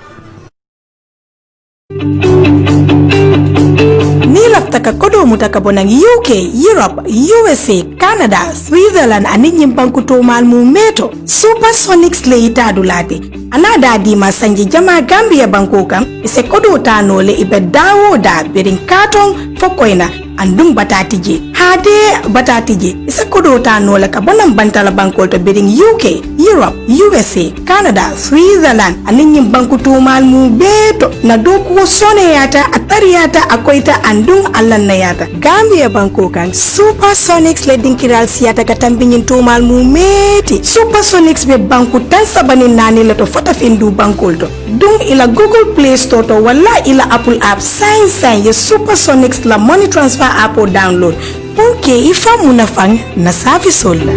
Speaker 11: ni laftaka kodo mutaka bonang UK, Europe, USA, Canada, Switzerland ani nyimbanku to mal mu meto Supersonics le itadulate anada di masanji jama Gambia banko kam ise kodo tano le ibe dawo da birin katon fokoina andum batatije hade batatije ise kodo tano le ka bonam bantala banko to birin UK, Europe, USA, Canada, Switzerland, anin yin banku tumal mu beto na doku sone yata, atari yata, akoita andung alan na yata. Gambia banko kan Supersonics ledin kiral siyata katambingin tumal mu meti. Supersonics be banku tan sabani nani leto fota findu bankol to. Dung ila Google Play Store to wala ila Apple App sign ye Supersonics la money transfer app o download. Okay, ifa munafang na service hola.